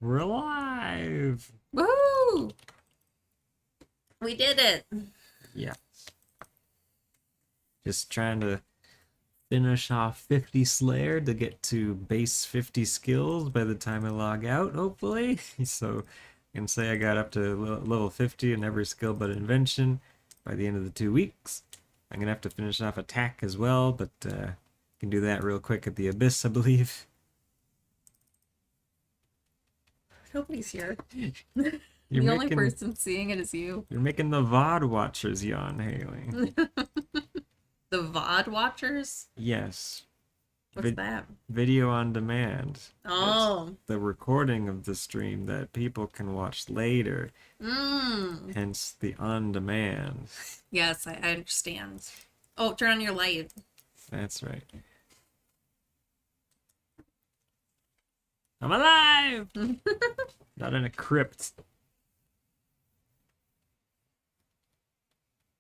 We're alive! Woohoo! We did it. Yeah. Just trying to finish off 50 Slayer to get to base 50 skills by the time I log out, hopefully. So I can say I got up to level 50 in every skill but invention by the end of the 2 weeks. I'm gonna have to finish off attack as well, but can do that real quick at the Abyss, I believe. Nobody's here. You're The only making person seeing it is you. you're making the VOD watchers yawn, Haley. The VOD watchers? Yes. What's that? Video on demand. It's Oh. the recording of the stream that people can watch later, Mmm. hence the on demand. Yes, I understand. Oh, turn on your light. That's right. I'm alive! Not in a crypt.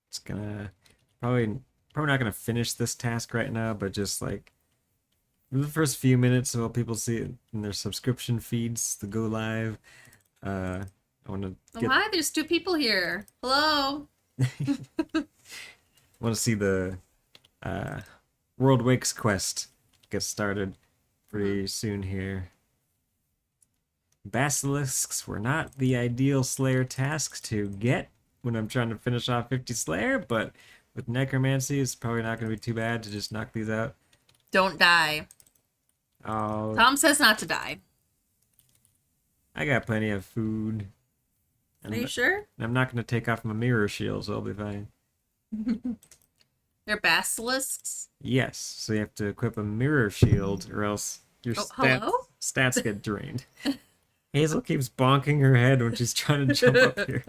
It's gonna probably not gonna finish this task right now, but just like the first few minutes while people see it in their subscription feeds to go live. I want to Oh, get. hi, there's 2 people here. Hello. Want to see the World Wakes quest get started pretty soon here. Basilisks were not the ideal Slayer tasks to get when I'm trying to finish off 50 Slayer, but with Necromancy, it's probably not going to be too bad to just knock these out. Don't die. Oh, Tom says not to die. I got plenty of food. Are you sure? I'm not going to take off my mirror shield, so I'll be fine. They're basilisks? Yes, so you have to equip a mirror shield, or else your hello? stats get drained. Hazel keeps bonking her head when she's trying to jump up here.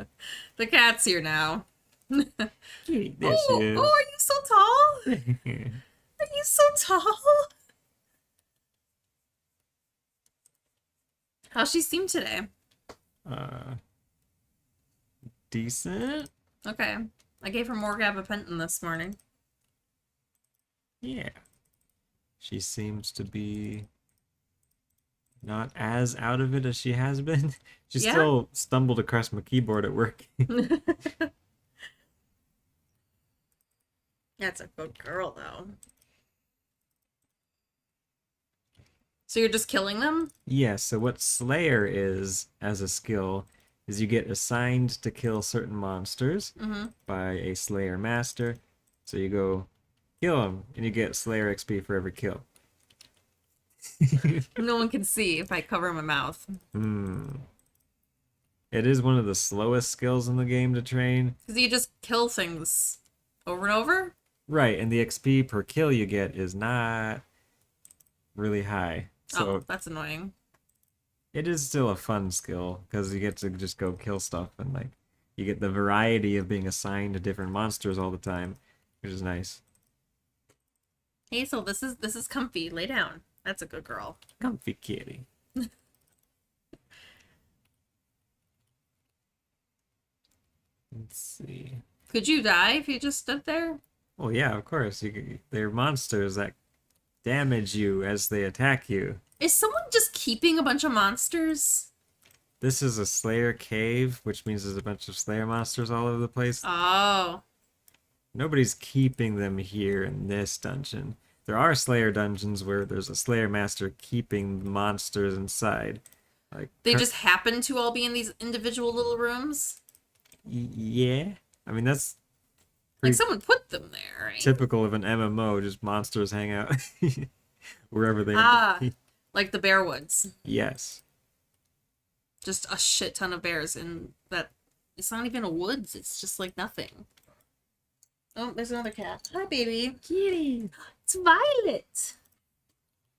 The cat's here now. Kitty, there she is. Oh, are you so tall? Are you so tall? How's she seem today? Decent. Okay. I gave her more gabapentin this morning. Yeah. She seems to be not as out of it as she has been. She still stumbled across my keyboard at work. That's a good girl, though. So you're just killing them? Yeah, so what Slayer is as a skill is you get assigned to kill certain monsters by a Slayer master. So you go kill them, and you get Slayer XP for every kill. No one can see if I cover my mouth. It is one of the slowest skills in the game to train. Because you just kill things over and over? Right, and the XP per kill you get is not really high. So that's annoying. it is still a fun skill, because you get to just go kill stuff, and like you get the variety of being assigned to different monsters all the time, which is nice. Hey, so this is comfy. Lay down. That's a good girl. Comfy kitty. Let's see. Could you die if you just stood there? Well, yeah, of course. They're monsters that damage you as they attack you. Is someone just keeping a bunch of monsters? This is a Slayer cave, which means there's a bunch of Slayer monsters all over the place. Oh. Nobody's keeping them here in this dungeon. There are Slayer dungeons where there's a Slayer master keeping monsters inside. Like They just happen to all be in these individual little rooms? Yeah. I mean, that's Like someone put them there, right? typical of an MMO, just monsters hang out wherever they like the Bearwoods. Yes. Just a shit ton of bears in that. It's not even a woods. It's just like nothing. Oh, there's another cat. Hi, baby. Kitty. It's Violet.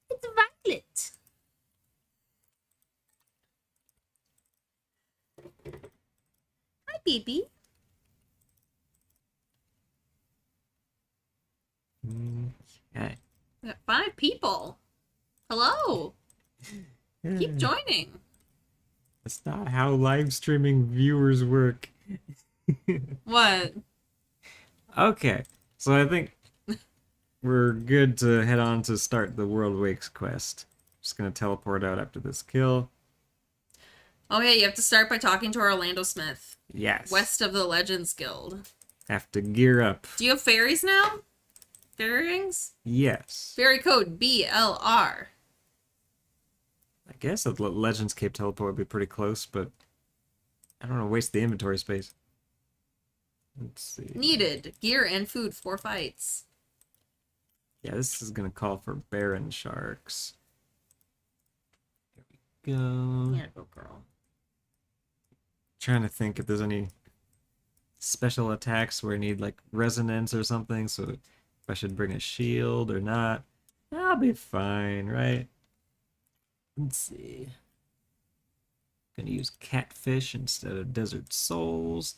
It's Violet. Hi, baby. Yeah. We got 5 people. Hello. Keep joining. That's not how live streaming viewers work. What? Okay, so I think we're good to head on to start the World Wakes quest. Just gonna teleport out after this kill. Oh yeah, you have to start by talking to Orlando Smith, Yes. west of the Legends Guild. Have to gear up. Do you have fairies now? Fairy rings? Yes. Fairy code BLR. I guess a Legends Cape teleport would be pretty close, but I don't want to waste the inventory space. Let's see. Needed. Gear and food for fights. Yeah, this is going to call for Baron Sharks. Here we go. Yeah, go girl. Trying to think if there's any special attacks where I need like resonance or something, so if I should bring a shield or not. I'll be fine, right? Let's see. Gonna use catfish instead of desert souls.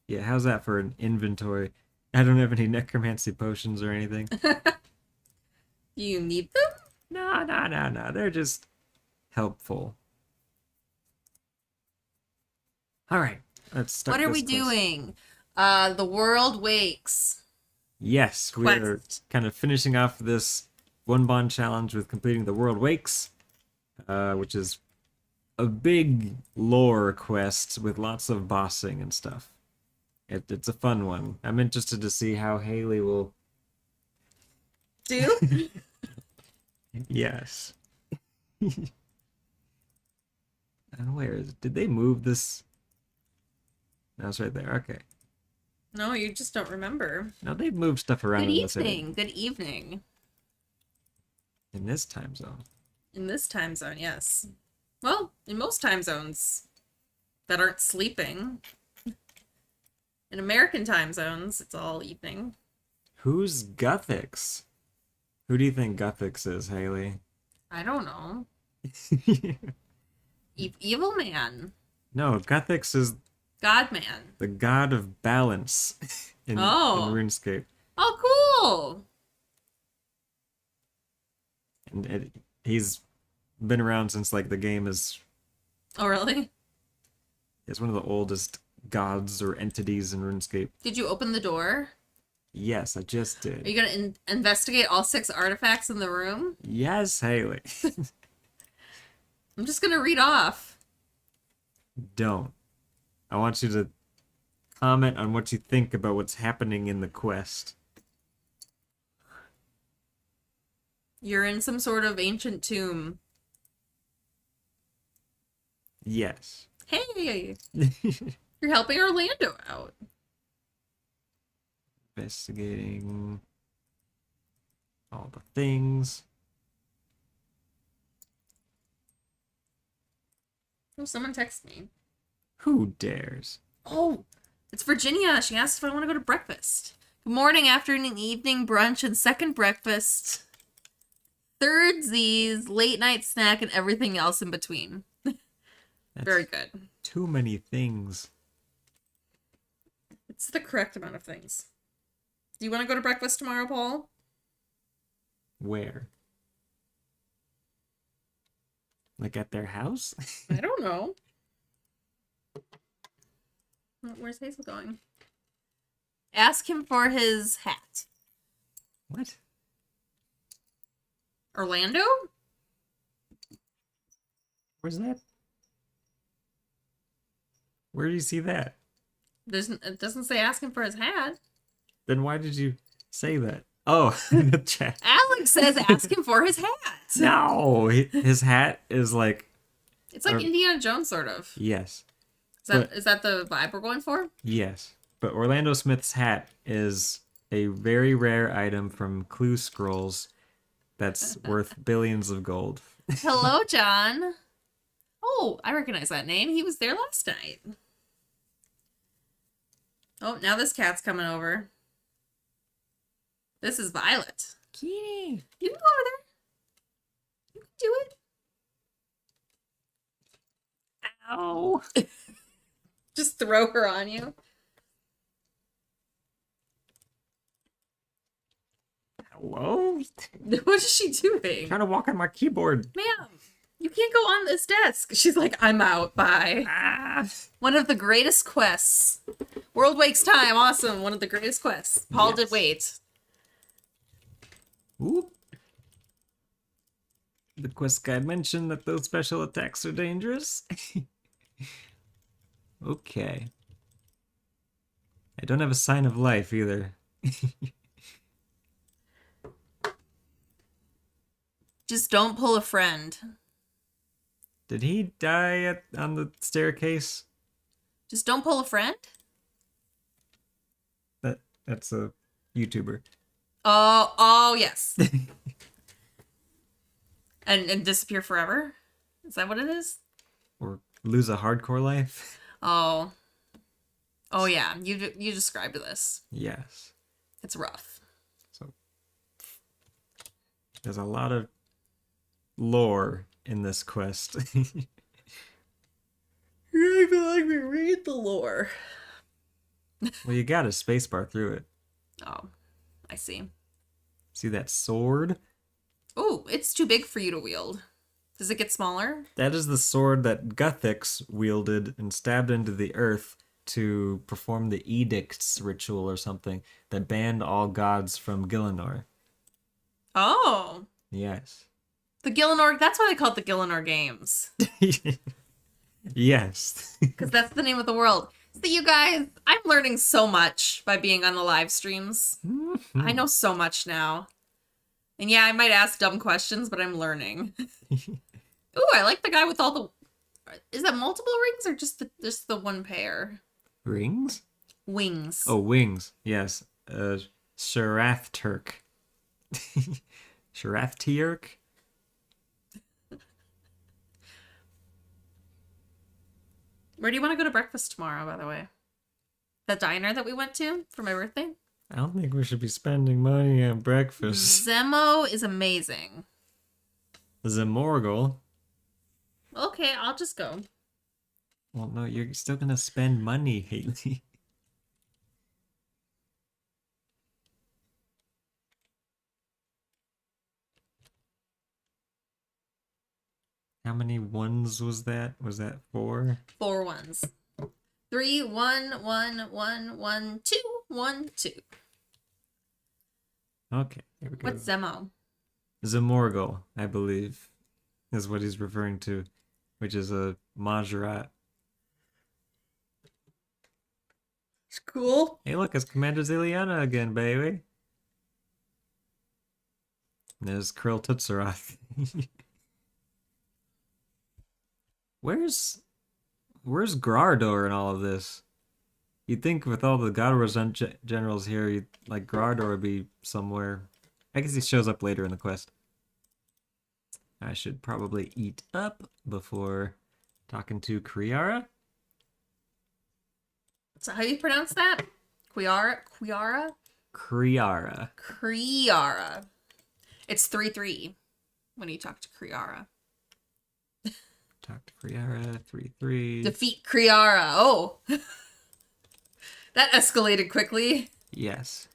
Yeah, how's that for an inventory? I don't have any necromancy potions or anything. You need them? No. They're just helpful. All right, let's start. What are we this quest. doing? The world wakes. Yes, we are Quest. kind of finishing off this one bond challenge with completing the World Wakes, which is a big lore quest with lots of bossing and stuff. It's a fun one. I'm interested to see how Haley will. Do? Yes. And where is it? Did they move this? No, it's right there. Okay. No, you just don't remember. No, they've moved stuff around Good in the city. evening. Good evening. In this time zone. In this time zone, yes. Well, in most time zones that aren't sleeping. In American time zones, it's all evening. Who's Guthix? Who do you think Guthix is, Haley? I don't know. Evil man. No, Guthix is God man. the god of balance in RuneScape. Oh, cool. And he's been around since like the game is Oh, really? one of the oldest gods or entities in RuneScape. Did you open the door? Yes, I just did. Are you going to investigate all 6 artifacts in the room? Yes, Haley. I'm just going to read off. Don't. I want you to comment on what you think about what's happening in the quest. You're in some sort of ancient tomb. Yes. Hey! You're helping Orlando out. Investigating all the things. Oh, someone text me. Who dares? Oh, it's Virginia. She asked if I want to go to breakfast. Good morning, afternoon, evening, brunch, and second breakfast. Third Z's, late night snack, and everything else in between. That's Very good. too many things. It's the correct amount of things. Do you want to go to breakfast tomorrow, Paul? Where? Like at their house? I don't know. Where's Hazel going? Ask him for his hat. What? Orlando? Where's that? Where do you see that? It doesn't say ask him for his hat. Then why did you say that? Oh, in the chat. Alex says ask him for his hat. No, his hat is like. It's like Indiana Jones, sort of. Yes. Is that the vibe we're going for? Yes. But Orlando Smith's hat is a very rare item from Clue Scrolls that's worth billions of gold. Hello, John. Oh, I recognize that name. He was there last night. Oh, now this cat's coming over. This is Violet. Kitty. You can go over there. You can do it. Ow. Just throw her on you. Hello? What is she doing? Trying to walk on my keyboard. Ma'am, you can't go on this desk. She's like, I'm out. Bye. Ah. One of the greatest quests. World Wakes time. Awesome. One of the greatest quests. Paul did wait. Oop. The quest guide mentioned that those special attacks are dangerous. Okay. I don't have a sign of life either. Just don't pull a friend. Did he die on the staircase? Just don't pull a friend? That's a YouTuber. Oh yes. and disappear forever? Is that what it is? Or lose a hardcore life? Oh. Oh yeah, you described this. Yes. It's rough. So there's a lot of lore in this quest. I feel like we read the lore. Well, you got a spacebar through it. Oh, I see. See that sword? Oh, it's too big for you to wield. Does it get smaller? That is the sword that Guthix wielded and stabbed into the earth to perform the Edicts ritual or something that banned all gods from Gielinor. Oh. Yes. The Gielinor, that's why they call it the Gielinor Games. Yes. Because that's the name of the world. So you guys, I'm learning so much by being on the live streams. I know so much now. And yeah, I might ask dumb questions, but I'm learning. Ooh, I like the guy with all the... Is that multiple rings or just the one pair? Rings? Wings. Oh, wings. Yes. Sharath Turk. Sharath Turk? Where do you want to go to breakfast tomorrow, by the way? The diner that we went to for my birthday? I don't think we should be spending money on breakfast. Zemo is amazing. Zemorgel? Okay, I'll just go. Well, no, you're still gonna spend money, Haley. How many ones was that? Was that 4? 4 ones. 3, 1, 1, 1, 1, 2, 1, 2. Okay, here we go. What's Zemo? Zemorgel, I believe, is what he's referring to, which is a Majorat. It's cool. Hey, look, it's Commander Ziliana again, baby. There's Krill Tutsaroth. Where's Grardor in all of this? You'd think with all the God Wars generals here, like Grardor would be somewhere. I guess he shows up later in the quest. I should probably eat up before talking to Kriara. So how do you pronounce that? Quiara? Quiara? Kriara. Kriara. It's 3-3 when you talk to Kriara. Talk to Kriara, 3-3. Defeat Kriara. Oh. That escalated quickly. Yes.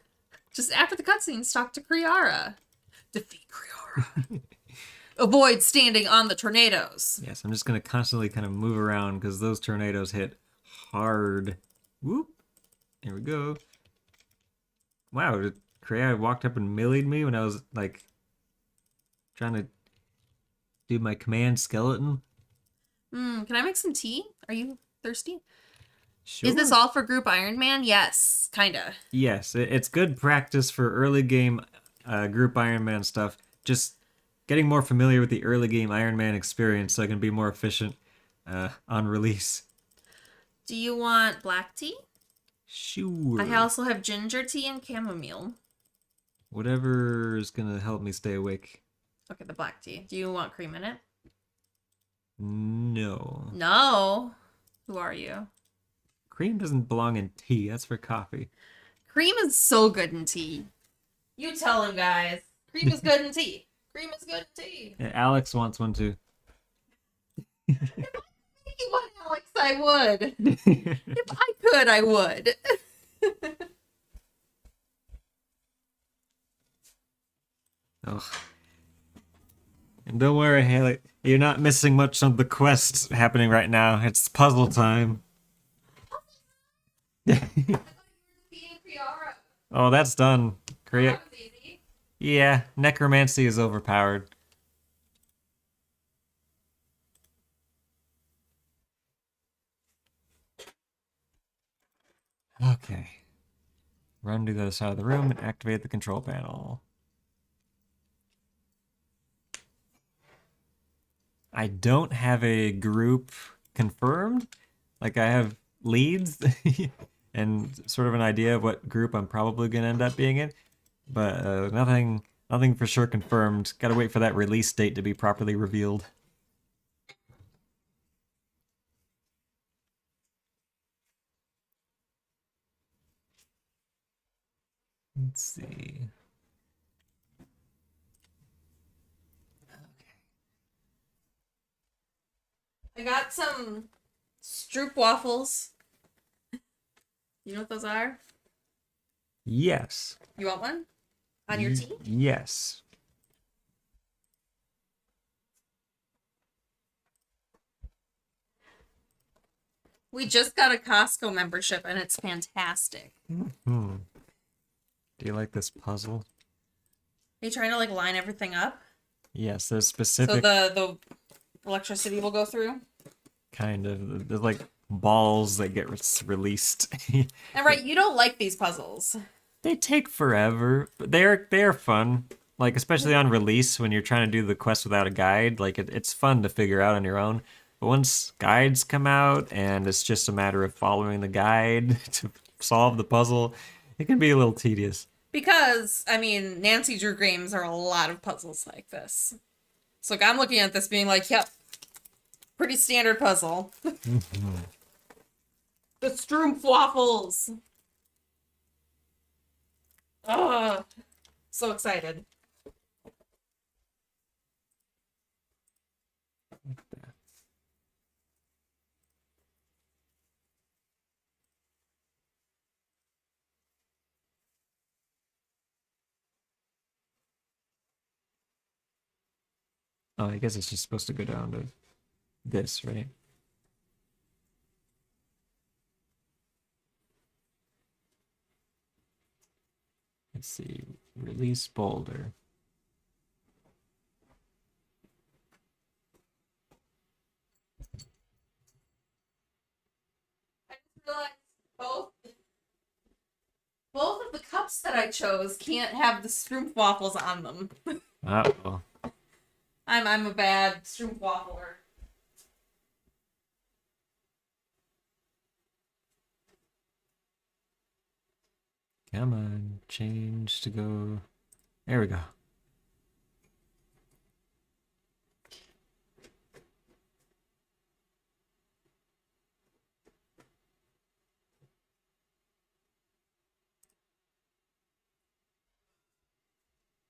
Just after the cutscenes, talk to Kriara. Defeat Kriara. Avoid standing on the tornadoes. Yes, I'm just going to constantly kind of move around because those tornadoes hit hard. Whoop. Here we go. Wow, Kriara walked up and meleeed me when I was, like, trying to do my command skeleton. Can I make some tea? Are you thirsty? Sure. Is this all for Group Ironman? Yes, kinda. Yes, it's good practice for early game Group Ironman stuff. Just getting more familiar with the early game Ironman experience so I can be more efficient on release. Do you want black tea? Sure. I also have ginger tea and chamomile. Whatever is going to help me stay awake. Okay, the black tea. Do you want cream in it? No. No. Who are you? Cream doesn't belong in tea. That's for coffee. Cream is so good in tea. You tell him, guys. Cream is good in tea. Cream is good in tea. Yeah, Alex wants one too. If you want Alex, I would. If I could, I would. Oh. And don't worry, Haley. You're not missing much of the quests happening right now. It's puzzle time. Oh, that's done. Yeah, necromancy is overpowered. Okay. Run to the other side of the room and activate the control panel. I don't have a group confirmed. Like I have leads and sort of an idea of what group I'm probably gonna end up being in, but nothing for sure confirmed. Gotta wait for that release date to be properly revealed. Let's see. I got some Stroop waffles. You know what those are? Yes. You want one? On your tea? Yes. We just got a Costco membership and it's fantastic. Hmm. Do you like this puzzle? Are you trying to like line everything up? Yes, there's So specific the electricity will go through? kind of there's like balls that get released. And right, you don't like these puzzles. They take forever, but they're fun. Like especially on release when you're trying to do the quest without a guide, like it's fun to figure out on your own. But once guides come out and it's just a matter of following the guide to solve the puzzle, it can be a little tedious. Because, I mean, Nancy Drew games are a lot of puzzles like this. So like, I'm looking at this being like, yep, pretty standard puzzle. The Stroop waffles. Ugh. So excited. Oh, I guess it's just supposed to go down to this, right? Let's see. Release boulder. I just realized both of the cups that I chose can't have the Stroop waffles on them. Uh-oh. I'm a bad Stroop waffler. Come on, change to go. There we go.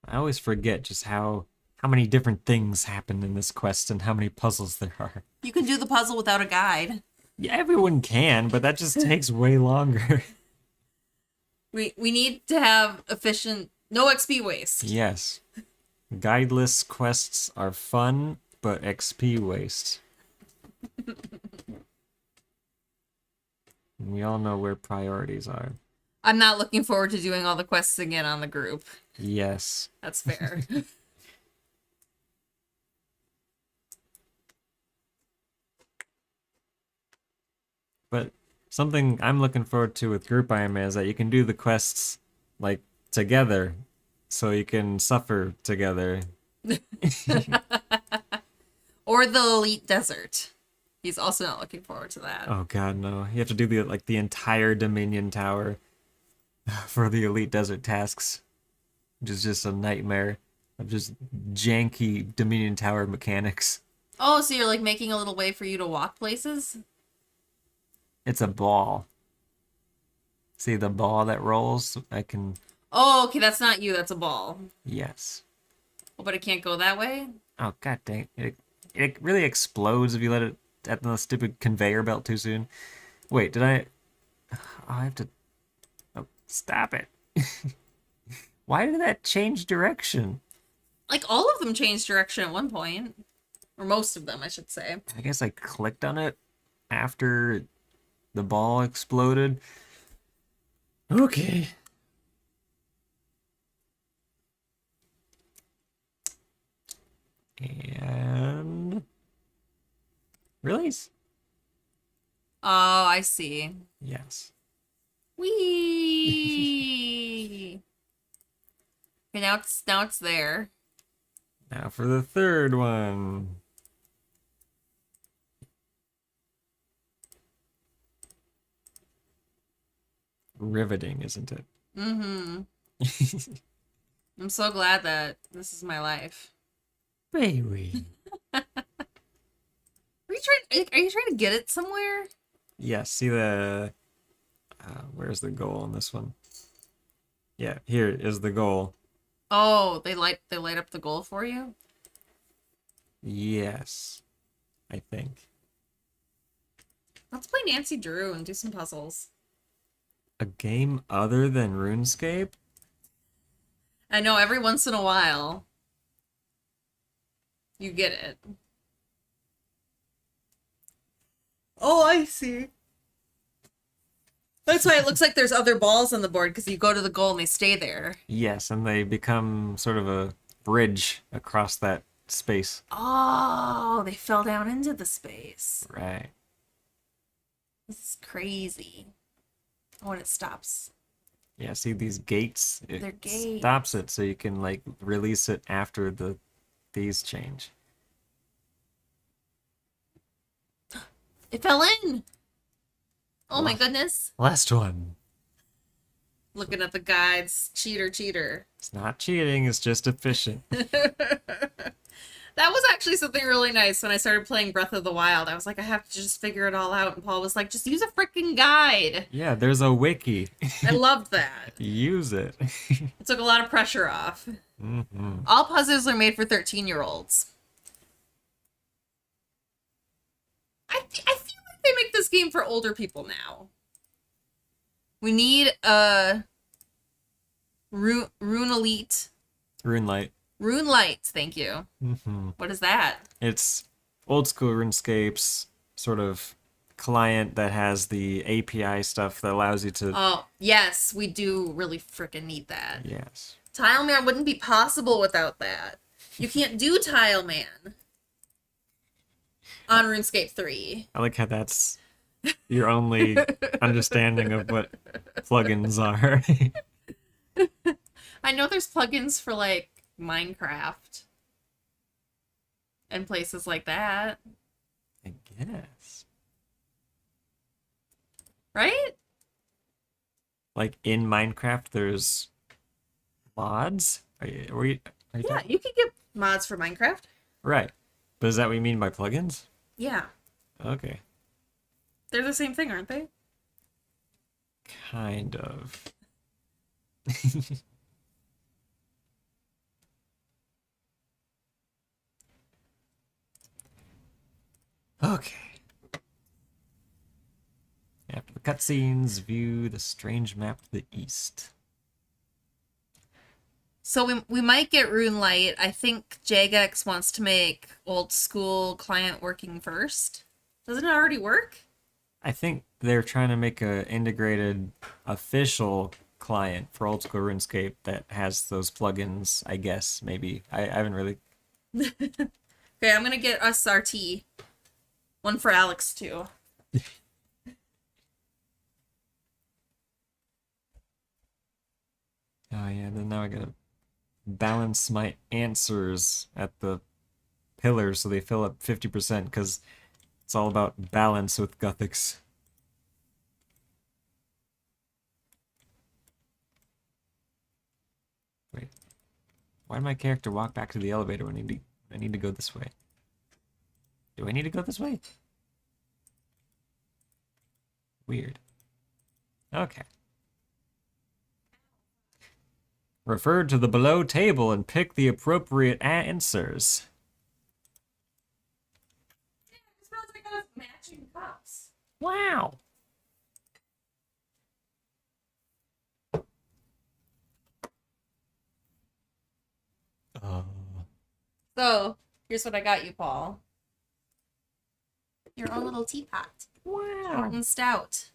I always forget just how many different things happen in this quest and how many puzzles there are. You can do the puzzle without a guide. Yeah, everyone can, but that just takes way longer. We need to have efficient, no XP waste. Yes. Guideless quests are fun, but XP waste. We all know where priorities are. I'm not looking forward to doing all the quests again on the group. Yes. That's fair. But something I'm looking forward to with Group Ironman is that you can do the quests like together, so you can suffer together. Or the Elite Desert. He's also not looking forward to that. Oh god, no! You have to do the entire Dominion Tower for the Elite Desert tasks, which is just a nightmare of just janky Dominion Tower mechanics. Oh, so you're like making a little way for you to walk places? It's a ball. See the ball that rolls? I can. Oh, okay, that's not you, that's a ball. Yes. Oh, but it can't go that way? Oh god dang! It really explodes if you let it at the stupid conveyor belt too soon. Wait, did I? Oh, I have to. Oh, stop it! Why did that change direction? Like, all of them changed direction at one point. Or most of them, I should say. I guess I clicked on it after the ball exploded. Okay. And release. Oh, I see. Yes. Whee! Okay, now it's there. Now for the third one. Riveting, isn't it? Mm-hmm. I'm so glad that this is my life. Baby. Are you trying to get it somewhere? Yeah, see the... where's the goal on this one? Yeah, here is the goal. Oh, they light up the goal for you? Yes, I think. Let's play Nancy Drew and do some puzzles. A game other than RuneScape? I know every once in a while you get it. Oh, I see. That's why it looks like there's other balls on the board, because you go to the goal and they stay there. Yes, and they become sort of a bridge across that space. Oh, they fell down into the space. Right. This is crazy. Oh, and it stops. Yeah, see these gates? They're gates. Stops it so you can like release it after these change. It fell in. Oh my goodness. Last one. Looking at the guides. Cheater. It's not cheating, it's just efficient. That was actually something really nice when I started playing Breath of the Wild. I was like, I have to just figure it all out. And Paul was like, just use a freaking guide. Yeah, there's a wiki. I loved that. Use it. It took a lot of pressure off. Mm-hmm. All puzzles are made for 13-year-olds. I feel like they make this game for older people now. We need a Rune Elite. Runelight. Rune Lights, thank you. Mm-hmm. What is that? It's old school RuneScape's sort of client that has the API stuff that allows you to... Oh, yes, we do really freaking need that. Yes. Tile Man wouldn't be possible without that. You can't do Tile Man on RuneScape 3. I like how that's your only understanding of what plugins are. I know there's plugins for, like, Minecraft and places like that. I guess. Right? Like in Minecraft, there's mods? Are you Yeah, talking? you can get mods for Minecraft. Right. But is that what you mean by plugins? Yeah. Okay. They're the same thing, aren't they? Kind of. Okay. After the cutscenes, view the strange map to the east. So we might get Rune Light. I think Jagex wants to make old school client working first. Doesn't it already work? I think they're trying to make a integrated official client for old school RuneScape that has those plugins, I guess, maybe. I haven't really... Okay, I'm gonna get us RT. One for Alex, too. Oh yeah, then now I gotta balance my answers at the pillars so they fill up 50% because it's all about balance with Gothics. Wait, why did my character walk back to the elevator when I need to go this way? Do I need to go this way? Weird. Okay. Refer to the below table and pick the appropriate answers. Yeah, I just realized I got matching cups. Wow. So, here's what I got you, Paul. Your own little teapot. Wow. Short and stout.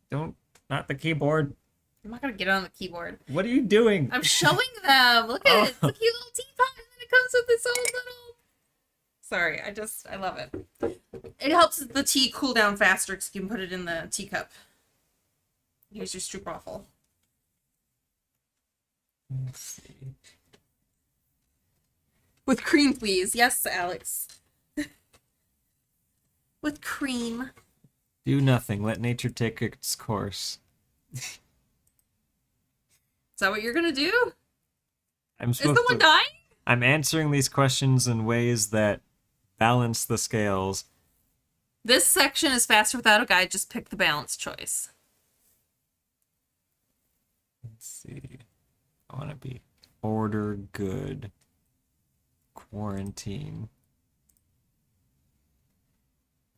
Not the keyboard. I'm not gonna get on the keyboard. What are you doing? I'm showing them. Look at it. It's a cute little teapot, and then it comes with its own little... Sorry, I love it. It helps the tea cool down faster because you can put it in the teacup. Here's your stroopwafel. Let's see. With cream, please. Yes, Alex. With cream. Do nothing. Let nature take its course. Is that what you're gonna do? I'm Is supposed someone to. dying? I'm answering these questions in ways that balance the scales. This section is faster without a guide. Just pick the balanced choice. Let's see. I want to be order, good, quarantine,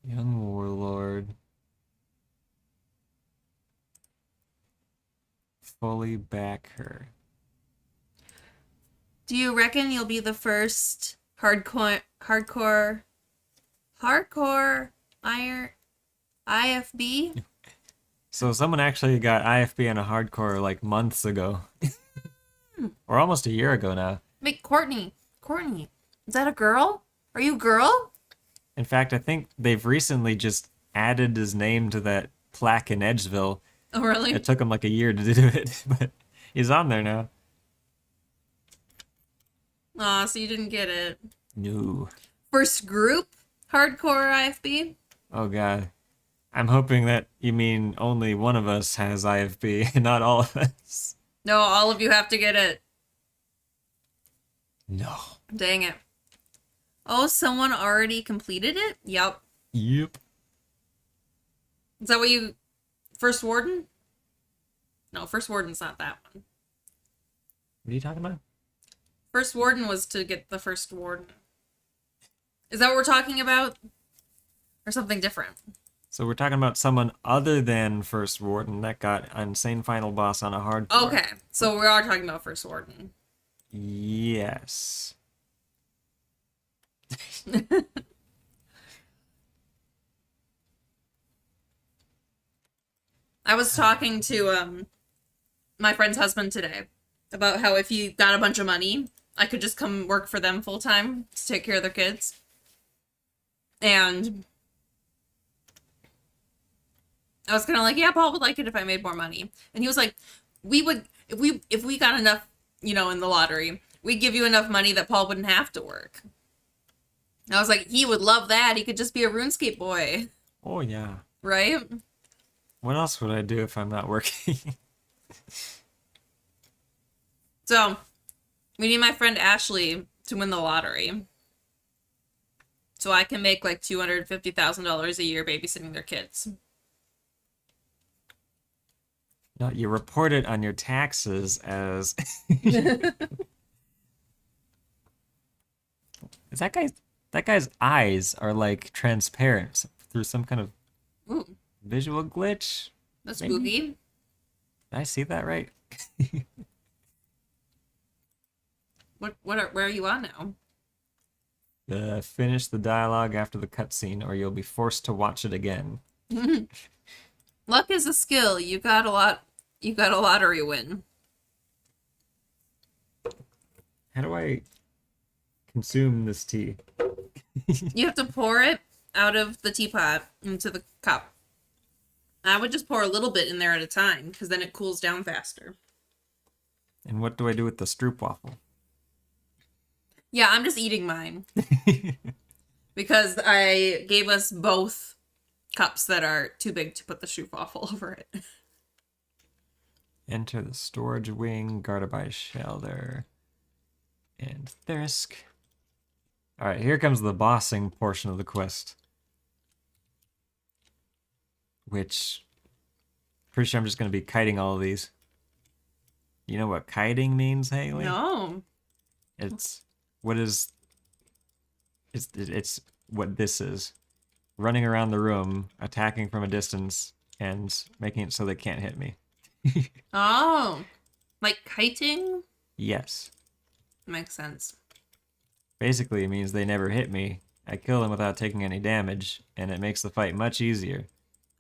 young warlord, fully back her. Do you reckon you'll be the first hardcore iron IFB? So someone actually got IFB on a hardcore like months ago. Or almost a year ago now. Wait, Courtney, is that a girl? Are you a girl? In fact, I think they've recently just added his name to that plaque in Edgeville. Oh, really? It took him like a year to do it, but he's on there now. Aw, so you didn't get it. No. First group hardcore IFB? Oh god. I'm hoping that you mean only one of us has IFB, and not all of us. No, all of you have to get it. No. Dang it. Oh, someone already completed it? Yup. Yep. Is that what you... First Warden? No, First Warden's not that one. What are you talking about? First Warden was to get the First Warden. Is that what we're talking about? Or something different? So we're talking about someone other than First Warden that got Insane Final Boss on a hardcore. Okay, so we are talking about First Warden. Yes. I was talking to my friend's husband today about how if he got a bunch of money, I could just come work for them full time to take care of their kids. And I was kind of like, yeah, Paul would like it if I made more money. And he was like, we would, if we got enough, in the lottery, we'd give you enough money that Paul wouldn't have to work. And I was like, he would love that. He could just be a RuneScape boy. Oh yeah. Right? What else would I do if I'm not working? So, we need my friend Ashley to win the lottery. So I can make like $250,000 a year babysitting their kids. No, you report it on your taxes as Is that guy's eyes are like transparent through some kind of Ooh, visual glitch? that's Maybe? spooky. Did I see that right? Where are you on now? Finish the dialogue after the cutscene, or you'll be forced to watch it again. Luck is a skill. You got a lottery win. How do I consume this tea? You have to pour it out of the teapot into the cup. I would just pour a little bit in there at a time, because then it cools down faster. And what do I do with the stroopwafel? Yeah, I'm just eating mine. Because I gave us both cups that are too big to put the stroopwafel over it. Enter the storage wing, guarded by Shelder and Thirsk. Alright, here comes the bossing portion of the quest. Which, pretty sure I'm just going to be kiting all of these. You know what kiting means, Haley? No. It's what this is. Running around the room, attacking from a distance, and making it so they can't hit me. Oh. Like kiting? Yes. Makes sense. Basically, it means they never hit me. I kill them without taking any damage, and it makes the fight much easier.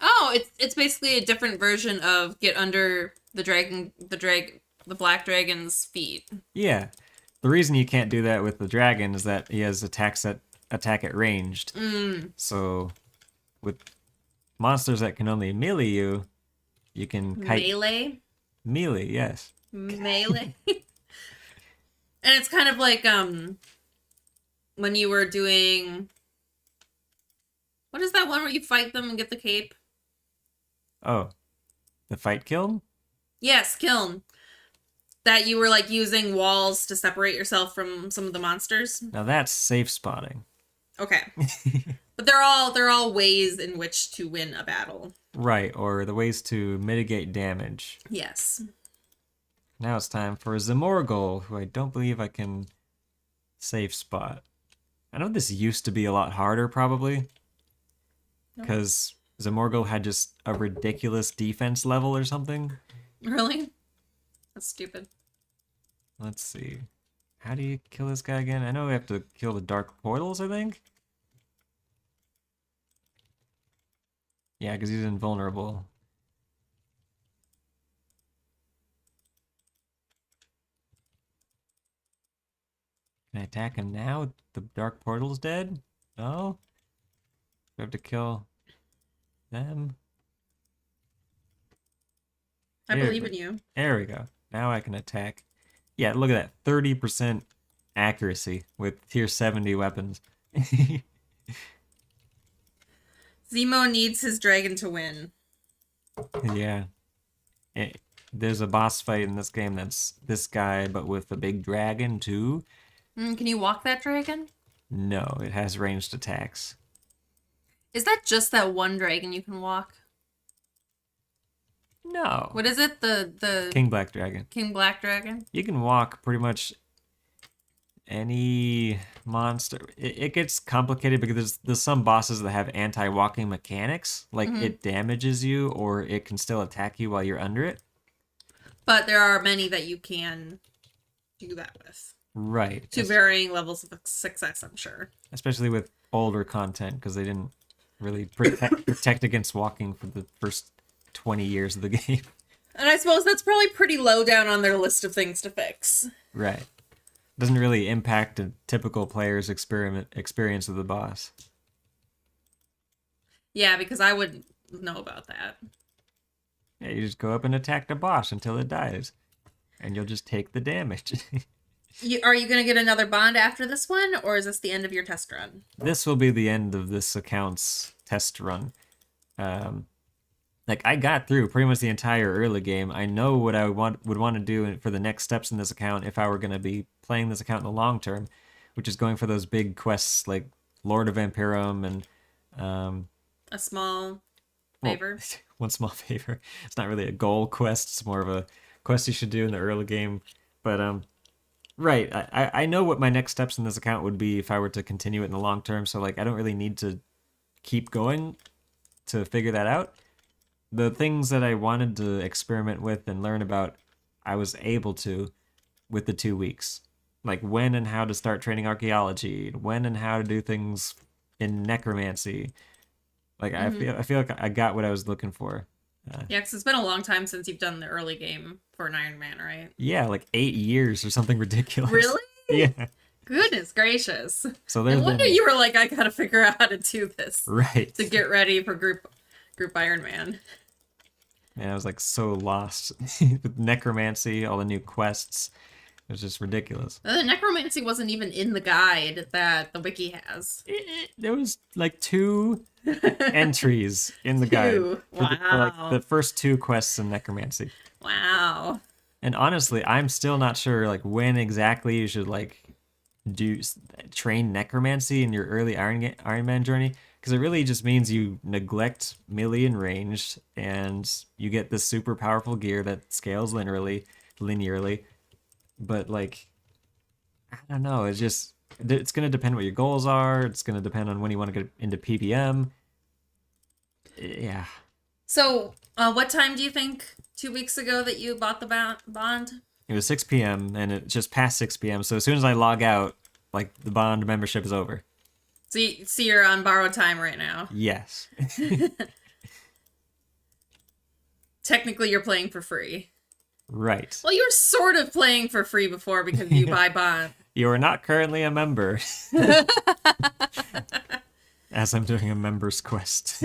Oh, it's basically a different version of get under the black dragon's feet. Yeah. The reason you can't do that with the dragon is that he has attacks that attack at ranged. So, with monsters that can only melee you, You can kite melee, yes. Melee. And it's kind of like when you were doing, what is that one where you fight them and get the cape? Oh, the fight kiln? Yes, kiln. That you were like using walls to separate yourself from some of the monsters. Now that's safe spotting. Okay. But they're all ways in which to win a battle. Right, or the ways to mitigate damage. Yes. Now it's time for Zamorgol, who I don't believe I can safe spot. I know this used to be a lot harder, probably, because Zamorgol had just a ridiculous defense level or something. Really? That's stupid. Let's see. How do you kill this guy again? I know we have to kill the dark portals, I think? Yeah, because he's invulnerable. Can I attack him now? The dark portal's dead? No? We have to kill them. I believe in you. There we go. Now I can attack. Yeah, look at that. 30% accuracy with tier 70 weapons. Zemo needs his dragon to win. Yeah. There's a boss fight in this game that's this guy, but with a big dragon, too. Can you walk that dragon? No, it has ranged attacks. Is that just that one dragon you can walk? No. What is it? The King Black Dragon. King Black Dragon? You can walk pretty much any monster. It gets complicated because there's some bosses that have anti-walking mechanics. Like, it damages you or it can still attack you while you're under it. But there are many that you can do that with. Right. To varying levels of success, I'm sure. Especially with older content, because they didn't really protect against walking for the first 20 years of the game. And I suppose that's probably pretty low down on their list of things to fix. Right. Doesn't really impact a typical player's experience of the boss. Yeah, because I wouldn't know about that. Yeah, you just go up and attack the boss until it dies. And you'll just take the damage. Are you going to get another bond after this one, or is this the end of your test run? This will be the end of this account's test run. Like, I got through pretty much the entire early game. I know what I would want to do for the next steps in this account if I were going to be playing this account in the long term, which is going for those big quests like Lord of Vampirum and... a small favor? Well, one small favor. It's not really a goal quest. It's more of a quest you should do in the early game. But, right, I know what my next steps in this account would be if I were to continue it in the long term, so, like, I don't really need to keep going to figure that out. The things that I wanted to experiment with and learn about, I was able to with the 2 weeks. Like, when and how to start training archaeology, when and how to do things in necromancy. Like, I feel like I got what I was looking for. Yeah, because it's been a long time since you've done the early game for an Iron Man, right? Yeah, like 8 years or something ridiculous. Really? Yeah. Goodness gracious. So no wonder you were like, I gotta figure out how to do this. Right. To get ready for Group Ironman. Man, I was like so lost with necromancy, all the new quests. It was just ridiculous. The necromancy wasn't even in the guide that the wiki has. There was like 2 entries in the guide for like the first 2 quests in necromancy. Wow. And honestly, I'm still not sure like when exactly you should like train necromancy in your early Iron Man journey, because it really just means you neglect melee and ranged, and you get this super powerful gear that scales linearly. But like, I don't know. It's going to depend what your goals are. It's going to depend on when you want to get into PVM. Yeah. So, what time do you think 2 weeks ago that you bought the bond? It was 6 p.m. and it's just past 6 p.m. So as soon as I log out, like the bond membership is over. So you're on borrowed time right now. Yes. Technically, you're playing for free. Right. Well, you were sort of playing for free before because you buy bond. You are not currently a member. As I'm doing a member's quest.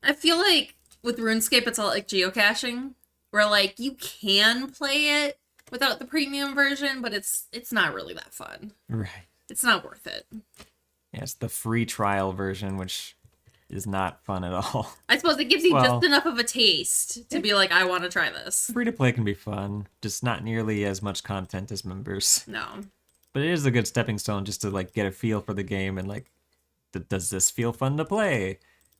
I feel like with RuneScape, it's all like geocaching, where like you can play it without the premium version, but it's not really that fun. Right. It's not worth it. Yeah, it's the free trial version, which is not fun at all. I suppose it gives you Well, just enough of a taste to be like, I want to try this. free to play can be fun, just not nearly as much content as members. No. But it is a good stepping stone just to like get a feel for the game and like, does this feel fun to play?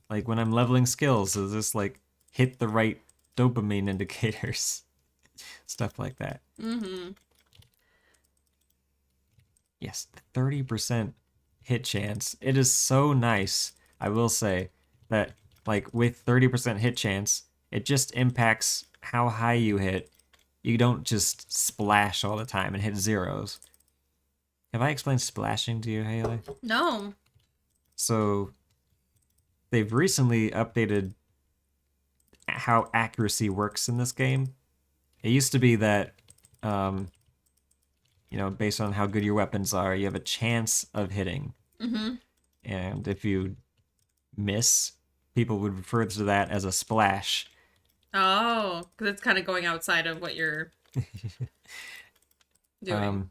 Like when I'm leveling skills, does this like hit the right dopamine indicators? Stuff like that. Mm-hmm. Yes, 30% hit chance. It is so nice, I will say, that like with 30% hit chance, it just impacts how high you hit. You don't just splash all the time and hit zeros. Have I explained splashing to you, Haley? No. So they've recently updated how accuracy works in this game. It used to be that, based on how good your weapons are, you have a chance of hitting. Mm-hmm. And if you miss, people would refer to that as a splash. Oh, because it's kind of going outside of what you're doing.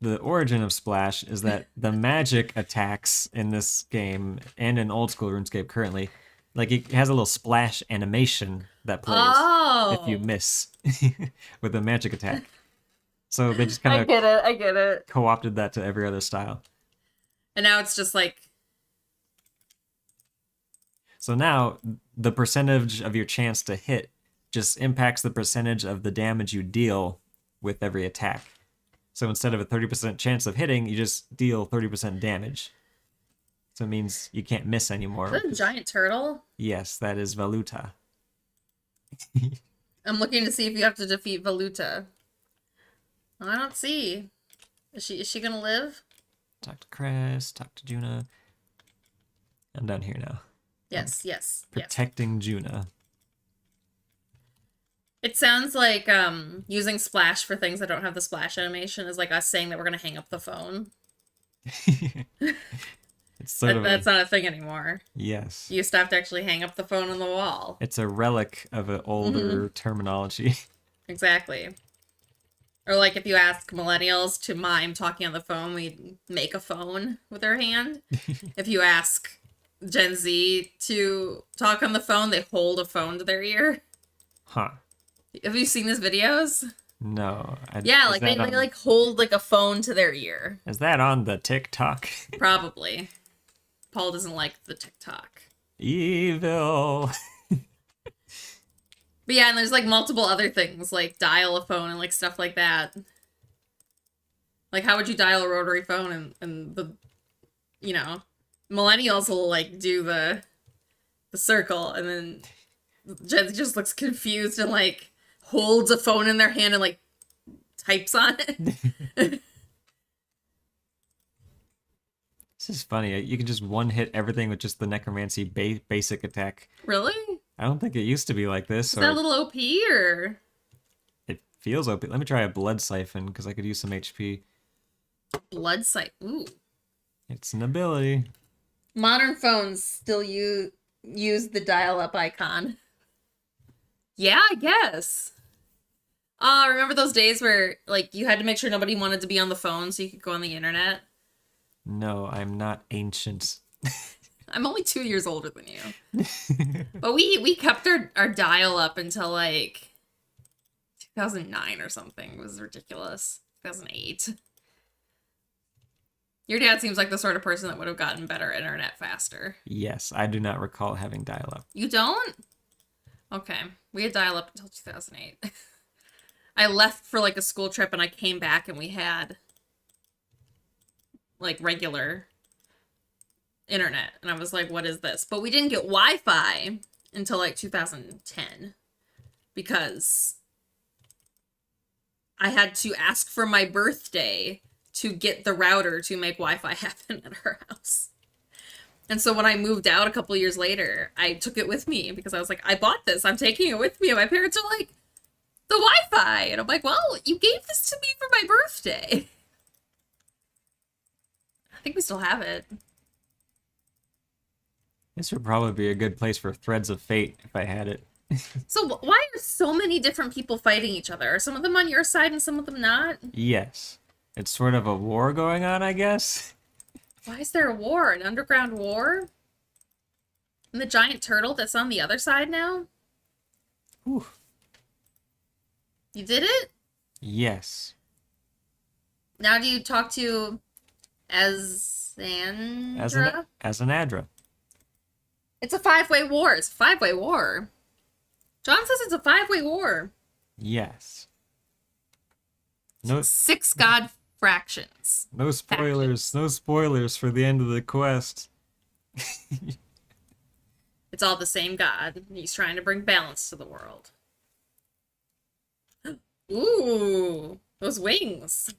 The origin of splash is that the magic attacks in this game and in old school RuneScape currently, like it has a little splash animation that plays if you miss with a magic attack. So they just kind of I get it. co-opted that to every other style. And now it's just like... So now the percentage of your chance to hit just impacts the percentage of the damage you deal with every attack. So instead of a 30% chance of hitting, you just deal 30% damage. So it means you can't miss anymore. Is that a giant turtle? Yes, that is Valuta. I'm looking to see if you have to defeat Valuta. I don't see. Is she gonna live? Talk to Chris, talk to Juna. I'm down here now. Yes. Protecting Juna. It sounds like using splash for things that don't have the splash animation is like us saying that we're gonna hang up the phone. It's sort of that's not a thing anymore. Yes. You used to have to actually hang up the phone on the wall. It's a relic of an older terminology. Exactly. Or like if you ask millennials to mime talking on the phone, we make a phone with our hand. If you ask Gen Z to talk on the phone, they hold a phone to their ear. Huh. Have you seen these videos? No. Yeah, like they like hold like a phone to their ear. Is that on the TikTok? Probably. Paul doesn't like the TikTok. Evil. But yeah, and there's like multiple other things, like dial a phone and like stuff like that. Like how would you dial a rotary phone and the, millennials will like do the circle and then Jen just looks confused and like holds a phone in their hand and like types on it. This is funny. You can just one-hit everything with just the necromancy basic attack. Really? I don't think it used to be like this. Is that a little OP or? It feels OP. Let me try a blood siphon because I could use some HP. Blood sight. Ooh. It's an ability. Modern phones still use the dial-up icon. Yeah, I guess. Remember those days where like you had to make sure nobody wanted to be on the phone so you could go on the internet? No, I'm not ancient. I'm only 2 years older than you. But we kept our dial-up until like 2009 or something. It was ridiculous. 2008. Your dad seems like the sort of person that would have gotten better internet faster. Yes, I do not recall having dial-up. You don't? Okay. We had dial-up until 2008. I left for like a school trip and I came back and we had like regular internet. And I was like, what is this? But we didn't get Wi-Fi until like 2010 because I had to ask for my birthday to get the router to make Wi-Fi happen at our house. And so when I moved out a couple years later, I took it with me because I was like, I bought this. I'm taking it with me. And my parents are like, the Wi-Fi. And I'm like, well, you gave this to me for my birthday. I think we still have it. This would probably be a good place for Threads of Fate if I had it. So why are so many different people fighting each other? Are some of them on your side and some of them not? Yes. It's sort of a war going on, I guess. Why is there a war? An underground war? And the giant turtle that's on the other side now? Whew. You did it? Yes. Now do you talk to Azandra? As an Adra. It's a 5-way war. It's a 5-way war. John says it's a 5-way war. Yes. No 6 god fractions. no spoilers. No spoilers for the end of the quest. It's all the same god. He's trying to bring balance to the world. Ooh, those wings.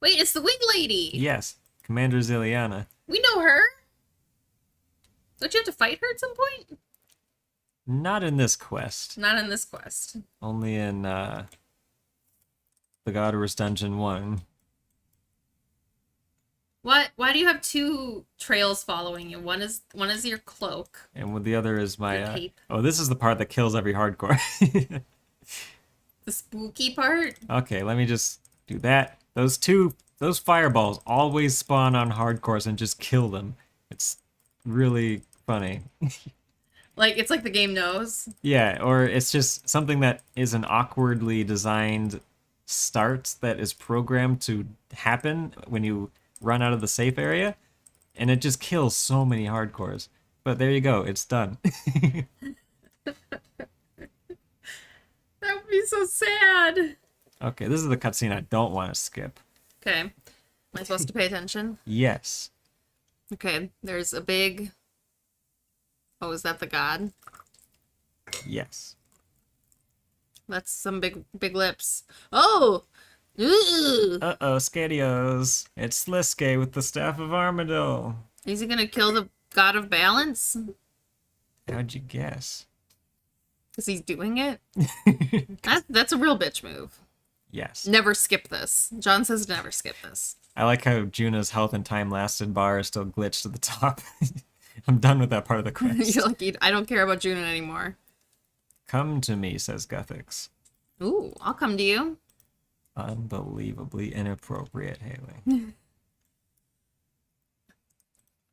Wait, it's the wing lady. Yes. Commander Ziliana. We know her. Don't you have to fight her at some point? Not in this quest. Not in this quest. Only in the Godorus Dungeon 1. What? Why do you have 2 trails following you? One is your cloak. And with the other is Your my cape. oh, this is the part that kills every hardcore. The spooky part. Okay, let me just do that. Those fireballs always spawn on hardcores and just kill them. It's really funny. Like it's like the game knows. Yeah, or it's just something that is an awkwardly designed start that is programmed to happen when you run out of the safe area, and it just kills so many hardcores. But there you go, it's done. That would be so sad. Okay, this is the cutscene I don't want to skip. Okay. Am I supposed to pay attention? Yes. Okay, there's a big... Oh, is that the god? Yes. That's some big lips. Oh! Ooh! Uh-oh, Scadios. It's Sliske with the Staff of Armadil. Is he gonna kill the god of balance? How'd you guess? Because he's doing it? That's a real bitch move. Yes. Never skip this. John says never skip this. I like how Juna's health and time lasted bar is still glitched at the top. I'm done with that part of the quest. You're like, I don't care about Junon anymore. Come to me, says Guthix. Ooh, I'll come to you. Unbelievably inappropriate, Haley.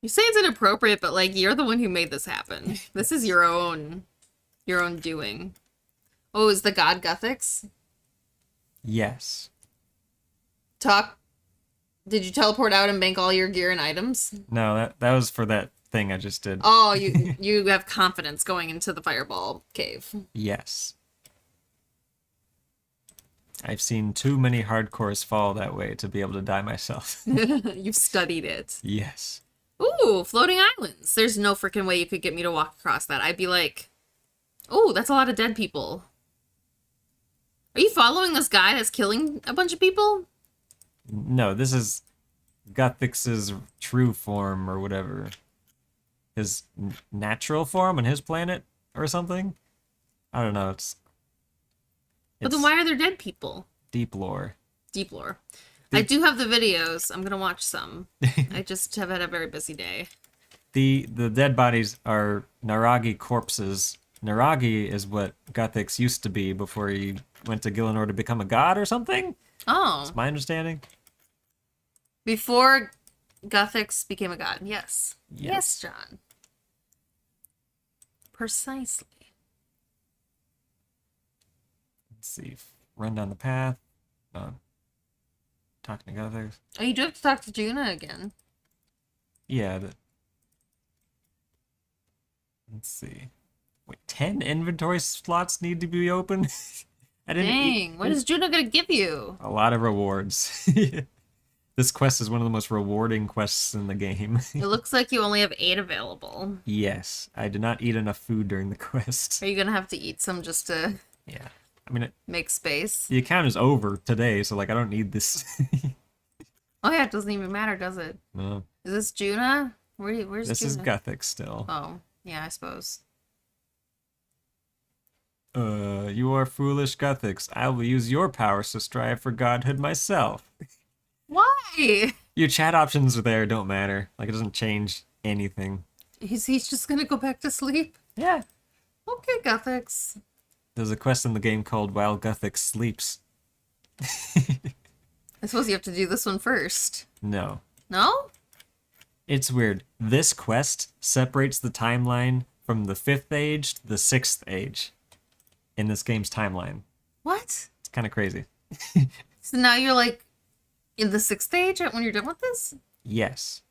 You say it's inappropriate, but like you're the one who made this happen. This is your own doing. Oh, is the god Guthix? Yes. Talk. Did you teleport out and bank all your gear and items? No, that was for that thing I just did. Oh, you have confidence going into the fireball cave. Yes. I've seen too many hardcores fall that way to be able to die myself. You've studied it. Yes. Ooh, floating islands. There's no freaking way you could get me to walk across that. I'd be like, oh, that's a lot of dead people. Are you following this guy that's killing a bunch of people? No, this is Guthix's true form or whatever. His natural form on his planet or something? I don't know. It's But then why are there dead people? deep lore. Deep lore. I do have the videos. I'm gonna watch some. I just have had a very busy day. The dead bodies are Naragi corpses. Naragi is what Guthix used to be before he went to Gillinor to become a god or something? Oh. That's my understanding. Before Guthix became a god. Yes. Yes. Yes, John. Precisely. Let's see. Run down the path. Talking to Guthix. Oh, you do have to talk to Juna again. Yeah. Let's see. Wait, 10 inventory slots need to be open? I didn't Dang, what is Juna gonna give you? A lot of rewards. This quest is one of the most rewarding quests in the game. It looks like you only have 8 available. Yes, I did not eat enough food during the quest. Are you gonna have to eat some just to Yeah. I mean, make space? the account is over today, so, like, I don't need this. Oh yeah, it doesn't even matter, does it? No. Is this Juna? Where's This Juna? is Guthix still. Oh, yeah, I suppose. You are foolish, Guthix. I will use your powers to strive for godhood myself. Why? Your chat options are there, don't matter. Like, it doesn't change anything. He's just gonna go back to sleep? Yeah. Okay, Guthix. There's a quest in the game called While Guthix Sleeps. I suppose you have to do this one first. No. No? It's weird. This quest separates the timeline from the 5th age to the 6th age in this game's timeline. What? It's kind of crazy. So now you're like in the 6th stage when you're done with this? Yes.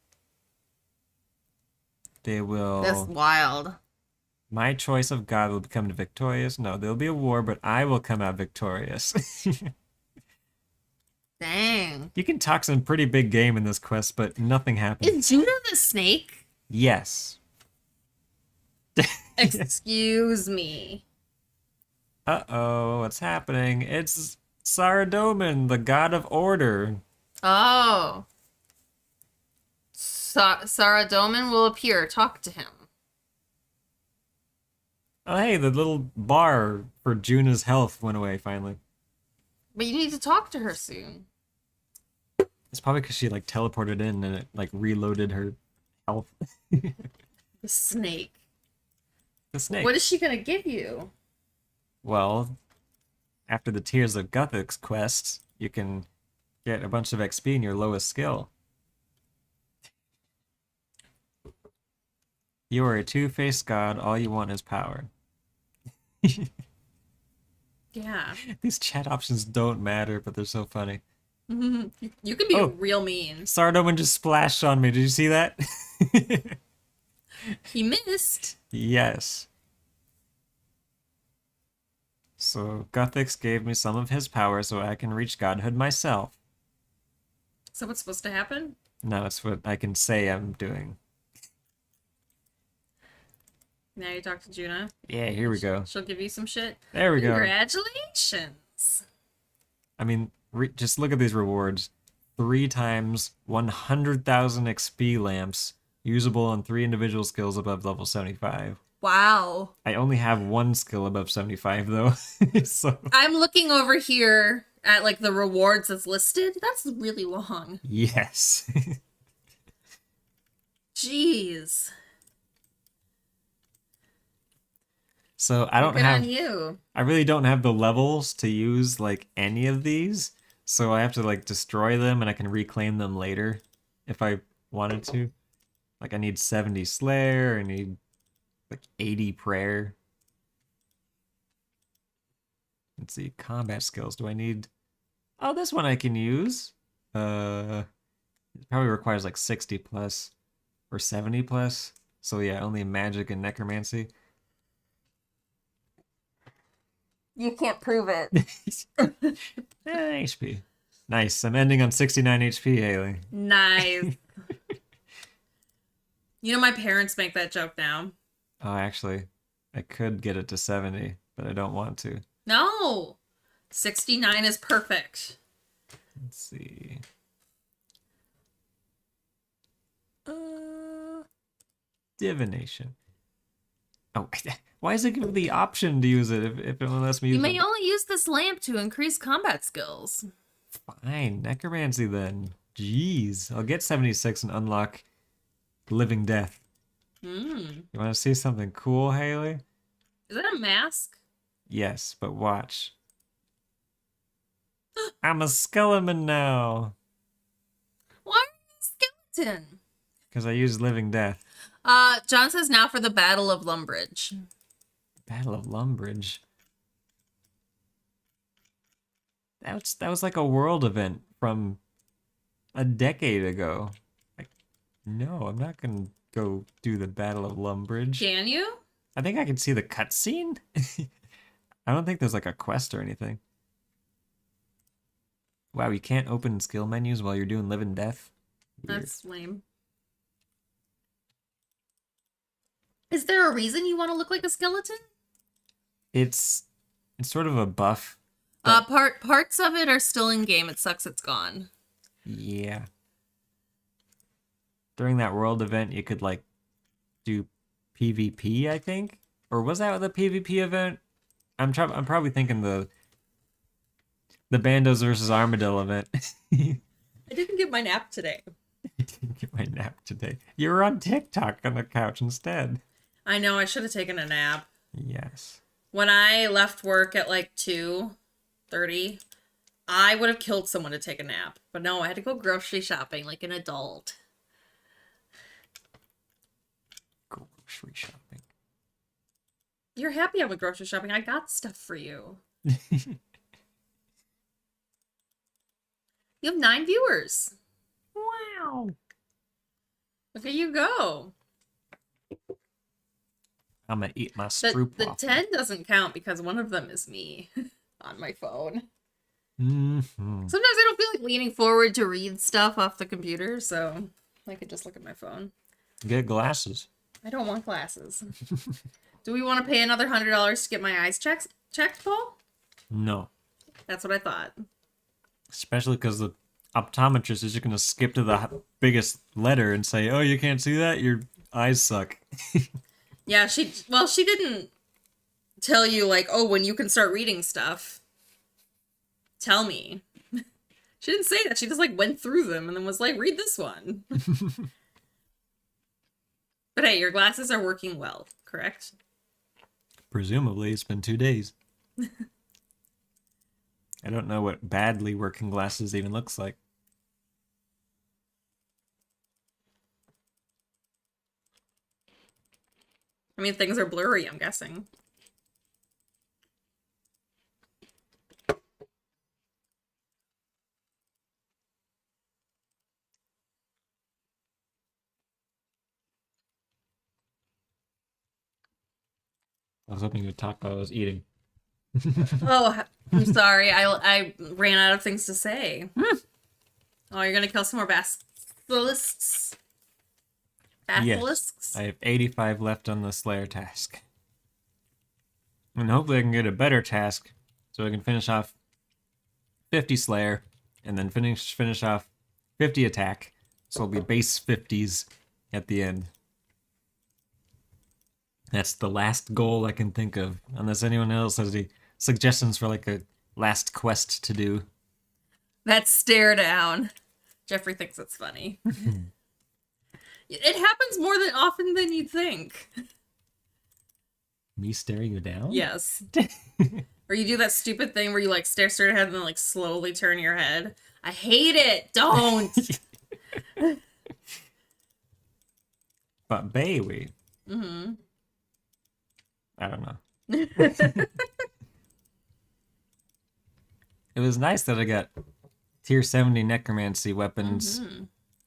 They will... That's wild. My choice of God will become victorious. No, there'll be a war, but I will come out victorious. Dang. You can talk some pretty big game in this quest, but nothing happens. Is Judah the snake? Yes. Excuse me. Uh-oh, what's happening? It's Saradomin, the god of order. Oh. Saradomin will appear. Talk to him. Oh, hey, the little bar for Juna's health went away finally. But you need to talk to her soon. It's probably because she, like, teleported in and it, like, reloaded her health. The snake. The snake. What is she gonna give you? Well, after the Tears of Guthix quest, you can get a bunch of XP in your lowest skill. You are a two-faced god, all you want is power. Yeah. These chat options don't matter, but they're so funny. You can be real mean. Sardoman just splashed on me, did you see that? He missed. Yes. So Guthix gave me some of his power so I can reach godhood myself. So what's supposed to happen? No, it's what I can say I'm doing. Now you talk to Juna. Yeah, here we go. She'll give you some shit. There we go. Congratulations. I mean, just look at these rewards. 3 times 100,000 XP lamps, usable on 3 individual skills above level 75. Wow. I only have 1 skill above 75 though. So I'm looking over here at like the rewards that's listed. That's really long. yes. Jeez. So I don't Good have on you. I really don't have the levels to use like any of these. So I have to like destroy them and I can reclaim them later if I wanted to. Like I need 70 Slayer, I need like 80 Prayer. Let's see, combat skills. Do I need... Oh, this one I can use. It probably requires like 60 plus or 70 plus. So yeah, only magic and necromancy. You can't prove it. HP. Nice. I'm ending on 69 HP, Haley. Nice. You know my parents make that joke now. Oh, actually, I could get it to 70, but I don't want to. No. 69 is perfect. Let's see. Divination. Oh, why is it giving the option to use it if it lets me use You it? may only use this lamp to increase combat skills. Fine, necromancy then. Jeez, I'll get 76 and unlock living death. Mm. You want to see something cool, Haley? Is that a mask? Yes, but watch. I'm a skeleton now. Why are you a skeleton? Because I used living death. John says now for the Battle of Lumbridge. Battle of Lumbridge. That was like a world event from a decade ago. Like, no, I'm not gonna go do the Battle of Lumbridge. Can you? I think I can see the cutscene. I don't think there's like a quest or anything. Wow, you can't open skill menus while you're doing live and death? Weird. That's lame. Is there a reason you want to look like a skeleton? It's sort of a buff. Parts of it are still in game. It sucks it's gone. Yeah. During that world event, you could like do PvP, I think, or was that the PvP event? I'm probably thinking the Bandos versus Armadillo event. I didn't get my nap today. Get my nap today. You were on TikTok on the couch instead. I know, I should have taken a nap. Yes. When I left work at like 2:30, I would have killed someone to take a nap. But no, I had to go grocery shopping like an adult. Grocery shopping. You're happy I went grocery shopping. I got stuff for you. You have 9 viewers. Wow. Look at you go. I'm gonna eat my The stroop 10 doesn't count because one of them is me on my phone. Mm-hmm. Sometimes I don't feel like leaning forward to read stuff off the computer, so I could just look at my phone. Get glasses. I don't want glasses. Do we want to pay another $100 to get my eyes checked, Paul? No. That's what I thought. Especially because the optometrist is just gonna skip to the biggest letter and say, "Oh, you can't see that? Your eyes suck." Yeah, she didn't tell you, like, oh, when you can start reading stuff. Tell me. She didn't say that. She just, like, went through them and then was like, read this one. But hey, your glasses are working well, correct? Presumably, it's been 2 days. I don't know what badly working glasses even looks like. I mean, things are blurry, I'm guessing. I was hoping you would talk while I was eating. Oh, I'm sorry. I ran out of things to say. Oh, you're gonna kill some more basilisks? Basilisks? Yes, I have 85 left on the Slayer task. And hopefully I can get a better task so I can finish off 50 Slayer and then finish off 50 attack. So it'll be base 50s at the end. That's the last goal I can think of, unless anyone else has any suggestions for like a last quest to do. That stare down. Jeffrey thinks it's funny. It happens more often than you'd think. Me staring you down? Yes. Or you do that stupid thing where you like stare straight ahead and then like slowly turn your head. I hate it. Don't. But baby. Mm-hmm. I don't know. It was nice that I got tier 70 necromancy weapons.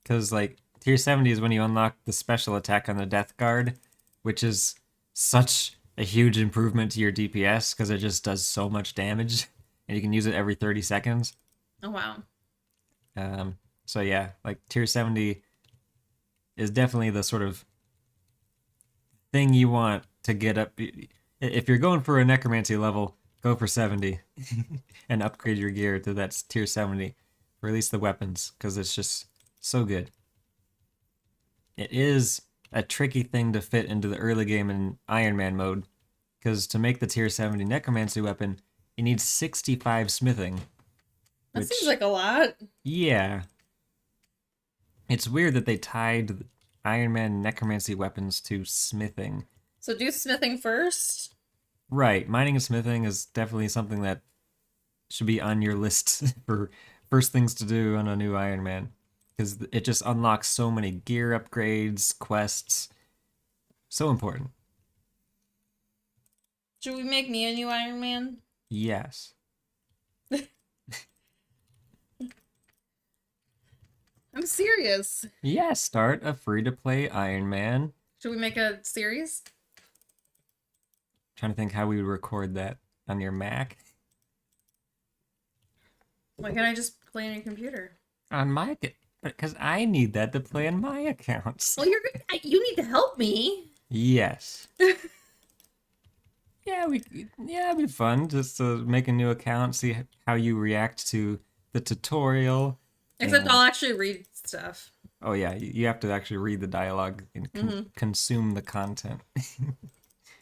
Because, like, tier 70 is when you unlock the special attack on the Death Guard, which is such a huge improvement to your DPS because it just does so much damage. And you can use it every 30 seconds. Oh, wow. So, yeah, like, tier 70 is definitely the sort of thing you want to get up. If you're going for a necromancy level, go for 70 and upgrade your gear to that tier 70, or at least the weapons, because it's just so good. It is a tricky thing to fit into the early game in Ironman mode, because to make the tier 70 necromancy weapon, you need 65 smithing. That seems like a lot. Yeah. It's weird that they tied Ironman necromancy weapons to smithing. So do smithing first. Right, mining and smithing is definitely something that should be on your list for first things to do on a new Iron Man, because it just unlocks so many gear upgrades, quests. So important. Should we make me a new Iron Man? Yes. I'm serious. Yes, start a free-to-play Iron Man. Should we make a series? Trying to think how we would record that on your Mac. Why can't I just play on your computer? On my, because I need that to play on my accounts. Well, you need to help me. Yes. Yeah, it'd be fun just to make a new account, see how you react to the tutorial. Except I'll actually read stuff. Oh yeah, you have to actually read the dialogue and consume the content.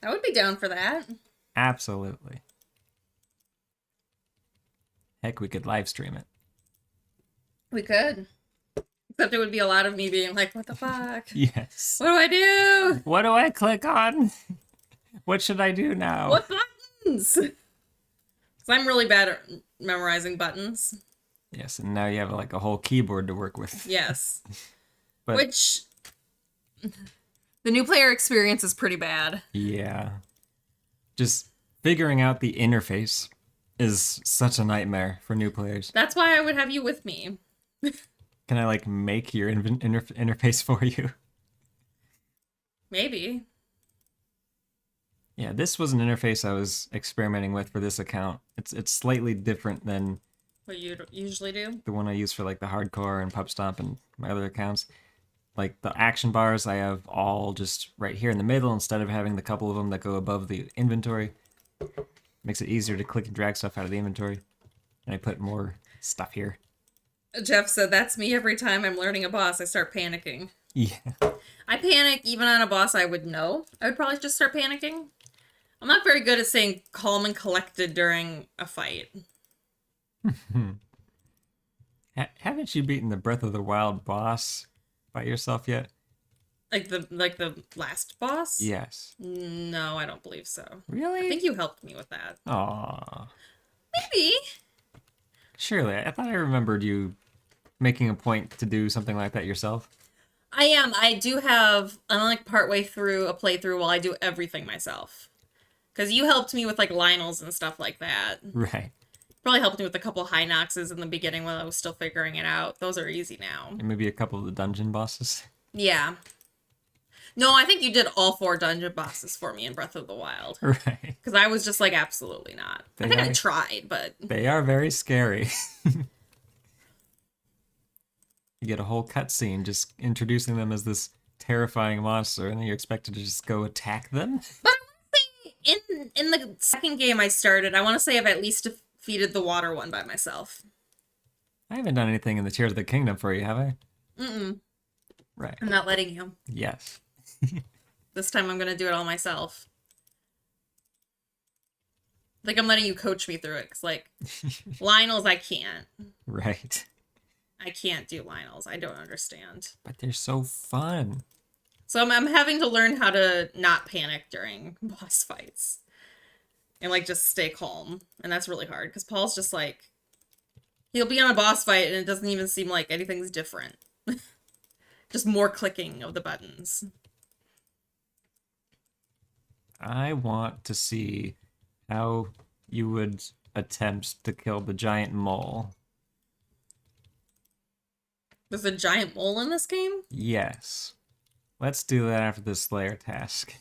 I would be down for that. Absolutely. Heck, we could live stream it. We could. Except Except it would be a lot of me being like, what the fuck? Yes. What do I do? What do I click on? What should I do now? What buttons? Because I'm really bad at memorizing buttons. Yes, and now you have like a whole keyboard to work with. Yes. But Which the new player experience is pretty bad. yeah. Just figuring out the interface is such a nightmare for new players. That's why I would have you with me. Can I like make your interface for you? Maybe. Yeah, this was an interface I was experimenting with for this account. It's slightly different than What you usually do. the one I use for like the Hardcore and Pub Stomp and my other accounts. Like the action bars I have all just right here in the middle instead of having the couple of them that go above the inventory. Makes it easier to click and drag stuff out of the inventory. And I put more stuff here. Jeff said, that's me every time I'm learning a boss. I start panicking. Yeah. I panic even on a boss I would know. I would probably just start panicking. I'm not very good at staying calm and collected during a fight. Haven't you beaten the Breath of the Wild boss by yourself yet? Like the last boss? Yes. No, I don't believe so. Really? I think you helped me with that. Aww. Maybe. Surely. I thought I remembered you making a point to do something like that yourself. I am. I do have, I'm like partway through a playthrough while I do everything myself. Because you helped me with like Lionels and stuff like that. Right. Probably helped me with a couple high noxes in the beginning when I was still figuring it out. Those are easy now. And maybe a couple of the dungeon bosses. Yeah. No, I think you did all 4 dungeon bosses for me in Breath of the Wild. Right. Because I was just like, absolutely not. I think I tried, but... They are very scary. You get a whole cutscene just introducing them as this terrifying monster, and then you're expected to just go attack them? But I want to say, in the second game I started, I want to say I've at least defeated the water one by myself. I haven't done anything in the Tears of the Kingdom for you, have I? Mm-mm. Right. I'm not letting you. Yes. This time I'm going to do it all myself. Like, I'm letting you coach me through it, because, like, Lionels, I can't. Right. I can't do Lionels. I don't understand. But they're so fun. So I'm having to learn how to not panic during boss fights. And, like, just stay calm. And that's really hard, because Paul's just, like... He'll be on a boss fight, and it doesn't even seem like anything's different. Just more clicking of the buttons. I want to see how you would attempt to kill the giant mole. There's a giant mole in this game? Yes. Let's do that after the Slayer task.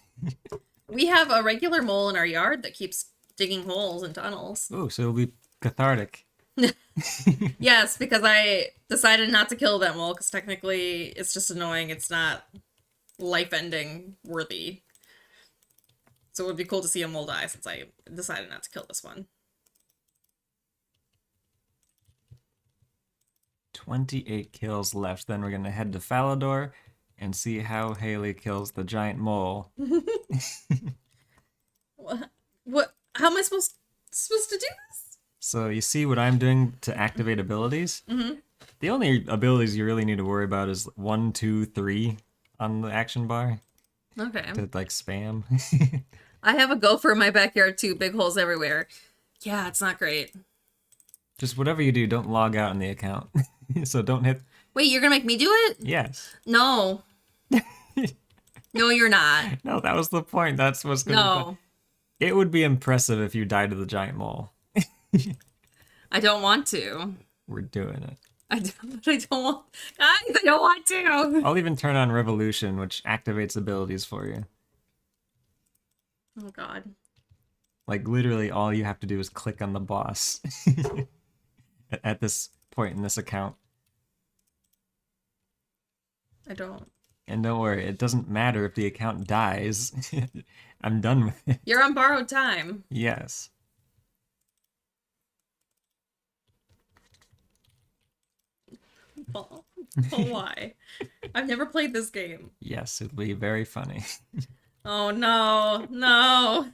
We have a regular mole in our yard that keeps digging holes and tunnels. Oh, so it'll be cathartic. Yes, because I decided not to kill that mole, because technically it's just annoying. It's not life-ending worthy. So it would be cool to see a mole die, since I decided not to kill this one. 28 kills left. Then we're going to head to Falador and see how Haley kills the giant mole. What? How am I supposed to do this? So you see what I'm doing to activate abilities? Mm-hmm. The only abilities you really need to worry about is 1, 2, 3 on the action bar Okay. to like spam. I have a gopher in my backyard too, big holes everywhere. Yeah, it's not great. Just whatever you do, don't log out in the account. So don't hit... Wait, you're gonna make me do it? Yes. No. No, you're not. No, that was the point. That's what's going to No. It would be impressive if you died to the giant mole. I don't want to. We're doing it. I don't want... Guys, I don't want to. I'll even turn on Revolution, which activates abilities for you. Oh, God. Like, literally, all you have to do is click on the boss at this point in this account. I don't. And don't worry, it doesn't matter if the account dies. I'm done with it. You're on borrowed time. Yes. Oh, why? I've never played this game. Yes, it'll be very funny. Oh, no. No.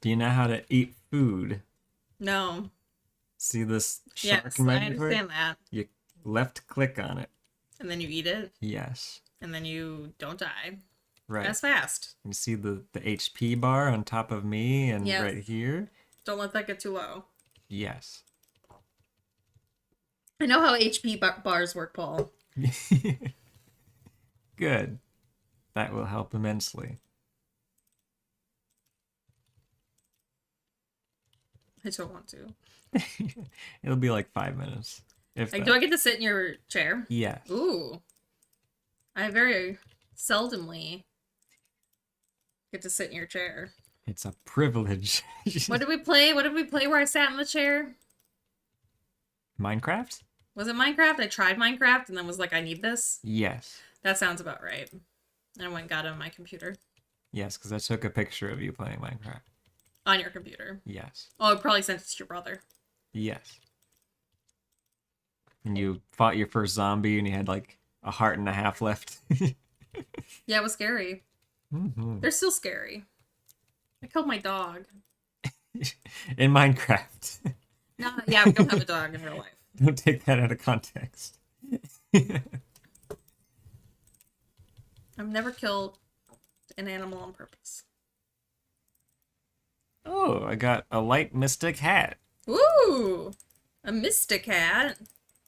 Do you know how to eat food? No. See this shark Yes, in my I inventory? understand that. You left click on it. And then you eat it, Yes. and then you don't die Right. as fast. You see the HP bar on top of me and Yes. right here? Don't let that get too low. Yes. I know how HP bars work, Paul. Good. That will help immensely. I don't want to. It'll be like 5 minutes. If Like, that. do I get to sit in your chair? Yes. Ooh. I very seldomly get to sit in your chair. It's a privilege. What did we play? What did we play where I sat in the chair? Minecraft? Was it Minecraft? I tried Minecraft and then was like, I need this. Yes. That sounds about right. And I went and got it on my computer. Yes, because I took a picture of you playing Minecraft. On your computer. Yes. Oh, I probably sent it to your brother. Yes. And you fought your first zombie and you had like a heart and a half left. Yeah, it was scary. Mm-hmm. They're still scary. I killed my dog. In Minecraft. No, yeah, we don't have a dog in real life. Don't take that out of context. I've never killed an animal on purpose. Oh, I got a light mystic hat. Ooh! A mystic hat.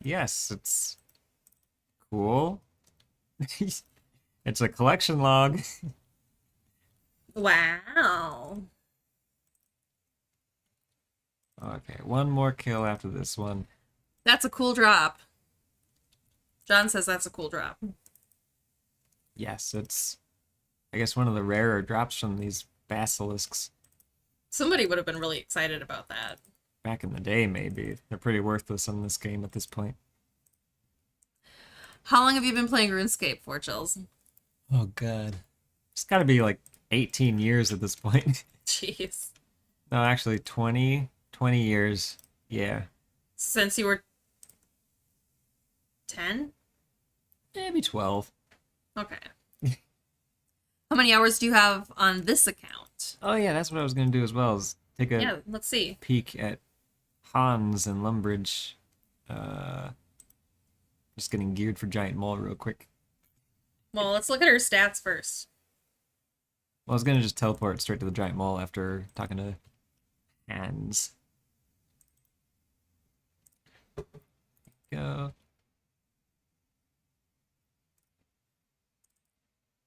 Yes, it's cool. It's a collection log. Wow. Okay, one more kill after this one. That's a cool drop. John says that's a cool drop. Yes, it's, I guess, one of the rarer drops from these basilisks. Somebody would have been really excited about that. Back in the day, maybe. They're pretty worthless in this game at this point. How long have you been playing RuneScape for, Chills? Oh, God. It's got to be like 18 years at this point. Jeez. No, actually, 20 years. Yeah. Since you were 10? Maybe 12. Okay. How many hours do you have on this account? Oh, yeah, that's what I was going to do as well, is take a Yeah, let's see. peek at Hans and Lumbridge. Just getting geared for Giant Mole real quick. Well, let's look at her stats first. Well, I was going to just teleport straight to the Giant Mole after talking to Hans. Go.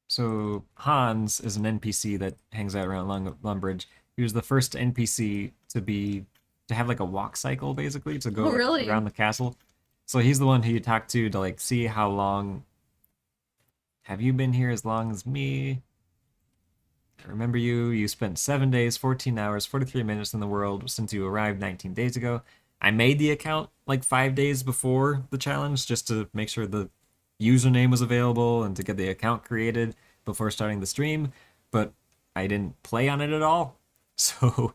So Hans is an NPC that hangs out around Lumbridge. He was the first NPC to have like a walk cycle, basically, to go really? around the castle. So he's the one who you talk to like see how long have you been here as long as me? I remember you. You spent 7 days, 14 hours, 43 minutes in the world since you arrived 19 days ago. I made the account like 5 days before the challenge just to make sure the username was available and to get the account created before starting the stream, but I didn't play on it at all. So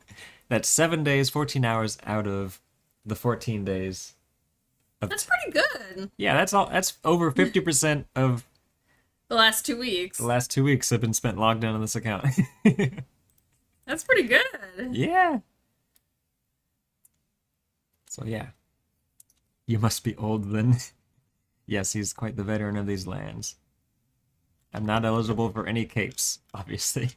that's 7 days, 14 hours out of the 14 days. That's pretty good. Yeah, that's all. That's over 50% of The last 2 weeks. the last 2 weeks have been spent logged in on this account. That's pretty good. Yeah. So yeah. You must be old then. Yes, he's quite the veteran of these lands. I'm not eligible for any capes, obviously.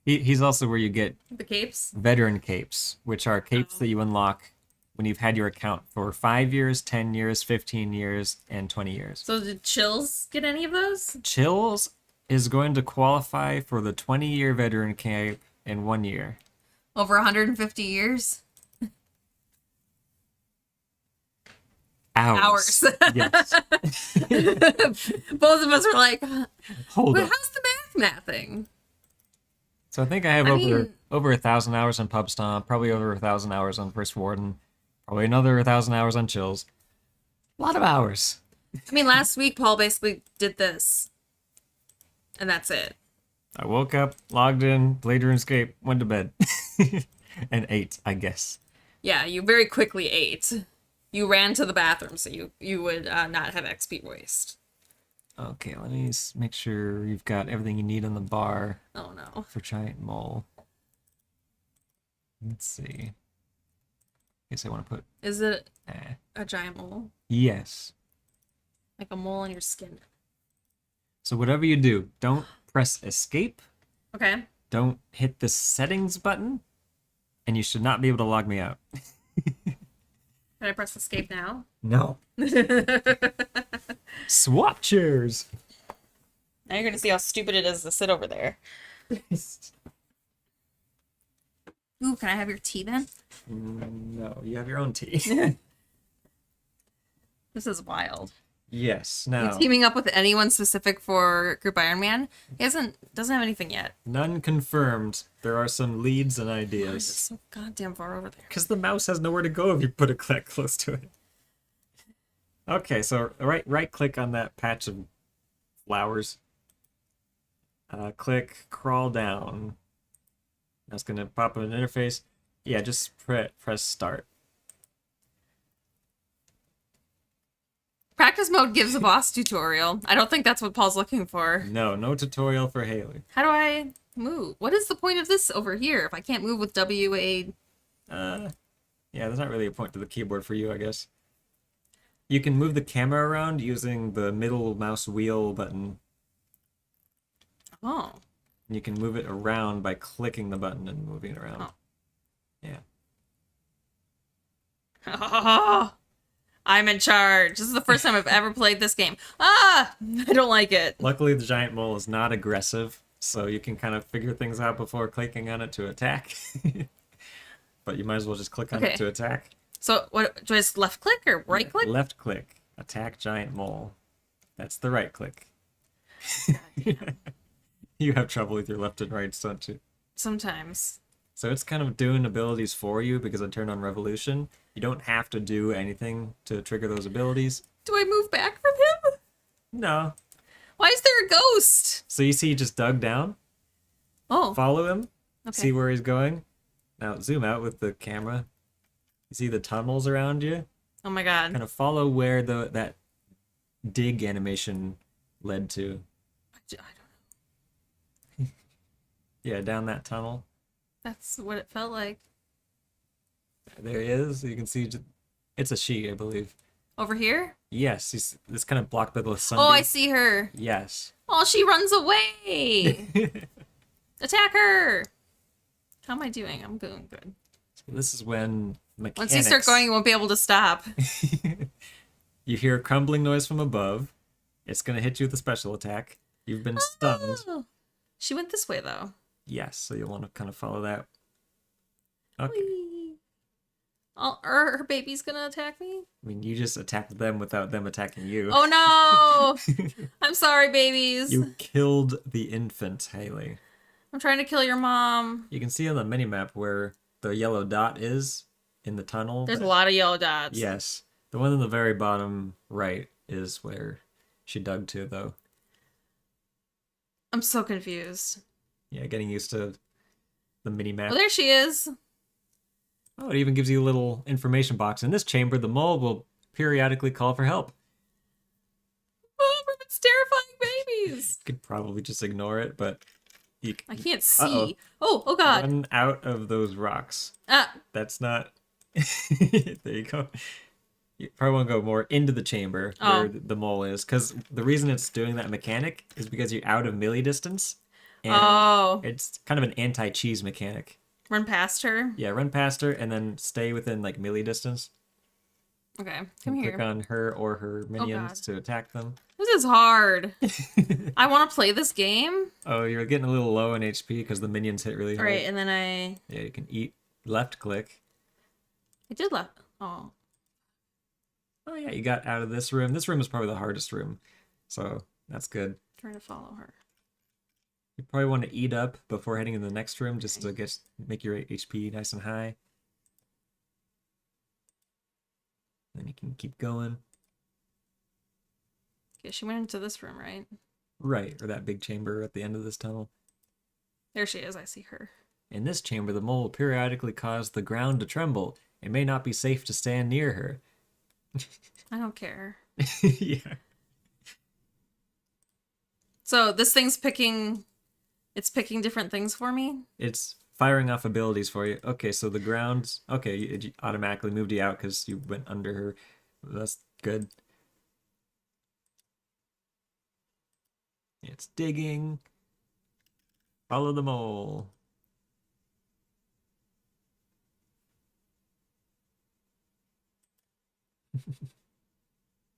He's also where you get The capes. veteran capes, which are capes that you unlock when you've had your account for 5 years, 10 years, 15 years, and 20 years. So did Chills get any of those? Chills is going to qualify for the 20-year veteran cape in 1 year. Over 150 years? Hours. Yes. Both of us were like, Hold but up. how's the mathing? So I think I have I over mean- over 1,000 hours on Pub Stomp, probably over 1,000 hours on First Warden, probably another 1,000 hours on Chills. A lot of hours. I mean, last week Paul basically did this. And that's it. I woke up, logged in, played RuneScape, went to bed. And ate, I guess. Yeah, you very quickly ate. You ran to the bathroom so you would not have XP waste. Okay, let me make sure you've got everything you need on the bar Oh no. for Giant Mole. Let's see. Guess I want to put. Is it Eh. a giant mole? Yes. Like a mole on your skin? So whatever you do, don't press escape. Okay. Don't hit the settings button, and you should not be able to log me out. Can I press escape now? No. Swap chairs. Now you're gonna see how stupid it is to sit over there. Ooh, can I have your tea then? No, you have your own tea. This is wild. Yes. You Now, teaming up with anyone specific for Group Ironman? He doesn't have anything yet. none confirmed. There are some leads and Why is it ideas. so goddamn far over there? Because the mouse has nowhere to go if you put it that close to it. Okay, so right click on that patch of flowers. Click crawl down. That's gonna pop up an interface. Yeah, just press start. Practice mode gives a boss tutorial. I don't think that's what Paul's looking for. No tutorial for Haley. How do I move? What is the point of this over here if I can't move with WA? Yeah, there's not really a point to the keyboard for you, I guess. You can move the camera around using the middle mouse wheel button. Oh. You can move it around by clicking the button and moving it around. Oh. Yeah. I'm in charge. This is the first time I've ever played this game. I don't like it. Luckily, the giant mole is not aggressive, so you can kind of figure things out before clicking on it to attack. But you might as well just click on it to attack. So, what do I just left click or right click? Left click. Attack giant mole. That's the right click. You have trouble with your left and right, don't you? Sometimes. So it's kind of doing abilities for you because I turned on Revolution. You don't have to do anything to trigger those abilities. Do I move back from him? No. Why is there a ghost? So you see he just dug down. Oh. Follow him. Okay. See where he's going. Now zoom out with the camera. You see the tunnels around you? Oh my god. Kind of follow where that dig animation led to. I don't know. Yeah, down that tunnel. That's what it felt like. There he is. You can see it's a she, I believe. Over here? Yes, it's kind of blocked by the sun. Oh, I see her. Yes. Oh, she runs away. Attack her. How am I doing? I'm doing good. So this is when mechanics... Once you start going, you won't be able to stop. You hear a crumbling noise from above. It's going to hit you with a special attack. You've been stunned. Oh. She went this way, though. Yes, so you'll want to kind of follow that. Okay. Whee. Her baby's gonna attack me? I mean, you just attacked them without them attacking you. Oh no! I'm sorry, babies. You killed the infant, Haley. I'm trying to kill your mom. You can see on the minimap where the yellow dot is in the tunnel. There's a lot of yellow dots. Yes. The one in the very bottom right is where she dug to, though. I'm so confused. Yeah, getting used to the minimap. Oh, there she is. Oh, it even gives you a little information box. In this chamber, the mole will periodically call for help. Oh, it's terrifying babies. You could probably just ignore it, but you can... I can't see. Oh god. Run out of those rocks. That's not... There you go. You probably want to go more into the chamber where the mole is, because the reason it's doing that mechanic is because you're out of melee distance. And it's kind of an anti-cheese mechanic. Run past her? Yeah, run past her and then stay within like melee distance. Okay, come here. Click on her or her minions to attack them. This is hard. I want to play this game. Oh, you're getting a little low in HP because the minions hit really hard. Right, and then Yeah, you can eat left click. I did left. Oh. Oh yeah, you got out of this room. This room is probably the hardest room. So that's good. Trying to follow her. You probably want to eat up before heading in the next room just to make your HP nice and high. Then you can keep going. Okay, she went into this room, right? Right, or that big chamber at the end of this tunnel. There she is, I see her. In this chamber, the mole will periodically cause the ground to tremble. It may not be safe to stand near her. I don't care. Yeah. So this thing's picking... It's picking different things for me? It's firing off abilities for you. Okay, so the ground. Okay, it automatically moved you out because you went under her. That's good. It's digging. Follow the mole.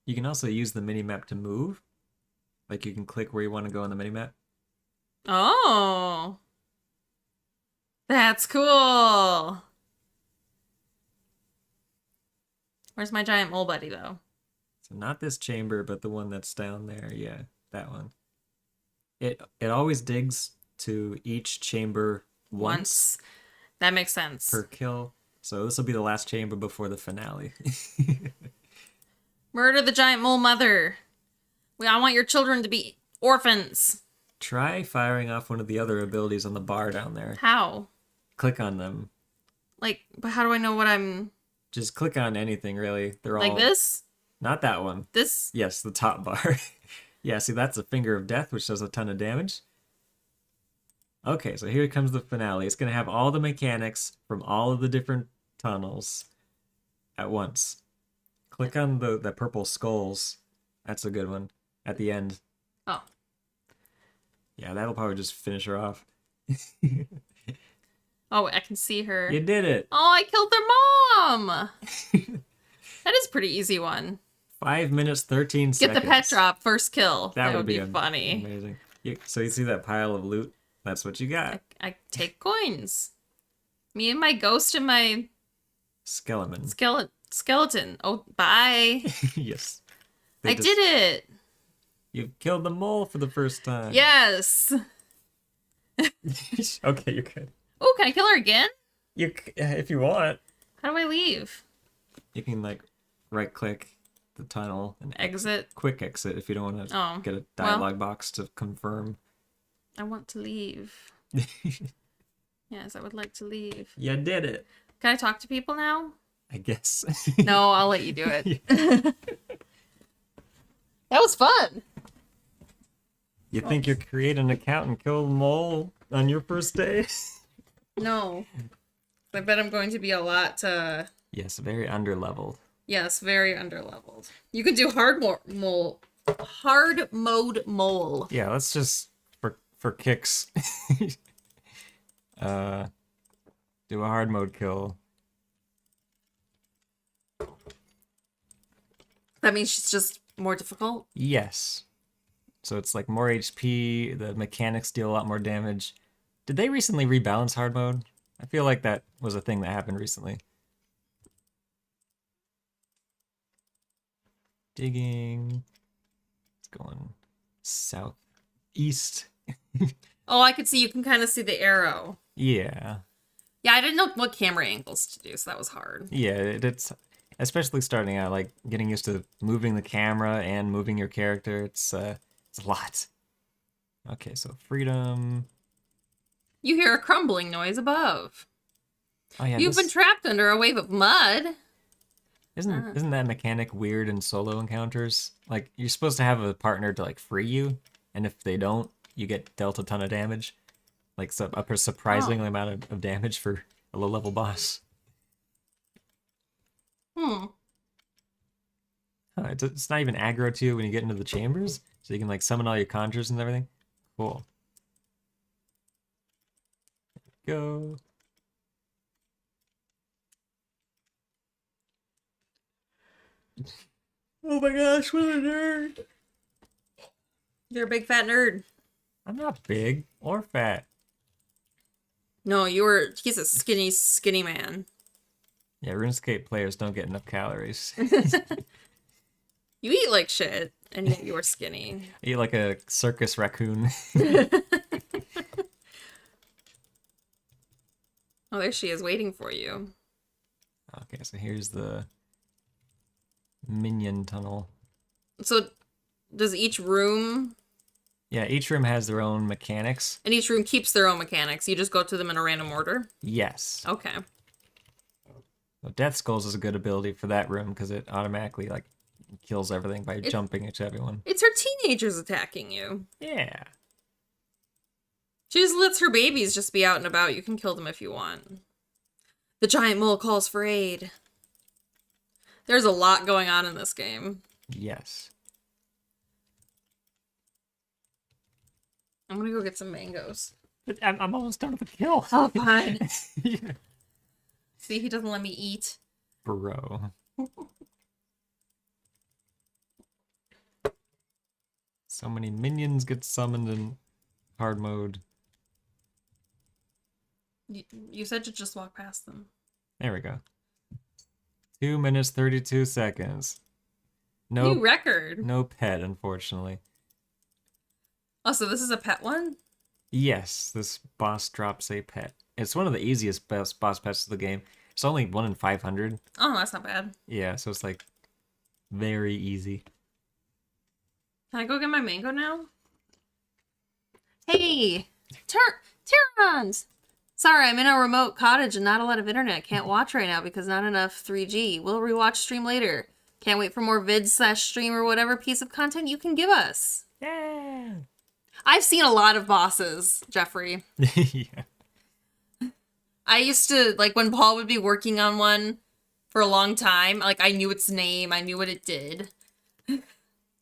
You can also use the minimap to move. Like you can click where you want to go on the minimap. Oh. That's cool. Where's my giant mole buddy, though? So not this chamber, but the one that's down there. Yeah, that one. It always digs to each chamber once That makes sense. per kill. So this will be the last chamber before the finale. Murder the giant mole mother. I want your children to be orphans. Try firing off one of the other abilities on the bar down there. How? Click on them. Like, but how do I know what I'm... Just click on anything, really. They're all... Like this? Not that one. This? Yes, the top bar. Yeah, see, that's a Finger of Death, which does a ton of damage. Okay, so here comes the finale. It's going to have all the mechanics from all of the different tunnels at once. Click on the purple skulls. That's a good one. At the end. Oh. Yeah, that'll probably just finish her off. Oh, I can see her. You did it! Oh, I killed their mom! That is a pretty easy one. 5 minutes, 13 seconds. Get the pet drop, first kill. That would be be funny. Amazing. So you see that pile of loot? That's what you got. I take coins. Me and my ghost and my Skeleton. skeleton. Oh, bye. Yes. I did it. You killed the mole for the first time. Yes. Okay, you're good. Oh, can I kill her again? If you want, How do I leave? you can like right click the tunnel and Exit. quick exit if you don't want to get a dialogue box to confirm. I want to leave. Yes, I would like to leave. You did it. Can I talk to people now? I guess. No, I'll let you do it. That was fun. You think you're creating an account and kill the mole on your first day? No. I bet I'm going to be a lot, Yes, very underleveled. yes, very underleveled. You could do hard mode mole. Yeah, let's just for kicks. Do a hard mode kill. That means she's just more difficult? Yes. So it's like more HP, the mechanics deal a lot more damage. Did they recently rebalance hard mode? I feel like that was a thing that happened recently. Digging. It's going southeast. Oh, I could see, you can kind of see the arrow. Yeah. Yeah, I didn't know what camera angles to do, so that was hard. Yeah, it's especially starting out, like getting used to moving the camera and moving your character. It's a lot. Okay, so freedom. You hear a crumbling noise above. Oh yeah, You've been trapped under a wave of mud. Isn't that mechanic weird in solo encounters? Like you're supposed to have a partner to like free you, and if they don't, you get dealt a ton of damage. Like a surprising amount of damage for a low level boss. Hmm. Huh, it's not even aggro to you when you get into the chambers, so you can like summon all your conjures and everything. Cool. Go. Oh my gosh, what a nerd! You're a big fat nerd. I'm not big or fat. No, he's a skinny man. Yeah, RuneScape players don't get enough calories. You eat like shit, and yet you're skinny. Eat like a circus raccoon. Oh, there she is, waiting for you. Okay, so here's the minion tunnel. So, does each room... Yeah, each room has their own mechanics. And each room keeps their own mechanics. You just go to them in a random order? Yes. Okay. So Death Skulls is a good ability for that room because it automatically like kills everything by jumping into everyone. It's her teenagers attacking you. Yeah. She just lets her babies just be out and about. You can kill them if you want. The giant mole calls for aid. There's a lot going on in this game. Yes. I'm gonna go get some mangoes. But I'm almost done with the kill. Oh, fine. Yeah. See, he doesn't let me eat. Bro. So many minions get summoned in hard mode. You said to just walk past them. There we go. 2 minutes 32 seconds. No, New record. no pet, unfortunately. Oh, so this is a pet one? Yes, this boss drops a pet. It's one of the easiest boss pets of the game. It's only 1 in 500. Oh, that's not bad. Yeah, so it's like very easy. Can I go get my mango now? Hey! Tyrons! Sorry, I'm in a remote cottage and not a lot of internet. Can't watch right now because not enough 3G. We'll rewatch stream later. Can't wait for more vid/stream or whatever piece of content you can give us. Yeah. I've seen a lot of bosses, Jeffrey. Yeah. I used to, like, when Paul would be working on one for a long time, like, I knew its name, I knew what it did.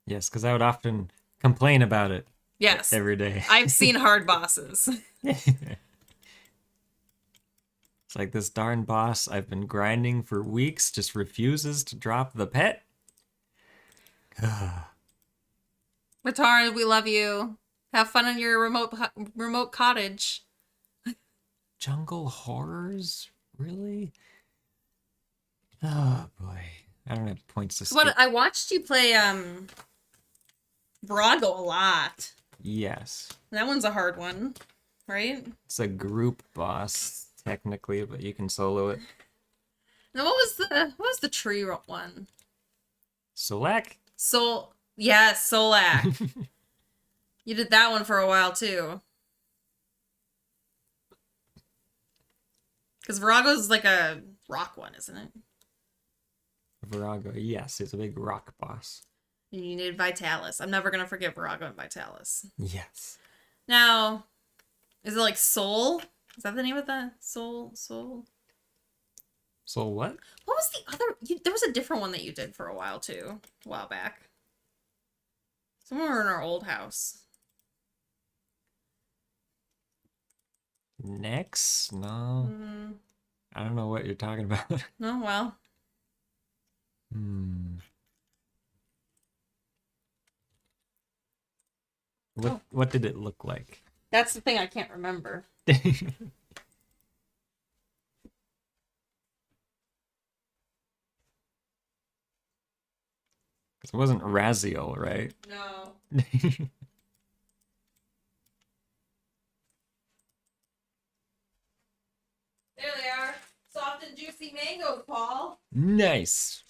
Yes, because I would often complain about it. Yes. Every day. I've seen hard bosses. It's like this darn boss I've been grinding for weeks just refuses to drop the pet. Matara, we love you. Have fun in your remote cottage. Jungle horrors? Really? Oh boy. I don't have points to skip. But I watched you play Virago a lot. Yes. That one's a hard one, right? It's a group boss, technically, but you can solo it. Now what was the tree one? Solak? Yes, Solak. You did that one for a while too. Because Virago's like a rock one, isn't it? Virago, yes, it's a big rock boss. And you need Vitalis. I'm never gonna forget Virago and Vitalis. Yes. Now, is it like Soul? Is that the name of that? Soul? So what? What was the other? There was a different one that you did for a while too. A while back. Somewhere in our old house. Next? No. I don't know what you're talking about. Oh, well. What did it look like? That's the thing I can't remember. It wasn't Raziel, right? No. There they are. Soft and juicy mangoes, Paul. Nice.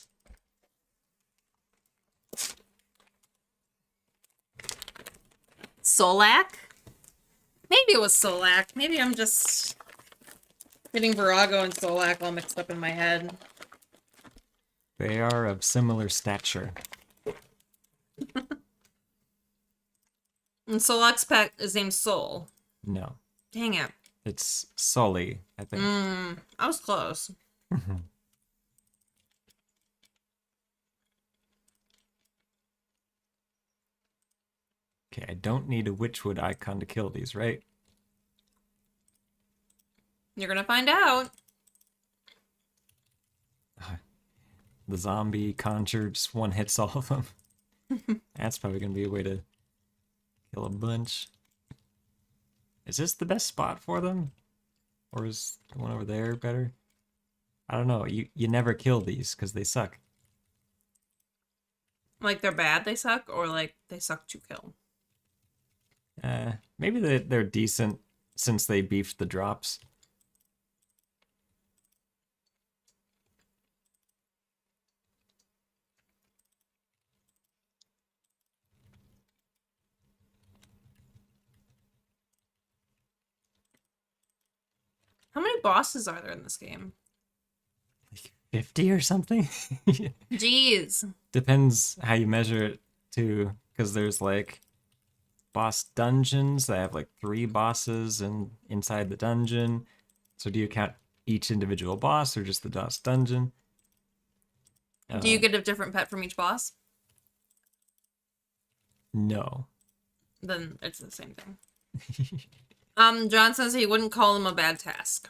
Solak? Maybe it was Solak. Maybe I'm just getting Virago and Solak all mixed up in my head. They are of similar stature. And Solak's pet is named Soul. No. Dang it. It's Sully, I think. I was close. Okay, I don't need a Witchwood icon to kill these, right? You're gonna find out. The zombie conjure just one hits all of them. That's probably gonna be a way to kill a bunch. Is this the best spot for them? Or is the one over there better? I don't know. You never kill these because they suck. Like they're bad, they suck, or like they suck to kill. Maybe they're decent since they beefed the drops. How many bosses are there in this game? Like 50 or something? Jeez. Depends how you measure it too, because there's like boss dungeons that have like 3 bosses and inside the dungeon. So do you count each individual boss or just the boss dungeon? Do you get a different pet from each boss? No. Then it's the same thing. John says he wouldn't call them a bad task.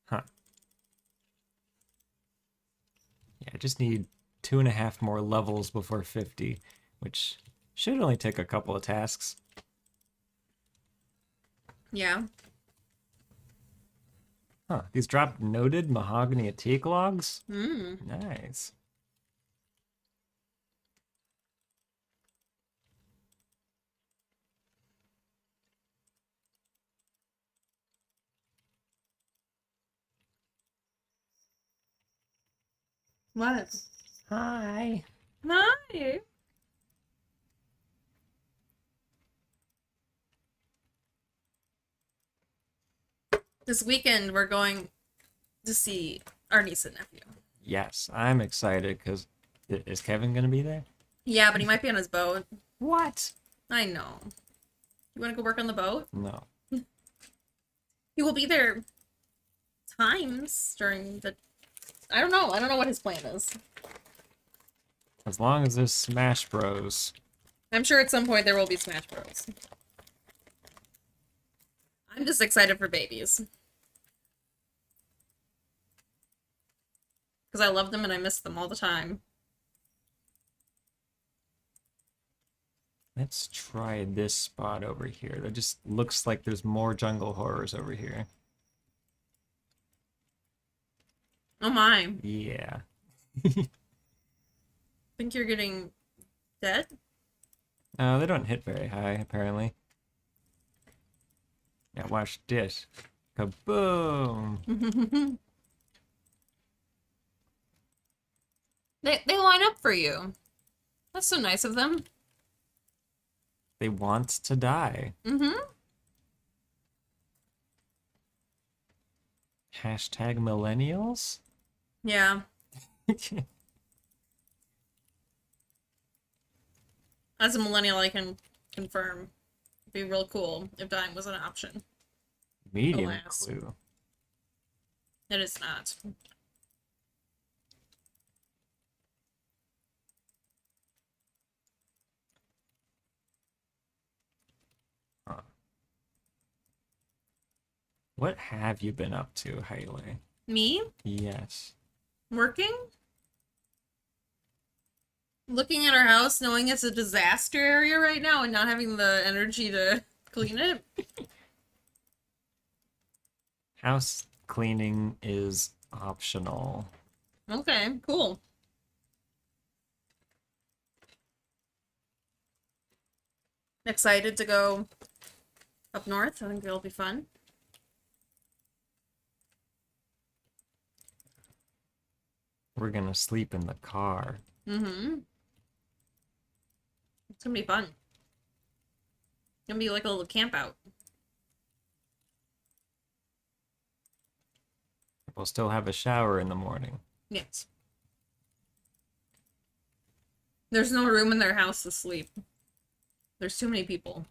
Huh. Yeah, I just need 2.5 more levels before 50, which should only take a couple of tasks. Yeah. Huh, these dropped noted mahogany teak logs? Mm. Nice. What? Hi. Hi. This weekend we're going to see our niece and nephew. Yes, I'm excited because is Kevin gonna be there? Yeah, but he might be on his boat. What? I know. You want to go work on the boat? No. He will be there times during the... I don't know. I don't know what his plan is. As long as there's Smash Bros. I'm sure at some point there will be Smash Bros. I'm just excited for babies. Because I love them and I miss them all the time. Let's try this spot over here. That just looks like there's more jungle horrors over here. Oh my. Yeah. Think you're getting dead? They don't hit very high, apparently. Yeah, watch this. Kaboom! They line up for you. That's so nice of them. They want to die. Mm-hmm. Hashtag millennials? Yeah. As a millennial, I can confirm. It'd be real cool if dying was an option. Medium Alas. clue. It is not. Huh. What have you been up to, Haile? Me? Yes. Working? Looking at our house, knowing it's a disaster area right now and not having the energy to clean it. House cleaning is optional. Okay, cool. Excited to go up north. I think it'll be fun. We're gonna sleep in the car. Mm-hmm. It's gonna be fun. It's gonna be like a little camp out. We'll still have a shower in the morning. Yes. There's no room in their house to sleep. There's too many people.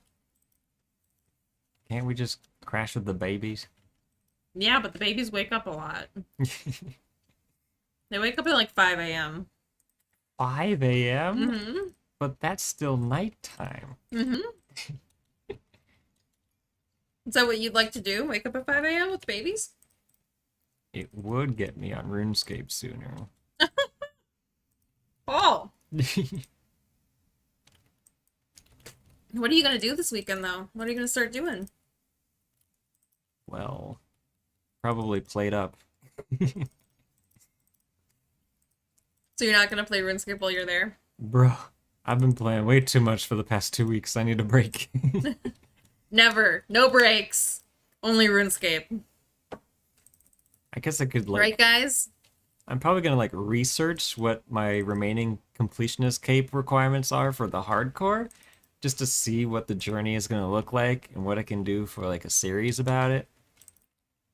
Can't we just crash with the babies? Yeah, but the babies wake up a lot. They wake up at like 5 a.m. 5 a.m.? Mm-hmm. But that's still nighttime. Mm-hmm. Is that what you'd like to do? Wake up at 5 a.m. with babies? It would get me on RuneScape sooner. Oh! What are you gonna do this weekend, though? What are you gonna start doing? Well, probably played up. So you're not gonna play RuneScape while you're there? Bro, I've been playing way too much for the past 2 weeks. I need a break. Never. No breaks. Only RuneScape. I guess I could, like... Right, guys? I'm probably gonna, like, research what my remaining completionist cape requirements are for the hardcore, just to see what the journey is gonna look like and what I can do for, like, a series about it.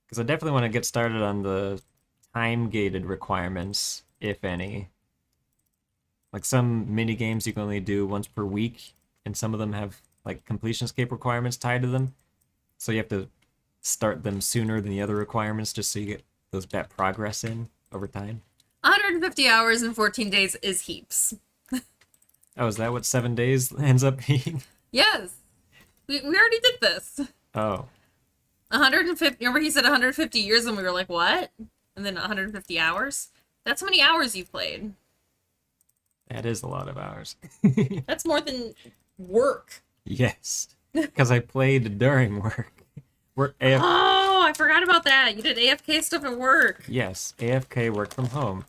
Because I definitely want to get started on the time-gated requirements, if any. Like, some mini games you can only do once per week, and some of them have like completion escape requirements tied to them. So you have to start them sooner than the other requirements just so you get that progress in over time. 150 hours in 14 days is heaps. Oh, is that what 7 days ends up being? Yes. We already did this. Oh. 150. Remember he said 150 years and we were like, what? And then 150 hours? That's how many hours you've played. That is a lot of hours. That's more than work. Yes. Because I played during work. Oh, I forgot about that. You did AFK stuff at work. Yes, AFK work from home.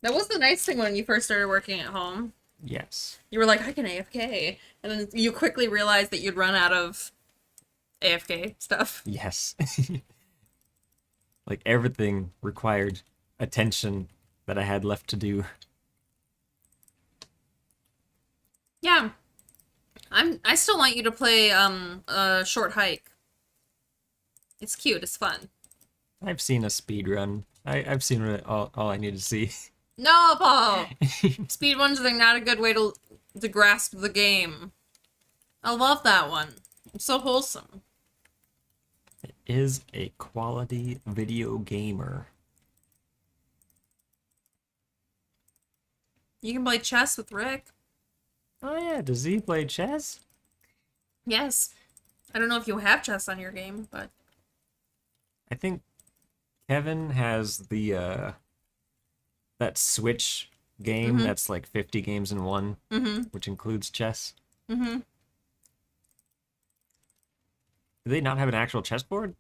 That was the nice thing when you first started working at home. Yes. You were like, I can AFK. And then you quickly realized that you'd run out of AFK stuff. Yes. Like everything required attention that I had left to do. Yeah. I still want you to play a short hike. It's cute, it's fun. I've seen a speed run. I've seen all I need to see. No, Paul! Speed ones are not a good way to grasp the game. I love that one. It's so wholesome. It is a quality video gamer. You can play chess with Rick. Oh yeah, does he play chess? Yes. I don't know if you have chess on your game, but... I think Kevin has the that Switch game that's like 50 games in one, which includes chess. Do they not have an actual chessboard?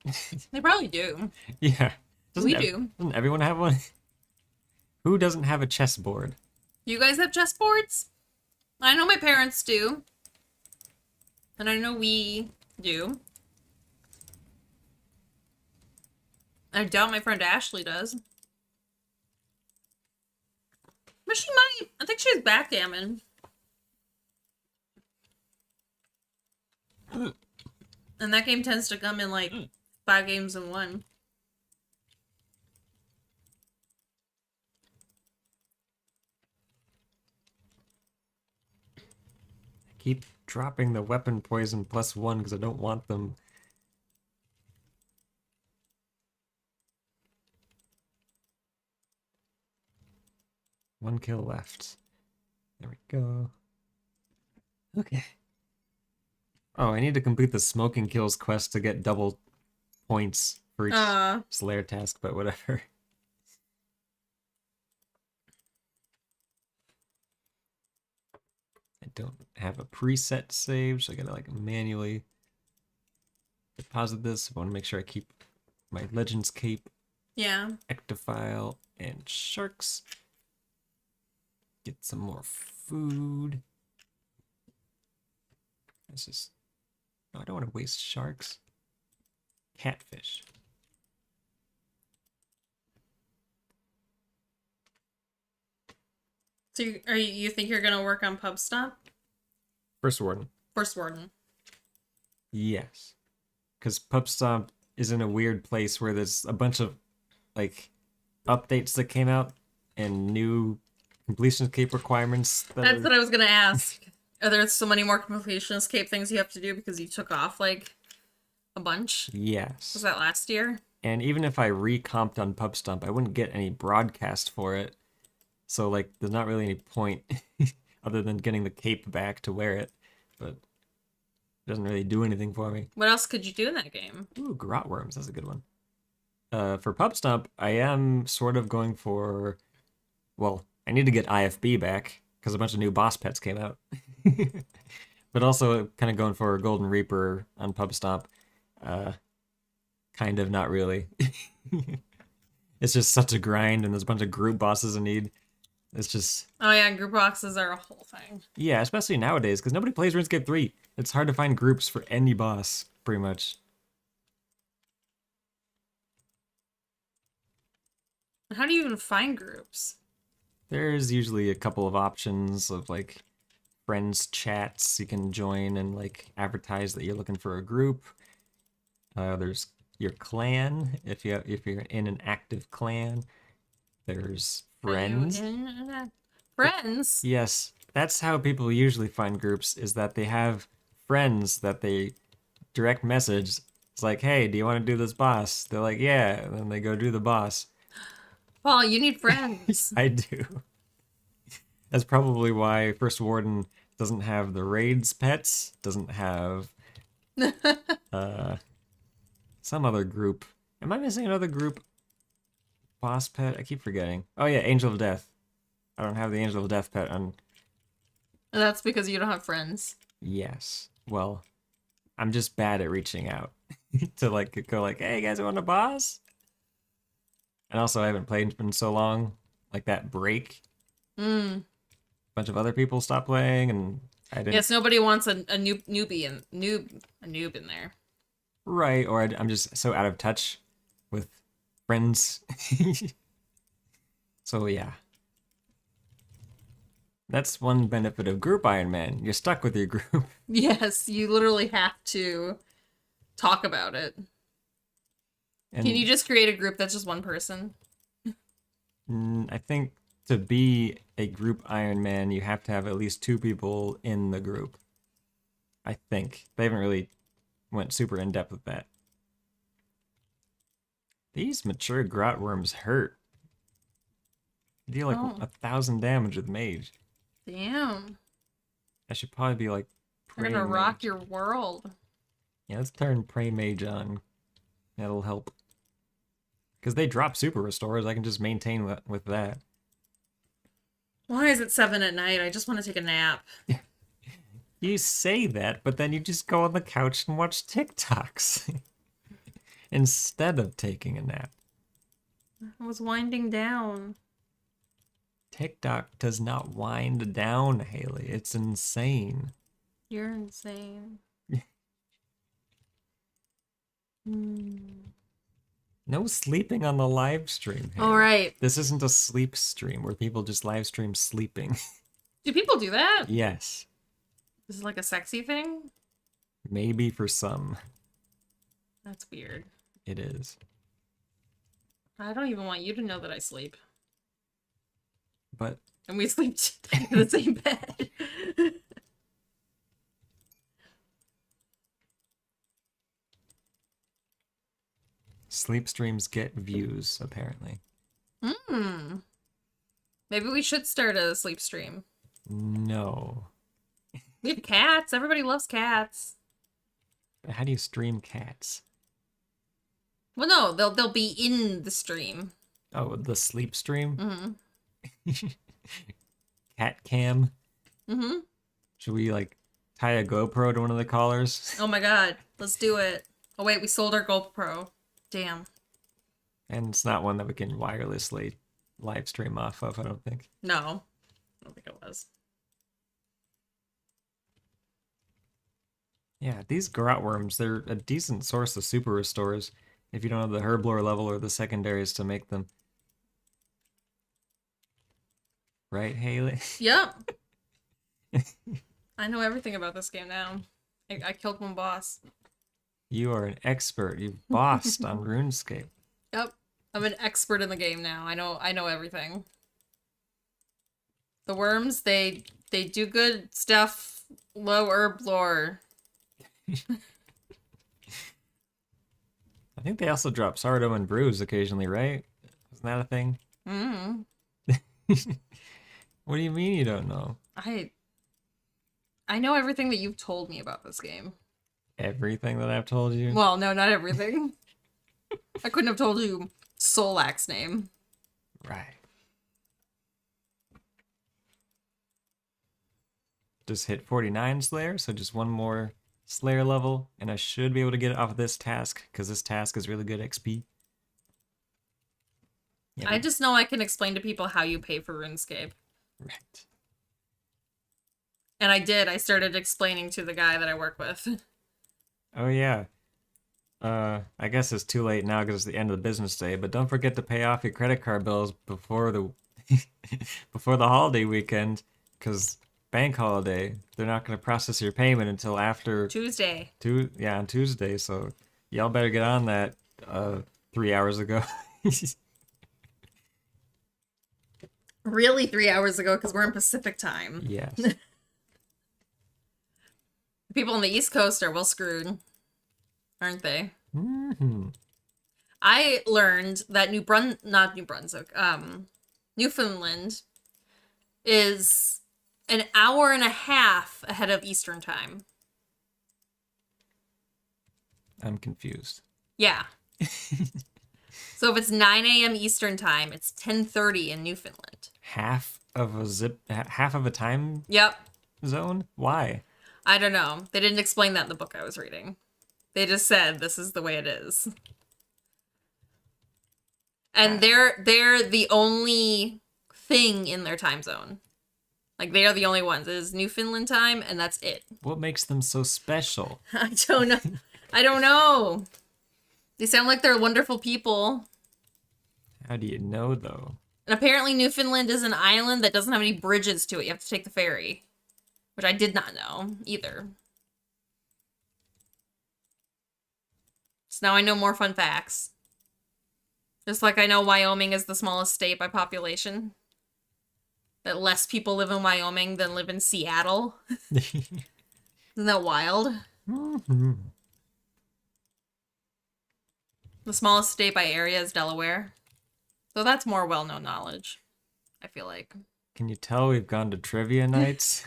They probably do. Yeah. We do. Doesn't everyone have one? Who doesn't have a chessboard? You guys have chessboards? I know my parents do. And I know we do. I doubt my friend Ashley does. But she might. I think she has backgammon. And that game tends to come in like 5 games in one. I keep dropping the weapon poison +1 because I don't want them. One kill left. There we go. Okay. Oh, I need to complete the smoking kills quest to get double points for each Slayer task, but whatever. I don't have a preset save, so I gotta like manually deposit this. I want to make sure I keep my Legends Cape, Yeah. Ectophile, and Sharks. Get some more food. This is... No, I don't want to waste sharks. Catfish. So you think you're gonna work on Pub Stop? First Warden. First Warden. Yes. Because Pub Stomp is in a weird place where there's a bunch of, like, updates that came out and new completion escape requirements. That's what I was gonna ask. Are there so many more completion escape things you have to do because you took off, like, a bunch? Yes. Was that last year? And even if I recomped on Pub Stomp, I wouldn't get any broadcast for it. So, like, there's not really any point other than getting the cape back to wear it. But it doesn't really do anything for me. What else could you do in that game? Ooh, grot worms. That's a good one. For Pub Stomp, I am sort of going for... Well, I need to get IFB back because a bunch of new boss pets came out. But also kind of going for a Golden Reaper on Pub Stomp. Kind of, not really. It's just such a grind, and there's a bunch of group bosses I need. It's just... Oh yeah, group boxes are a whole thing. Yeah, especially nowadays, because nobody plays RuneScape 3. It's hard to find groups for any boss, pretty much. How do you even find groups? There's usually a couple of options of, like, friends chats you can join and, like, advertise that you're looking for a group. There's your clan, if you're in an active clan. There's friends. Friends? Yes, That's how people usually find groups, is that they have friends that they direct message. It's like, hey, do you want to do this boss? They're like, yeah, and then they go do the boss. Paul, you need friends. I do. That's probably why First Warden doesn't have the raids pets, doesn't have uh some other group. Am I missing another group boss pet? I keep forgetting. Oh yeah, Angel of Death. I don't have the Angel of Death pet on. That's because you don't have friends. Yes. Well, I'm just bad at reaching out to like go like, hey, you guys want a boss? And also, I haven't played in so long. Like that break, Mm. a bunch of other people stopped playing, and I didn't. Yes, nobody wants a noob in there. Right, or I'm just so out of touch with friends. So yeah, that's one benefit of Group Ironman. You're stuck with your group. Yes, you literally have to talk about it. And Can you just create a group that's just one person? I think to be a Group Ironman, you have to have at least 2 people in the group. I think they haven't really went super in depth with that. These mature grot worms hurt. Deal like 1,000 damage with mage. Damn. I should probably be like. They're gonna rock your world. Yeah, let's turn Prey Mage on. That'll help. Because they drop super restores, I can just maintain with that. Why is it 7 at night? I just want to take a nap. You say that, but then you just go on the couch and watch TikToks. Instead of taking a nap. I was winding down. TikTok does not wind down, Haley. It's insane. You're insane. No sleeping on the live stream. Haley. All right. This isn't a sleep stream where people just live stream sleeping. Do people do that? Yes. This is like a sexy thing? Maybe for some. That's weird. It is. I don't even want you to know that I sleep. But. And we sleep in the same bed. Sleep streams get views, apparently. Maybe we should start a sleep stream. No. We have cats. Everybody loves cats. How do you stream cats? Well, no, they'll be in the stream. Oh, the sleep stream? Mm-hmm. Cat cam? Mm-hmm. Should we, like, tie a GoPro to one of the collars? Oh my god. Let's do it. Oh wait, we sold our GoPro. Damn. And it's not one that we can wirelessly live stream off of, I don't think. No. I don't think it was. Yeah, these grot worms, they're a decent source of super restores if you don't have the herblore level or the secondaries to make them. Right, Haley? Yep. I know everything about this game now. I killed one boss. You are an expert. You've bossed on RuneScape. Yep. I'm an expert in the game now. I know everything. The worms, they do good stuff. Low herb lore. I think they also drop sourdough and brews occasionally, right? Isn't that a thing? Mm. What do you mean you don't know? I know everything that you've told me about this game. Everything that I've told you? Well, no, not everything. I couldn't have told you Solak's name. Right. Just hit 49 Slayer, so just one more Slayer level, and I should be able to get it off of this task, because this task is really good XP. Yeah, I just know I can explain to people how you pay for RuneScape. right. And I did. I started explaining to the guy that I work with. Oh yeah. I guess it's too late now because it's the end of the business day, but don't forget to pay off your credit card bills before the before the holiday weekend, because bank holiday, they're not going to process your payment until after Tuesday. on Tuesday, so y'all better get on that 3 hours ago. Really 3 hours ago, because we're in Pacific time. Yes. People on the East Coast are well screwed, aren't they? Mm-hmm. I learned that Newfoundland is an hour and a half ahead of Eastern time. I'm confused. Yeah. So if it's 9 a.m. Eastern time, it's 10:30 in Newfoundland. Half of a time Yep. zone? Why? I don't know. They didn't explain that in the book I was reading. They just said this is the way it is. And they're the only thing in their time zone. Like, they are the only ones. It is Newfoundland time, and that's it. What makes them so special? I don't know. I don't know. They sound like they're wonderful people. How do you know, though? And apparently Newfoundland is an island that doesn't have any bridges to it. You have to take the ferry. Which I did not know, either. So now I know more fun facts. Just like I know Wyoming is the smallest state by population. That less people live in Wyoming than live in Seattle. Isn't that wild? Mm-hmm. The smallest state by area is Delaware. So that's more well-known knowledge, I feel like. Can you tell we've gone to trivia nights?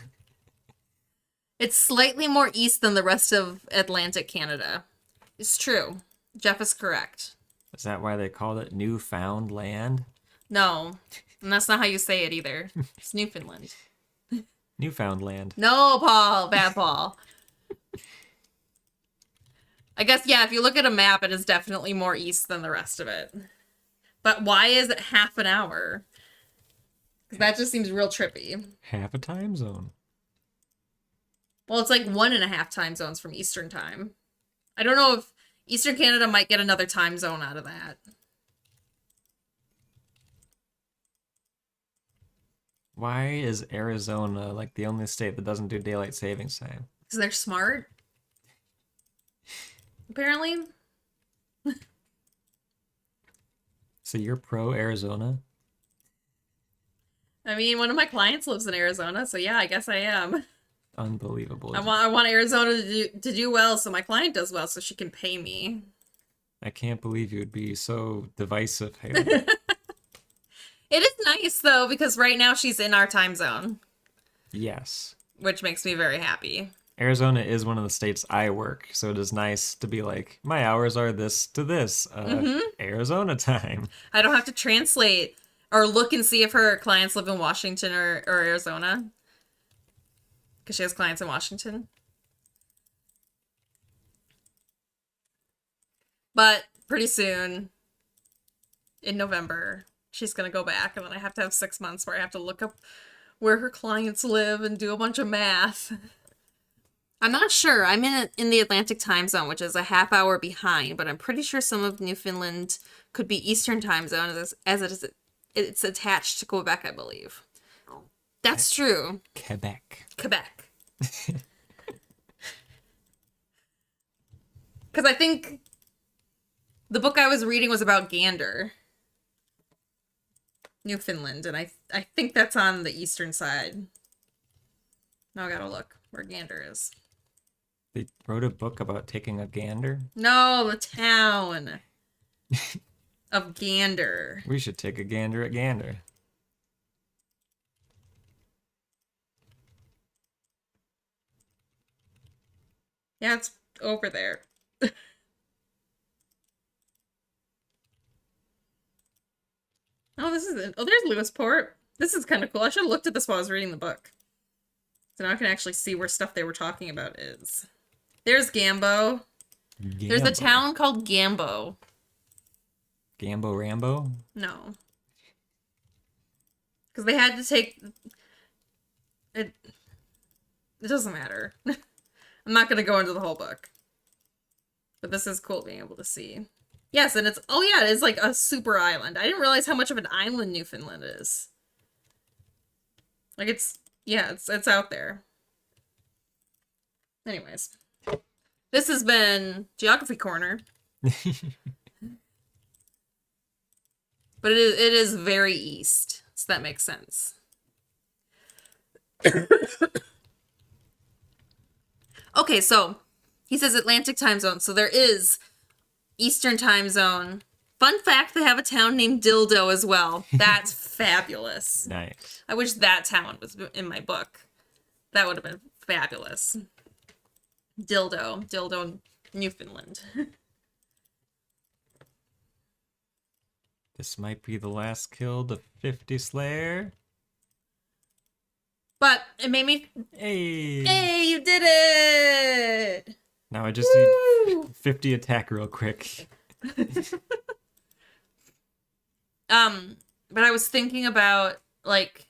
It's slightly more east than the rest of Atlantic Canada. It's true. Jeff is correct. Is that why they called it Newfoundland? No, and that's not how you say it either. It's Newfoundland. Newfoundland. No, Paul. Bad Paul. I guess, yeah, if you look at a map, it is definitely more east than the rest of it. But why is it half an hour? Because that just seems real trippy. Half a time zone. Well, it's like 1.5 time zones from Eastern time. I don't know if Eastern Canada might get another time zone out of that. Why is Arizona like the only state that doesn't do daylight savings time? Because they're smart. Apparently. So you're pro Arizona? I mean, one of my clients lives in Arizona, so yeah, I guess I am. Unbelievable. I want Arizona to do well, so my client does well, so she can pay me. I can't believe you would be so divisive, Haley. It is nice, though, because right now she's in our time zone. Yes. Which makes me very happy. Arizona is one of the states I work, so it is nice to be like, my hours are this to this. Arizona time. I don't have to translate or look and see if her clients live in Washington or Arizona. Because she has clients in Washington. But pretty soon, in November, she's going to go back. And then I have to have 6 months where I have to look up where her clients live and do a bunch of math. I'm not sure. I'm in the Atlantic time zone, which is a half hour behind. But I'm pretty sure some of Newfoundland could be Eastern time zone as it's attached to Quebec, I believe. That's true. Quebec. Because I think the book I was reading was about Gander, Newfoundland, and I think that's on the eastern side. Now I gotta look where Gander is. They wrote a book about taking a gander? No, the town of Gander. We should take a gander at Gander. Yeah, it's over there. Oh, this is it. Oh, there's Lewisport. This is kind of cool. I should have looked at this while I was reading the book. So now I can actually see where stuff they were talking about is. There's Gambo. There's a town called Gambo. Gambo Rambo? No. Because they had to take... It doesn't matter. I'm not going to go into the whole book. But this is cool being able to see. Yes, and it's... Oh yeah, it's like a super island. I didn't realize how much of an island Newfoundland is. Like it's... Yeah, it's out there. Anyways. This has been Geography Corner. But it is very east. So that makes sense. Okay, so he says Atlantic time zone. So there is Eastern time zone. Fun fact, they have a town named Dildo as well. That's fabulous. Nice. I wish that town was in my book. That would have been fabulous. Dildo, Newfoundland. This might be the last kill to 50 Slayer. But it made me... Hey! Hey, you did it! Now I just Woo! need 50 attack real quick. But I was thinking about, like,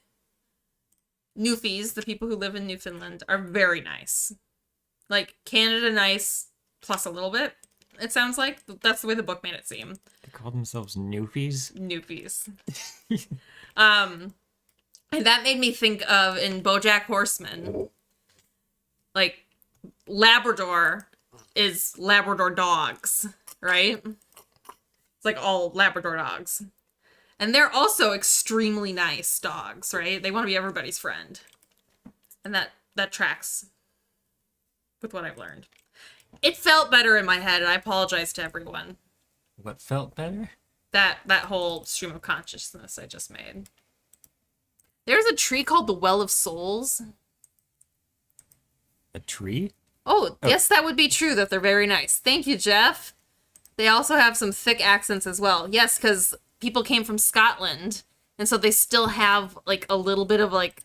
Newfies, the people who live in Newfoundland, are very nice. Like, Canada nice, plus a little bit, it sounds like. That's the way the book made it seem. They call themselves Newfies? Newfies. And that made me think of, in BoJack Horseman, like, Labrador is Labrador dogs, right? It's like all Labrador dogs. And they're also extremely nice dogs, right? They want to be everybody's friend. And that tracks with what I've learned. It felt better in my head, and I apologize to everyone. What felt better? That whole stream of consciousness I just made. There's a tree called the Well of Souls. A tree? Oh, yes, that would be true, that they're very nice. Thank you, Jeff. They also have some thick accents as well. Yes, because people came from Scotland, and so they still have, like, a little bit of, like,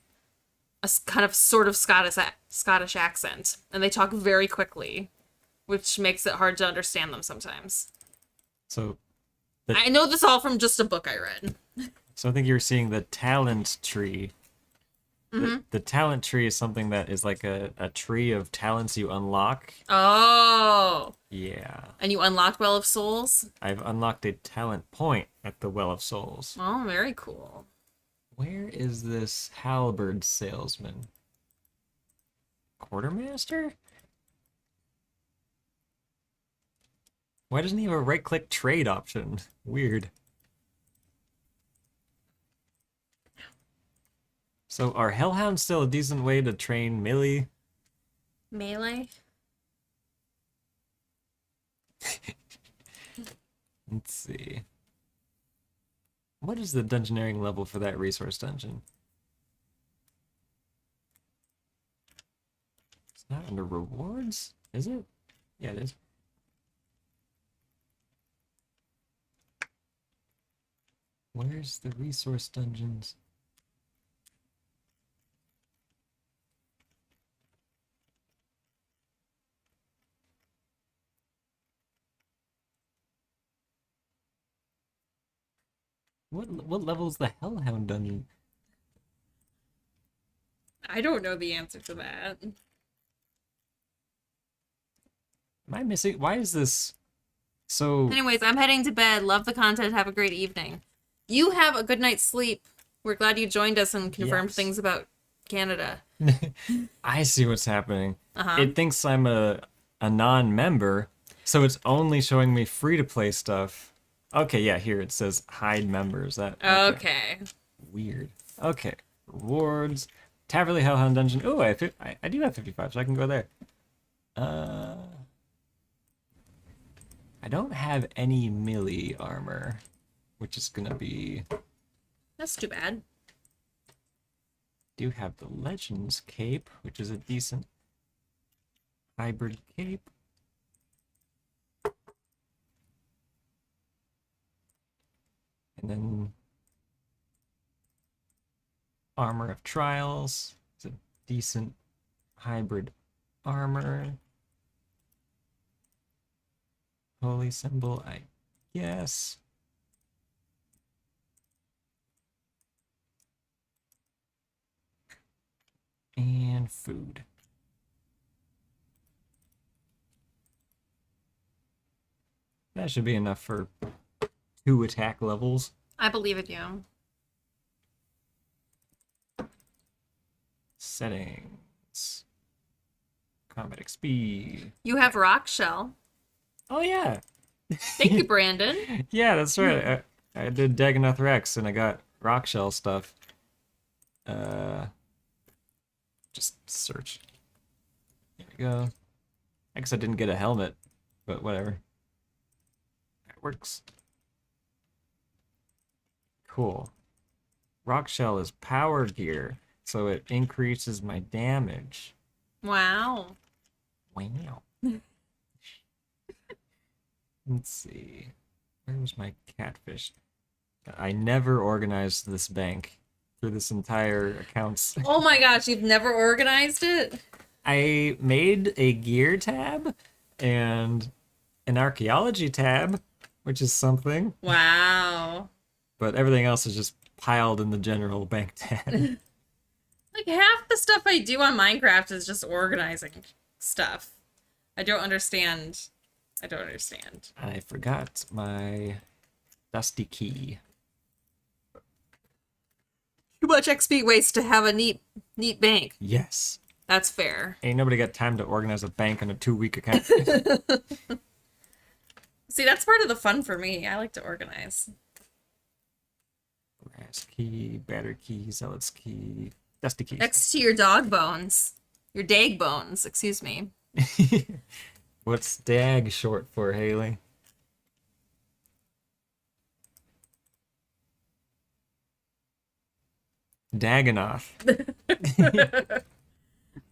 a kind of sort of Scottish accent. And they talk very quickly, which makes it hard to understand them sometimes. So, I know this all from just a book I read. so I think you're seeing the talent tree. Mm-hmm. The talent tree is something that is like a tree of talents you unlock. Oh. Yeah. And you unlocked Well of Souls? I've unlocked a talent point at the Well of Souls. Oh, very cool. Where is this halberd salesman? Quartermaster? Why doesn't he have a right-click trade option? Weird. So are hellhounds still a decent way to train melee? Melee? Let's see. What is the dungeoneering level for that resource dungeon? It's not under rewards, is it? Yeah, it is. Where's the resource dungeons? What level's the Hellhound dungeon? I don't know the answer to that. Am I missing? Why is this so? Anyways, I'm heading to bed. Love the content. Have a great evening. You have a good night's sleep. We're glad you joined us and confirmed Yes. things about Canada. I see what's happening. Uh-huh. It thinks I'm a non-member, so it's only showing me free-to-play stuff. Okay, yeah, here it says hide members. That Okay. Weird. Okay, rewards, Taverley Hellhound Dungeon. Oh, I do have 55, so I can go there. I don't have any melee armor, which is gonna be. That's too bad. Do have the Legends cape, which is a decent hybrid cape. And then Armor of Trials. It's a decent hybrid armor. Holy Symbol, I guess. And food. That should be enough for 2 attack levels. I believe in you. Settings. Combat XP. You have Rock Shell. Oh yeah. Thank you, Brandon. Yeah, that's right. I did Dagonoth Rex and I got rock shell stuff. Just search. There we go. I guess I didn't get a helmet, but whatever. That works. Cool. Rock shell is power gear, so it increases my damage. Wow. Wow. Let's see. Where was my catfish? I never organized this bank through this entire accounts. Oh my gosh, you've never organized it? I made a gear tab and an archaeology tab, which is something, Wow. but everything else is just piled in the general bank tab. Like half the stuff I do on Minecraft is just organizing stuff. I don't understand. I forgot my dusty key. Too much XP waste to have a neat bank. Yes. That's fair. Ain't nobody got time to organize a bank on a 2-week account. See, that's part of the fun for me. I like to organize. Brass key, batter key, zealot's key, dusty key. Next to your dog bones. Your dag bones, excuse me. What's DAG short for, Haley? Dagonoth.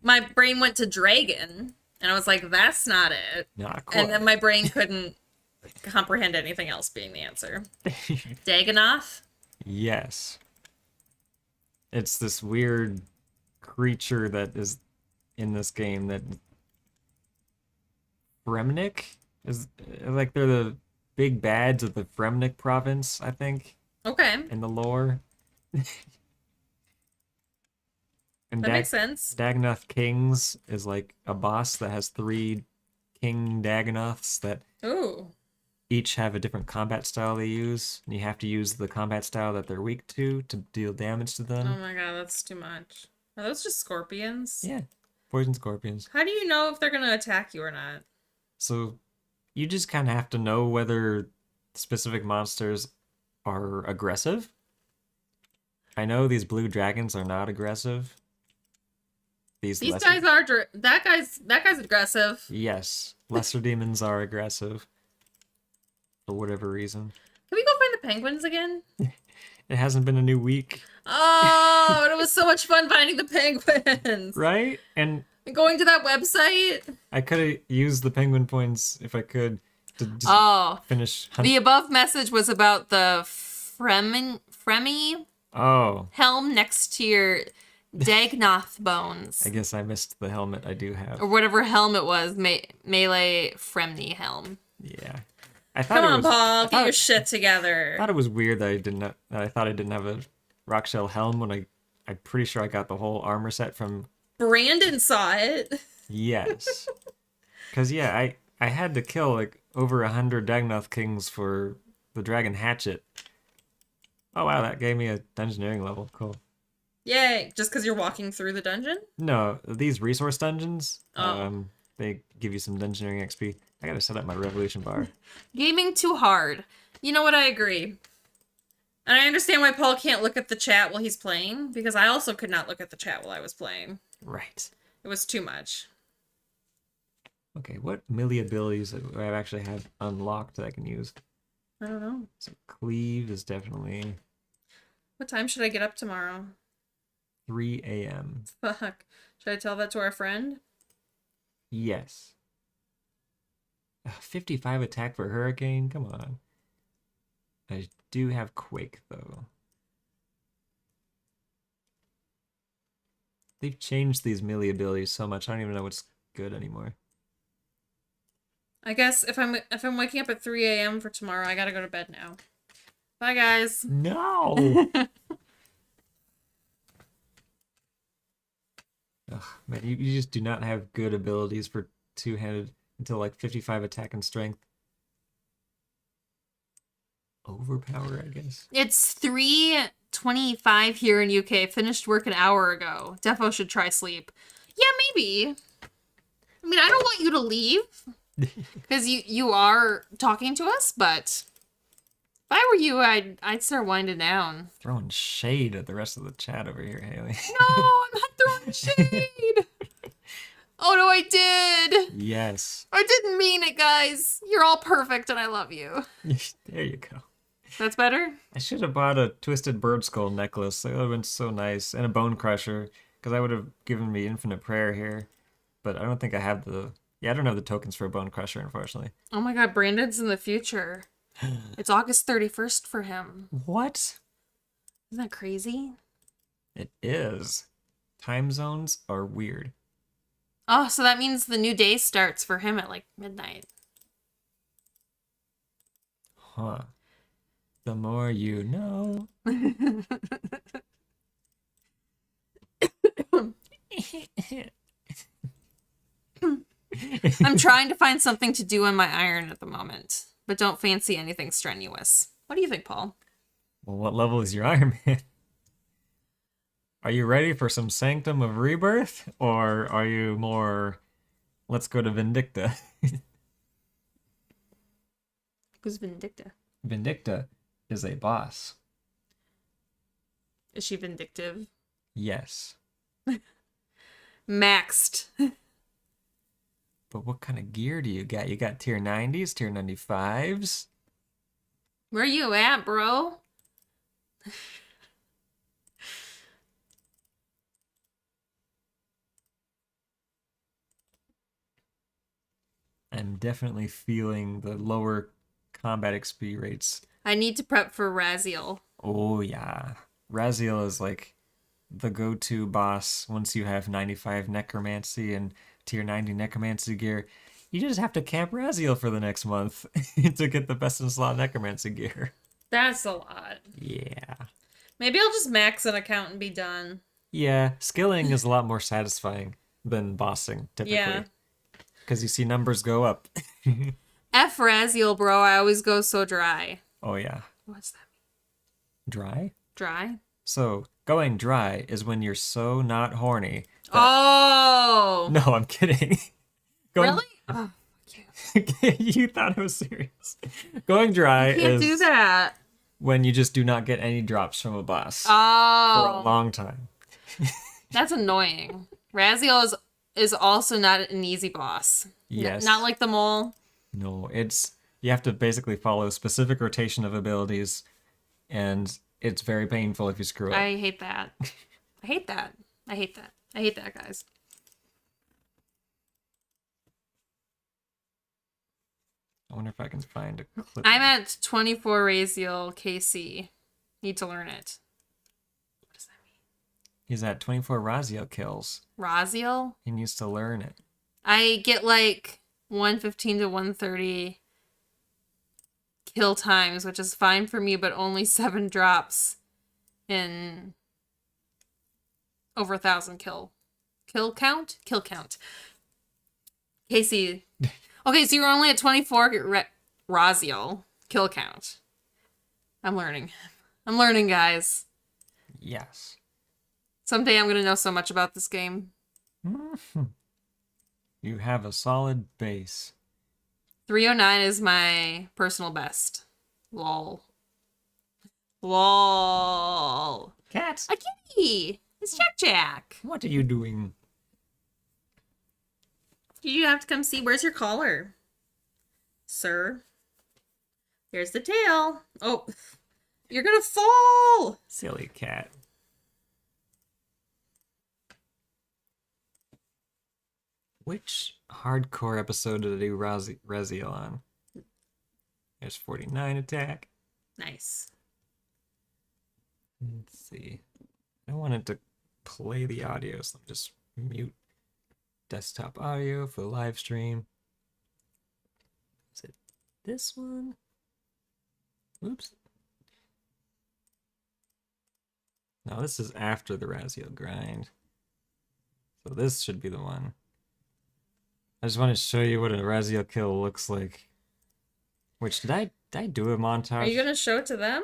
My brain went to dragon, and I was like, that's not it. Not quite. And then my brain couldn't comprehend anything else being the answer. Dagonoth? Yes. It's this weird creature that is in this game that Fremnik is like they're the big bads of the Fremnik province, I think, Okay. in the lore. And That makes sense. Dagonoth Kings is like a boss that has 3 King Dagonoths that Ooh. each have a different combat style they use, and you have to use the combat style that they're weak to deal damage to them. Oh my god, that's too much. Are those just scorpions? Yeah, poison scorpions. How do you know if they're gonna attack you or not? So you just kind of have to know whether specific monsters are aggressive. I know these blue dragons are not aggressive. These guys are that guy's aggressive. Yes, lesser demons are aggressive for whatever reason. Can we go find the penguins again? It hasn't been a new week. Oh, and it was so much fun finding the penguins. Right? And going to that website. I could have used the penguin points if I could to just finish hunting. The above message was about the Fremi helm next to your Dagonoth bones. I guess I missed the helmet I do have. Or whatever helm it was, melee Fremni helm. Yeah. I thought Come on, it was, Paul, get your shit together. I thought it was weird that I thought I didn't have a rock shell helm when I'm pretty sure I got the whole armor set from Brandon saw it. Yes. Cause yeah, I had to kill like over 100 Dagonoth Kings for the Dragon Hatchet. Oh wow, that gave me a dungeoneering level. Cool. Yay! Just because you're walking through the dungeon? No, these resource dungeons, Oh. they give you some dungeoneering XP. I gotta set up my revolution bar. Gaming too hard. You know what? I agree. And I understand why Paul can't look at the chat while he's playing, because I also could not look at the chat while I was playing. Right. It was too much. Okay, what melee abilities do I actually have unlocked that I can use? I don't know. So cleave is definitely What time should I get up tomorrow? 3 a.m. Fuck. Should I tell that to our friend? Yes. 55 attack for Hurricane? Come on. I do have Quake, though. They've changed these melee abilities so much, I don't even know what's good anymore. I guess if I'm waking up at 3 a.m. for tomorrow, I gotta go to bed now. Bye, guys. No! Ugh, man, you just do not have good abilities for two-handed until like 55 attack and strength. Overpower, I guess. It's 3:25 here in UK. Finished work an hour ago. Defo should try sleep. Yeah, maybe. I mean, I don't want you to leave because you are talking to us, but If I were you, I'd start winding down. Throwing shade at the rest of the chat over here, Haley. No, I'm not throwing shade. Oh no, I did. Yes. I didn't mean it, guys. You're all perfect, and I love you. There you go. That's better. I should have bought a twisted bird skull necklace. That would have been so nice, and a bone crusher, because that would have given me infinite prayer here. But I don't think I have the. Yeah, I don't have the tokens for a bone crusher, unfortunately. Oh my god, Brandon's in the future. It's August 31st for him. What? Isn't that crazy? It is. Time zones are weird. Oh, so that means the new day starts for him at like midnight. Huh. The more you know. I'm trying to find something to do on my iron at the moment, but don't fancy anything strenuous. What do you think, Paul? Well, what level is your Iron Man? Are you ready for some Sanctum of Rebirth? Or are you more, let's go to Vindicta? Who's Vindicta? Vindicta is a boss. Is she vindictive? Yes. Maxed. But what kind of gear do you got? You got tier 90s, tier 95s? Where you at, bro? I'm definitely feeling the lower combat XP rates. I need to prep for Raziel. Oh, yeah. Raziel is like the go-to boss once you have 95 Necromancy and tier 90 Necromancy gear. You just have to camp Raziel for the next month to get the best in slot Necromancy gear. That's a lot. Yeah. Maybe I'll just max an account and be done. Yeah, skilling is a lot more satisfying than bossing, typically. Yeah. Because you see numbers go up. F Raziel, bro. I always go so dry. Oh, yeah. What's that mean? Dry? Dry? So, going dry is when you're so not horny. Oh! No, I'm kidding. Really? Oh, You thought it was serious. Going dry you can't is do that. when you just do not get any drops from a boss for a Oh. long time. That's annoying. Raziel is also not an easy boss. Yes. Not like the mole. No, you have to basically follow a specific rotation of abilities, and it's very painful if you screw up. I hate that. I hate that. I hate that. I hate that, guys. I wonder if I can find a clip. I'm at 24 Raziel KC. Need to learn it. What does that mean? He's at 24 Raziel kills. Raziel? He needs to learn it. I get like 115 to 130 kill times, which is fine for me, but only 7 drops in over 1,000 kill count. Casey. Okay, so you're only at 24 Raziel kill count. I'm learning, guys. Yes. Someday I'm gonna know so much about this game. You have a solid base. 309 is my personal best. Lol. Lol. Cats! A kitty! It's Jack. What are you doing? You have to come see. Where's your collar? Sir. Here's the tail. Oh, you're gonna fall! Silly cat. Which hardcore episode did I do Raziel on? There's 49 attack. Nice. Let's see. I wanted to play the audio, so I'll just mute desktop audio for the live stream. Is it this one? Oops. No, this is after the Raziel grind. So this should be the one. I just want to show you what a Raziel kill looks like. Which, did I do a montage? Are you gonna show it to them?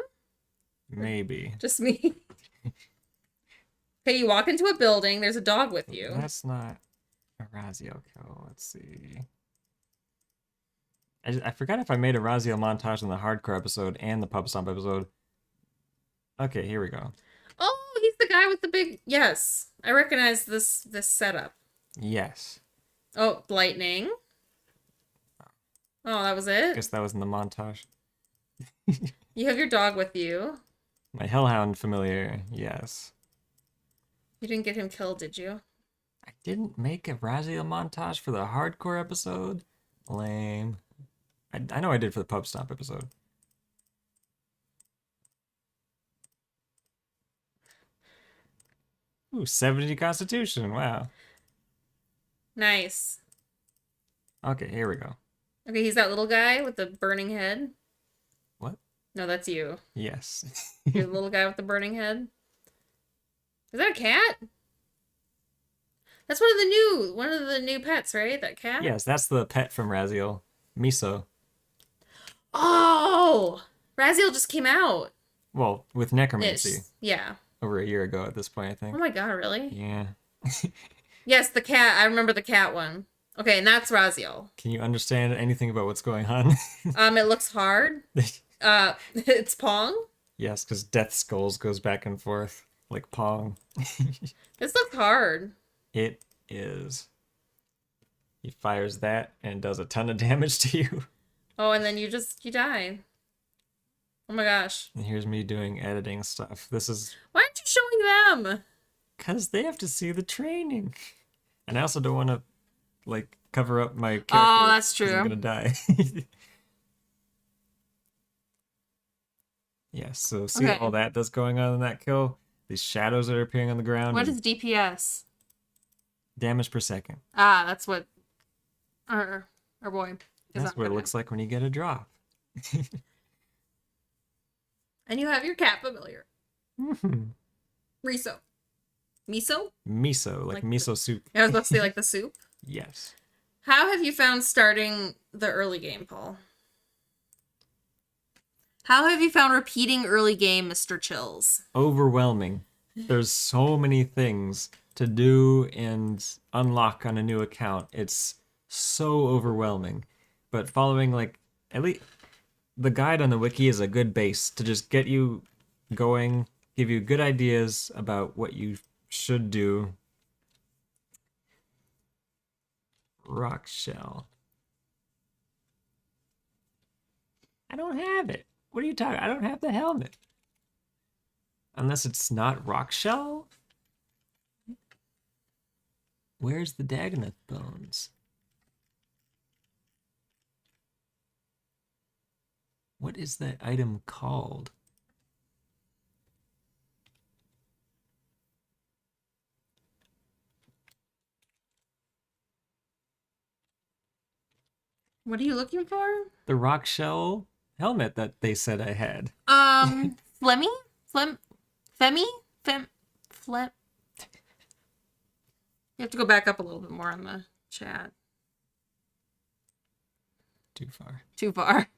Maybe. Just me? Okay, you walk into a building, there's a dog with you. That's not a Raziel kill. Let's see. I forgot if I made a Raziel montage in the hardcore episode and the pub stomp episode. Okay, here we go. Oh, he's the guy with the big. Yes, I recognize this setup. Yes. Oh, lightning. Oh, that was it. Guess that was in the montage. You have your dog with you. My hellhound familiar. Yes. You didn't get him killed, did you? I didn't make a Raziel montage for the hardcore episode. Lame. I know I did for the pub stomp episode. Ooh, 70 constitution. Wow. Nice. Okay, here we go. Okay, he's that little guy with the burning head. What? No, that's you. Yes. You're the little guy with the burning head. Is that a cat? That's one of the new pets, right? That cat? Yes, that's the pet from Raziel. Miso. Oh! Raziel just came out. Well, with necromancy. Ish. Yeah. Over a year ago at this point, I Oh think. my god, really? Yeah. Yes, the cat. I remember the cat one. Okay, and that's Raziel. Can you understand anything about what's going on? It looks hard. It's Pong. Yes, because Death Skulls goes back and forth like Pong. This looks hard. It is. He fires that and does a ton of damage to you. Oh, and then you die. Oh my gosh. And here's me doing editing stuff. This is Why aren't you showing them? because they have to see the training. And I also don't want to, like, cover up my character. Oh, that's 'cause true. I'm gonna die. Yeah, so see Okay. all that that's going on in that kill? These shadows that are appearing on the ground. What and is DPS? damage per second? Ah, that's what our boy is That's not what it gonna looks like when you get a drop. have. And you have your cat familiar. Riso. Miso? Miso, like Like miso soup. I was about to say like the soup. Yes. How have you found starting the early game, Paul? How have you found repeating early game, Mr. Chills? Overwhelming. There's so many things to do and unlock on a new account. It's so overwhelming. But following, like, at least the guide on the wiki is a good base to just get you going, give you good ideas about what you should do. Rock shell. I don't have it. What are you talking? I don't have the helmet. Unless it's not rock shell? Where's the Dagonoth bones? What is that item called? What are you looking for? The rock shell helmet that they said I had. Flemmy? Femi? Flem. You have to go back up a little bit more on the chat. Too far. Too far.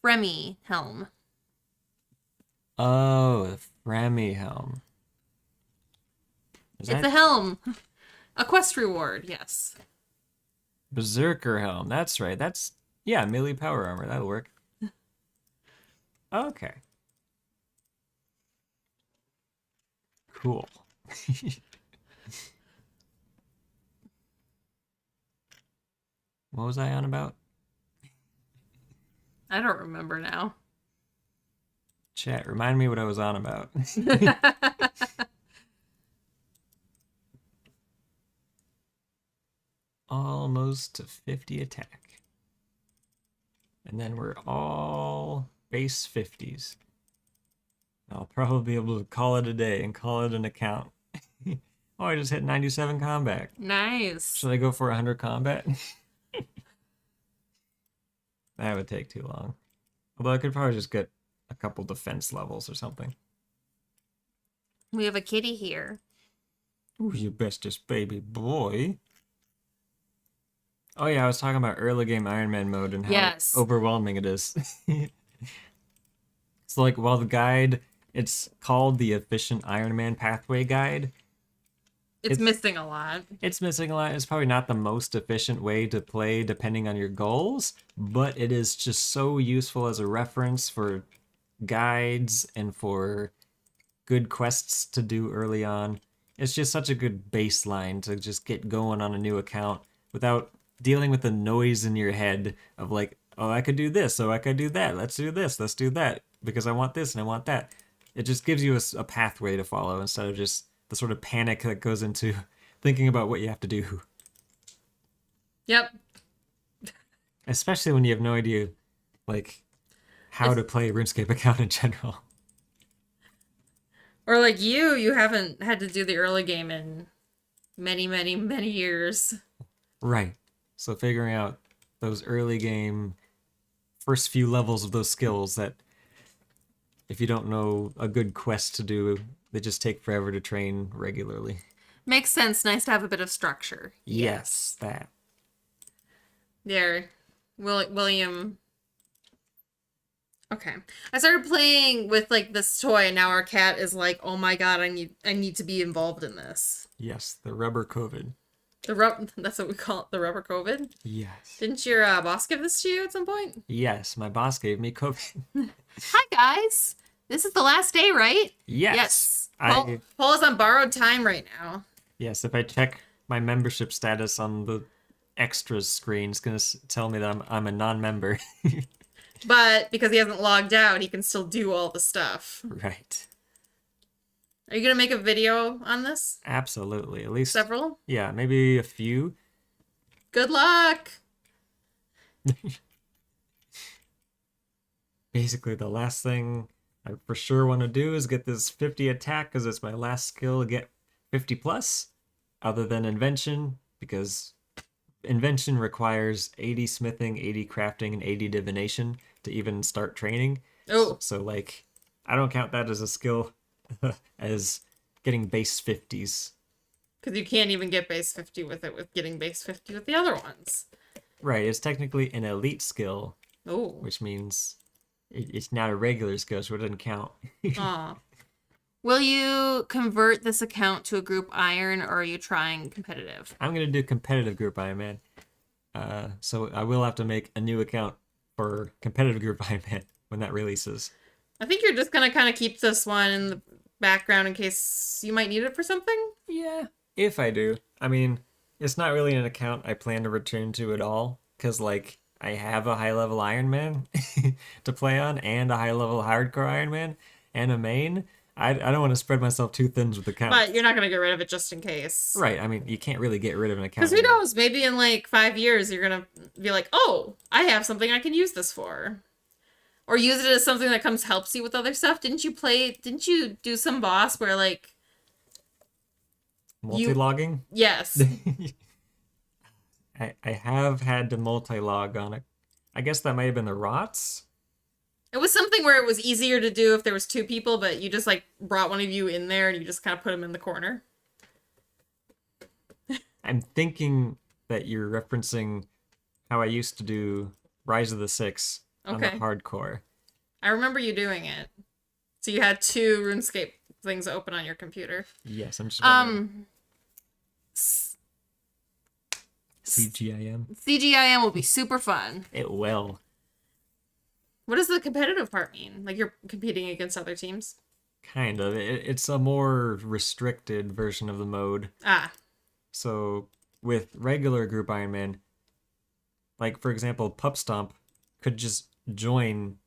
Fremy helm. Oh, the Fremy helm. Is It's that a helm. A quest reward, yes. Berserker helm? That's right. That's, yeah, melee power armor. That'll work. Okay. Cool. What was I on about? I don't remember now. Chat, remind me what I was on about. Almost to 50 attack. And then we're all base 50s. I'll probably be able to call it a day and call it an account. Oh, I just hit 97 combat. Nice. Should I go for 100 combat? That would take too long. Although I could probably just get a couple defense levels or something. We have a kitty here. Ooh, you bestest baby boy. Oh yeah, I was talking about early game Ironman mode and how Yes. overwhelming it is. So like while the guide, it's called the Efficient Ironman Pathway Guide, It's missing a lot. It's missing a lot. It's probably not the most efficient way to play depending on your goals, but it is just so useful as a reference for guides and for good quests to do early on. It's just such a good baseline to just get going on a new account without dealing with the noise in your head of like, oh, I could do this, oh, I could do that. Let's do this, let's do that because I want this and I want that. It just gives you a pathway to follow instead of just the sort of panic that goes into thinking about what you have to do. Yep. Especially when you have no idea, like, how to play a RuneScape account in general. Or like you haven't had to do the early game in many, many, many years. Right. So figuring out those early game first few levels of those skills that if you don't know a good quest to do, they just take forever to train regularly. Makes sense. Nice to have a bit of structure. Yes, that. There. William. Okay. I started playing with like this toy and now our cat is like, "Oh my god, I need to be involved in this." Yes, the rubber COVID. That's what we call it, the rubber COVID? Yes. Didn't your boss give this to you at some point? Yes, my boss gave me COVID. Hi guys. This is the last day, right? Yes. Paul is on borrowed time right now. Yes, if I check my membership status on the extras screen, it's going to tell me that I'm a non-member. But because he hasn't logged out, he can still do all the stuff. Right. Are you going to make a video on this? Absolutely. At least several? Yeah, maybe a few. Good luck. Basically, the last thing I for sure want to do is get this 50 attack because it's my last skill to get 50 plus, other than invention, because invention requires 80 smithing, 80 crafting, and 80 divination to even start training. Oh. So like, I don't count that as a skill as getting base 50s. Because you can't even get base 50 with it with getting base 50 with the other ones. Right, it's technically an elite skill. Oh. Which means it's not a regular skill, so it doesn't count. Aw. Will you convert this account to a group iron, or are you trying competitive? I'm going to do competitive Group Ironman. So I will have to make a new account for competitive Group Ironman when that releases. I think you're just going to kind of keep this one in the background in case you might need it for something? Yeah, if I do. I mean, it's not really an account I plan to return to at all, because, like, I have a high-level Ironman to play on, and a high-level Hardcore Ironman, and a main. I don't want to spread myself too thin with accounts. But you're not going to get rid of it just in case. Right, I mean, you can't really get rid of an account. Because who knows, maybe in like 5 years you're going to be like, oh, I have something I can use this for. Or use it as something that helps you with other stuff. Didn't you do some boss where like... Multi-logging? Yes. I have had to multi-log on it. I guess that might have been the Rots. It was something where it was easier to do if there was 2 people, but you just like brought one of you in there and you just kind of put him in the corner. I'm thinking that you're referencing how I used to do Rise of the Six on the hardcore. I remember you doing it. So you had 2 RuneScape things open on your computer. Yes, I'm just CGIM. CGIM will be super fun. It will. What does the competitive part mean? Like you're competing against other teams? Kind of. It's a more restricted version of the mode. Ah. So with regular Group Ironman, like for example, Pup Stomp could just join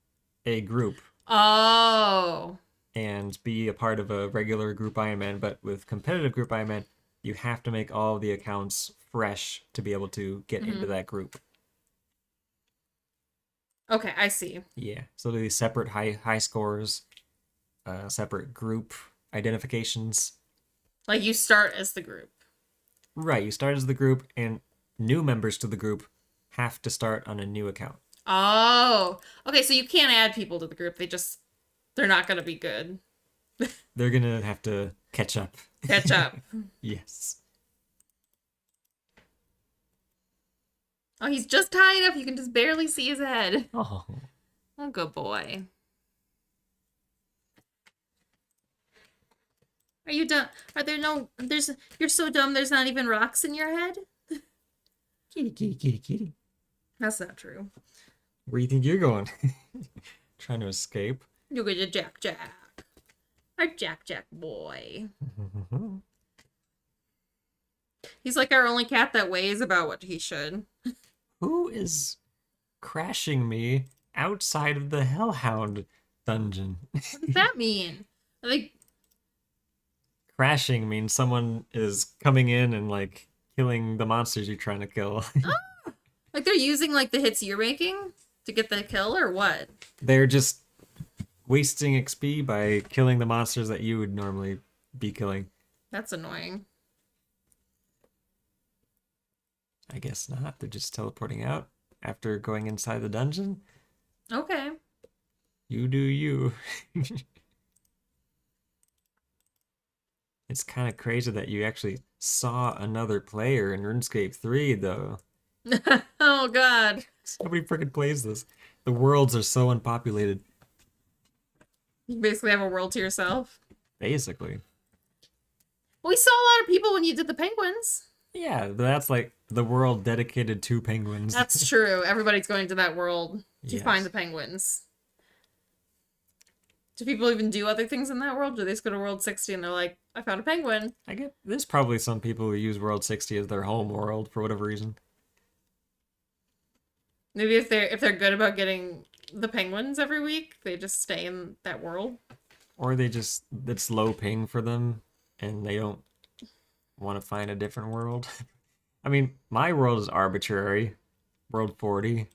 a group. Oh. And be a part of a regular Group Ironman, but with competitive Group Ironman, you have to make all the accounts fresh to be able to get into that group. Okay, I see. Yeah, so these separate high scores, separate group identifications. Like you start as the group. Right, you start as the group, and new members to the group have to start on a new account. Oh, okay, so you can't add people to the group. They're not going to be good. They're going to have to catch up. Catch up. Yes. Oh, he's just high enough you can just barely see his head. Oh. Oh, good boy. Are you dumb? Are there no? There's. You're so dumb. There's not even rocks in your head. Kitty, kitty, kitty, kitty. That's not true. Where do you think you're going? Trying to escape. You get a Jack Jack. Our Jack Jack boy. He's like our only cat that weighs about what he should. Who is crashing me outside of the Hellhound dungeon? What does that mean? Like, Crashing means someone is coming in and like killing the monsters you're trying to kill. like they're using like the hits you're making to get the kill, or what? They're just wasting XP by killing the monsters that you would normally be killing. That's annoying. I guess not. They're just teleporting out after going inside the dungeon. Okay. You do you. It's kind of crazy that you actually saw another player in RuneScape 3, though. Oh god. Nobody freaking plays this. The worlds are so unpopulated. You basically have a world to yourself. Basically. We saw a lot of people when you did the penguins. Yeah, but that's like the world dedicated to penguins. That's true. Everybody's going to that world to Yes. find the penguins. Do people even do other things in that world? Do they just go to World 60 and they're like, I found a penguin? I get there's probably some people who use World 60 as their home world for whatever reason. Maybe if they're good about getting the penguins every week, they just stay in that world. Or they just it's low ping for them and they don't want to find a different world. I mean, my world is arbitrary. World 40.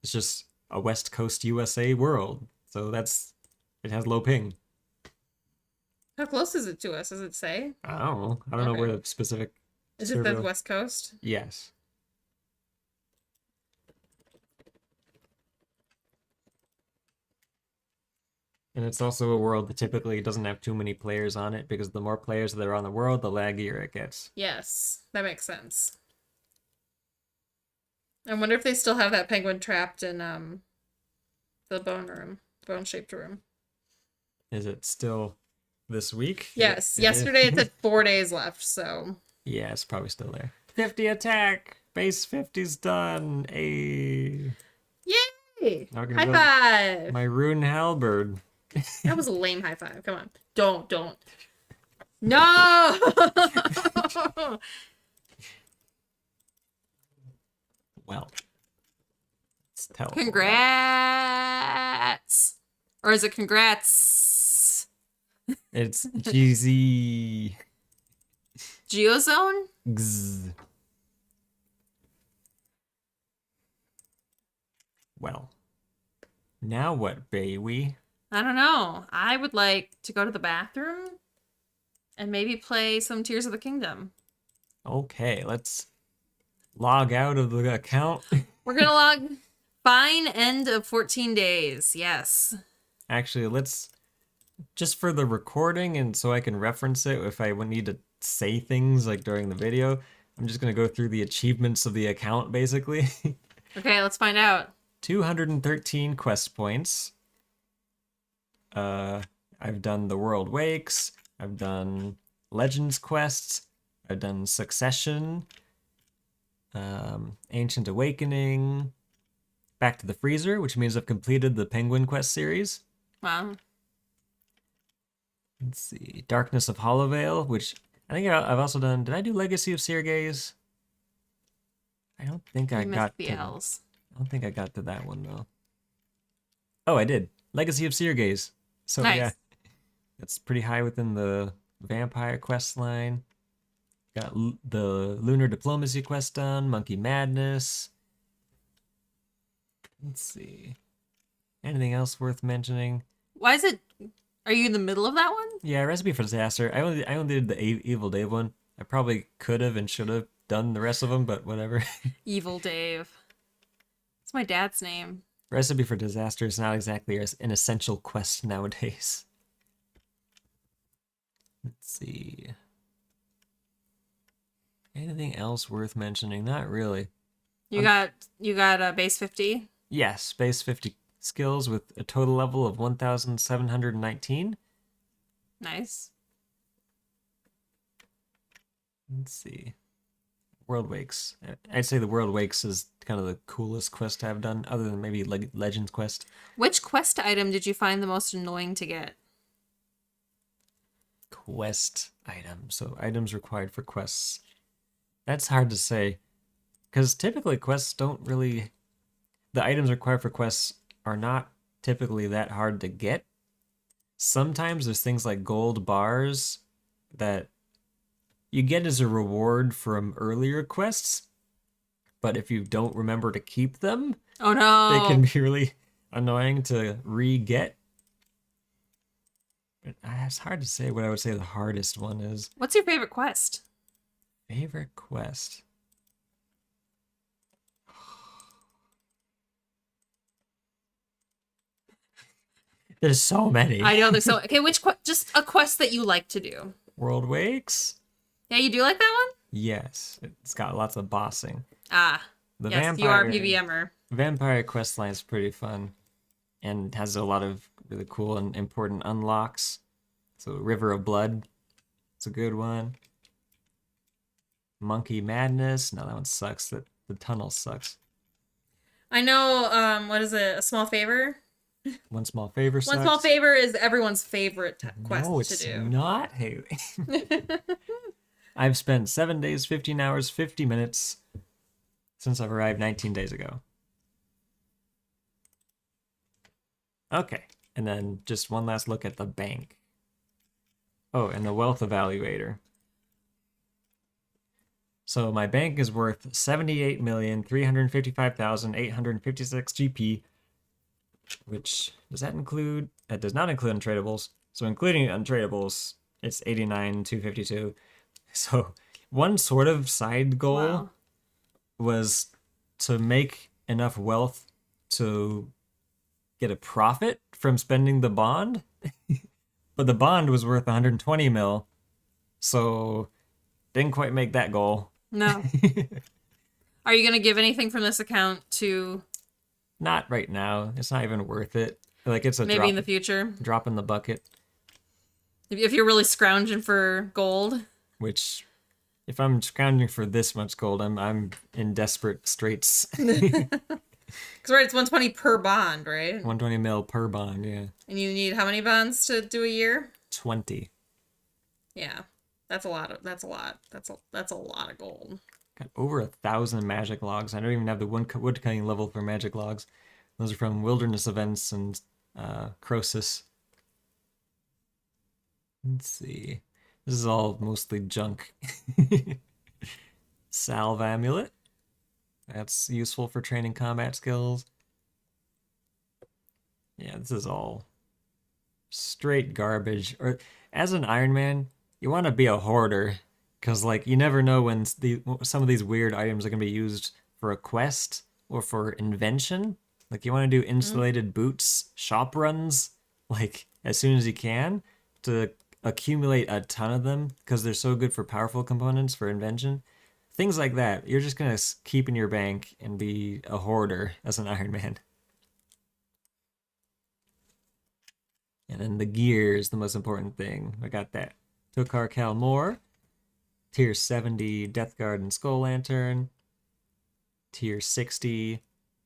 It's just a West Coast USA world. So it has low ping. How close is it to us? Does it say? I don't know. I don't know Okay. where the specific Is it server- the West Coast? Yes. And it's also a world that typically doesn't have too many players on it because the more players that are on the world, the laggier it gets. Yes, that makes sense. I wonder if they still have that penguin trapped in the bone-shaped room. Is it still this week? Yes, It is. yesterday it said 4 days left, so Yeah, it's probably still there. 50 attack! Base 50's done! Ayy. yay! Now I can High build five! my rune halberd. That was a lame high five. Come on, don't. No! Well. Let's tell. Congrats! Or is it congrats? It's GZ. Geozone? Gz. Well. Now what, baby? I don't know. I would like to go to the bathroom and maybe play some Tears of the Kingdom. Okay, let's log out of the account. We're gonna log fine end of 14 days. Yes. Actually, let's just for the recording and so I can reference it if I would need to say things like during the video, I'm just gonna go through the achievements of the account basically. Okay, let's find out. 213 quest points. I've done the World Wakes. I've done Legends quests. I've done Succession. Ancient Awakening. Back to the Freezer, which means I've completed the Penguin Quest series. Wow. Let's see. Darkness of Hollowvale, which I think I've also done. Did I do Legacy of Seergaze? I don't think I You got missed the to. L's. I don't think I got to that one though. Oh, I did. Legacy of Seergaze. So Nice. yeah, that's pretty high within the vampire quest line. Got the Lunar Diplomacy quest done. Monkey Madness. Let's see. Anything else worth mentioning? Why is it? Are you in the middle of that one? Yeah, Recipe for Disaster. I only did the Evil Dave one. I probably could have and should have done the rest of them, but whatever. Evil Dave. It's my dad's name. Recipe for Disaster is not exactly an essential quest nowadays. Let's see. Anything else worth mentioning? Not really. You got base 50. Yes, base 50 skills with a total level of 1,719. Nice. Let's see. World Wakes. I'd say the World Wakes is kind of the coolest quest I've done, other than maybe Legends quest. Which quest item did you find the most annoying to get? Quest item. So items required for quests. That's hard to say, because typically quests don't really. The items required for quests are not typically that hard to get. Sometimes there's things like gold bars that you get as a reward from earlier quests, but if you don't remember to keep them, Oh they can no. be really annoying to re-get. But it's hard to say what I would say the hardest one is. What's your favorite quest? Favorite quest. There's so many. I know there's so okay. Just a quest that you like to do? World Wakes? Yeah, you do like that one? Yes. It's got lots of bossing. Ah, The yes, you are a PVMer. Vampire quest line is pretty fun and has a lot of really cool and important unlocks. So River of Blood, it's a good one. Monkey Madness, no, that one sucks. The tunnel sucks. I know. What is it? A small favor. One Small Favor sucks. One small favor is everyone's favorite quest No, to it's do. not, Haley. I've spent 7 days, 15 hours, 50 minutes since I've arrived 19 days ago. Okay, and then just one last look at the bank. Oh, and the wealth evaluator. So my bank is worth 78,355,856 GP, which does that include? That does not include untradables. So including untradables, it's 89,252. So one sort of side goal Wow. was to make enough wealth to get a profit from spending the bond. But the bond was worth 120 mil, so didn't quite make that goal. No. Are you gonna give anything from this account to Not right now. It's not even worth it. Like it's a maybe in the future? drop in the bucket, If you're really scrounging for gold. which if I'm scrounging for this much gold, I'm in desperate straits. Because right, it's 120 per bond, right? 120 mil per bond, yeah. And you need how many bonds to do a year? 20. Yeah, that's a lot. That's a lot. That's a lot of gold. Got over 1,000 magic logs. I don't even have the wood cutting level for magic logs. Those are from wilderness events and Croesus. Let's see. This is all mostly junk. Salve amulet. That's useful for training combat skills. Yeah, this is all straight garbage. Or as an Iron Man, you want to be a hoarder because like you never know when some of these weird items are going to be used for a quest or for invention. Like you want to do insulated boots shop runs like as soon as you can to accumulate a ton of them because they're so good for powerful components for invention. Things like that. You're just going to keep in your bank and be a hoarder as an Iron Man. And then the gear is the most important thing. I got that. Tokar Kalmor, Tier 70 Death Guard and Skull Lantern, Tier 60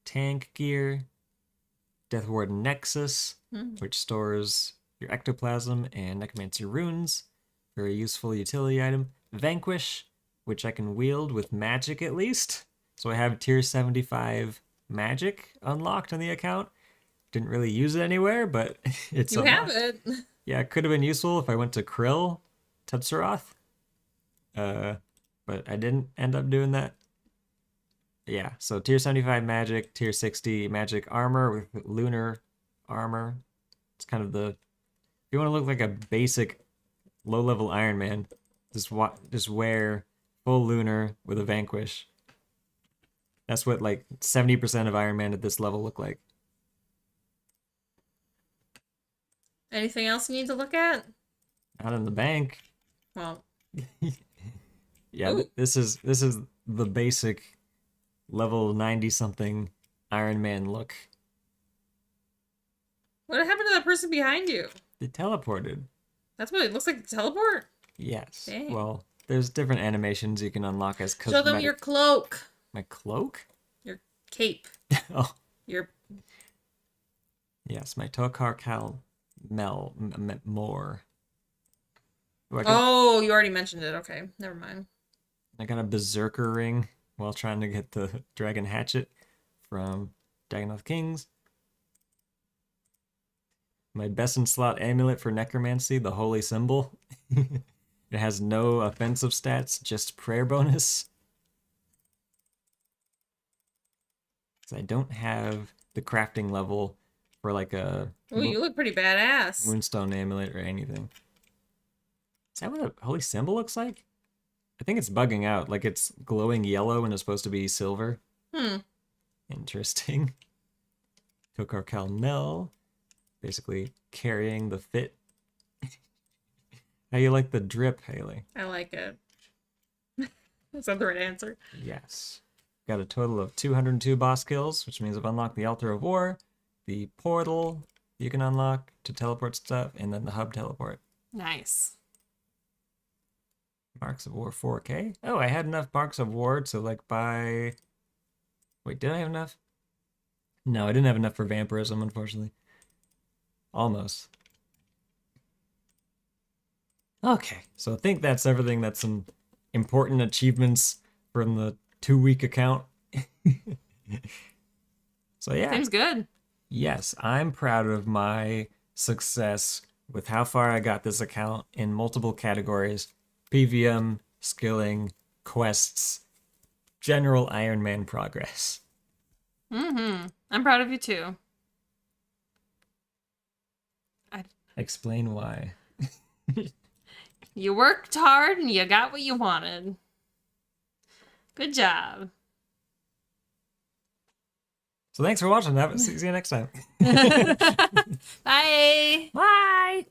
Tank Gear, Death Warden Nexus, which stores your ectoplasm and necromancy runes. Very useful utility item. Vanquish, which I can wield with magic at least. So I have Tier 75 magic unlocked on the account. Didn't really use it anywhere, but it's You have it. Yeah, it could have been useful if I went to Krill, Tutsaroth. But I didn't end up doing that. Yeah, so Tier 75 magic, Tier 60 magic armor with lunar armor. It's kind of if you want to look like a basic low-level Iron Man, just wear full lunar with a vanquish. That's what like 70% of Iron Man at this level look like. Anything else you need to look at? Not in the bank. Well, Yeah, this is the basic level 90 something Iron Man look. what happened to that person behind you? They teleported. That's what it looks like to teleport? Yes. Dang. Well, there's different animations you can unlock as Show cosmetic. them your cloak. My cloak? Your cape. Oh, Your yes, my Tokar Cal more. Oh, you already mentioned it. Okay, never mind. I got a berserker ring while trying to get the dragon hatchet from Dragon of Kings. My best in slot amulet for necromancy, the holy symbol. It has no offensive stats, just prayer bonus. I don't have the crafting level for like a Oh, you look pretty badass. moonstone amulet or anything. Is that what a holy symbol looks like? I think it's bugging out. Like it's glowing yellow and it's supposed to be silver. Interesting. Tokar Kalmel. Basically carrying the fit. How you like the drip, Haley? I like it. Is that the right answer? Yes. Got a total of 202 boss kills, which means I've unlocked the Altar of War, the portal you can unlock to teleport stuff, and then the hub teleport. Nice. Marks of War 4K. Oh, I had enough Marks of War to like buy... Wait, did I have enough? No, I didn't have enough for vampirism, unfortunately. Almost. Okay, so I think that's everything. That's some important achievements from the 2-week account. So yeah. Seems good. Yes, I'm proud of my success with how far I got this account in multiple categories. PVM, skilling, quests, general Ironman progress. I'm proud of you too. Explain why. You worked hard and you got what you wanted. Good job. So thanks for watching. See you next time. Bye. Bye.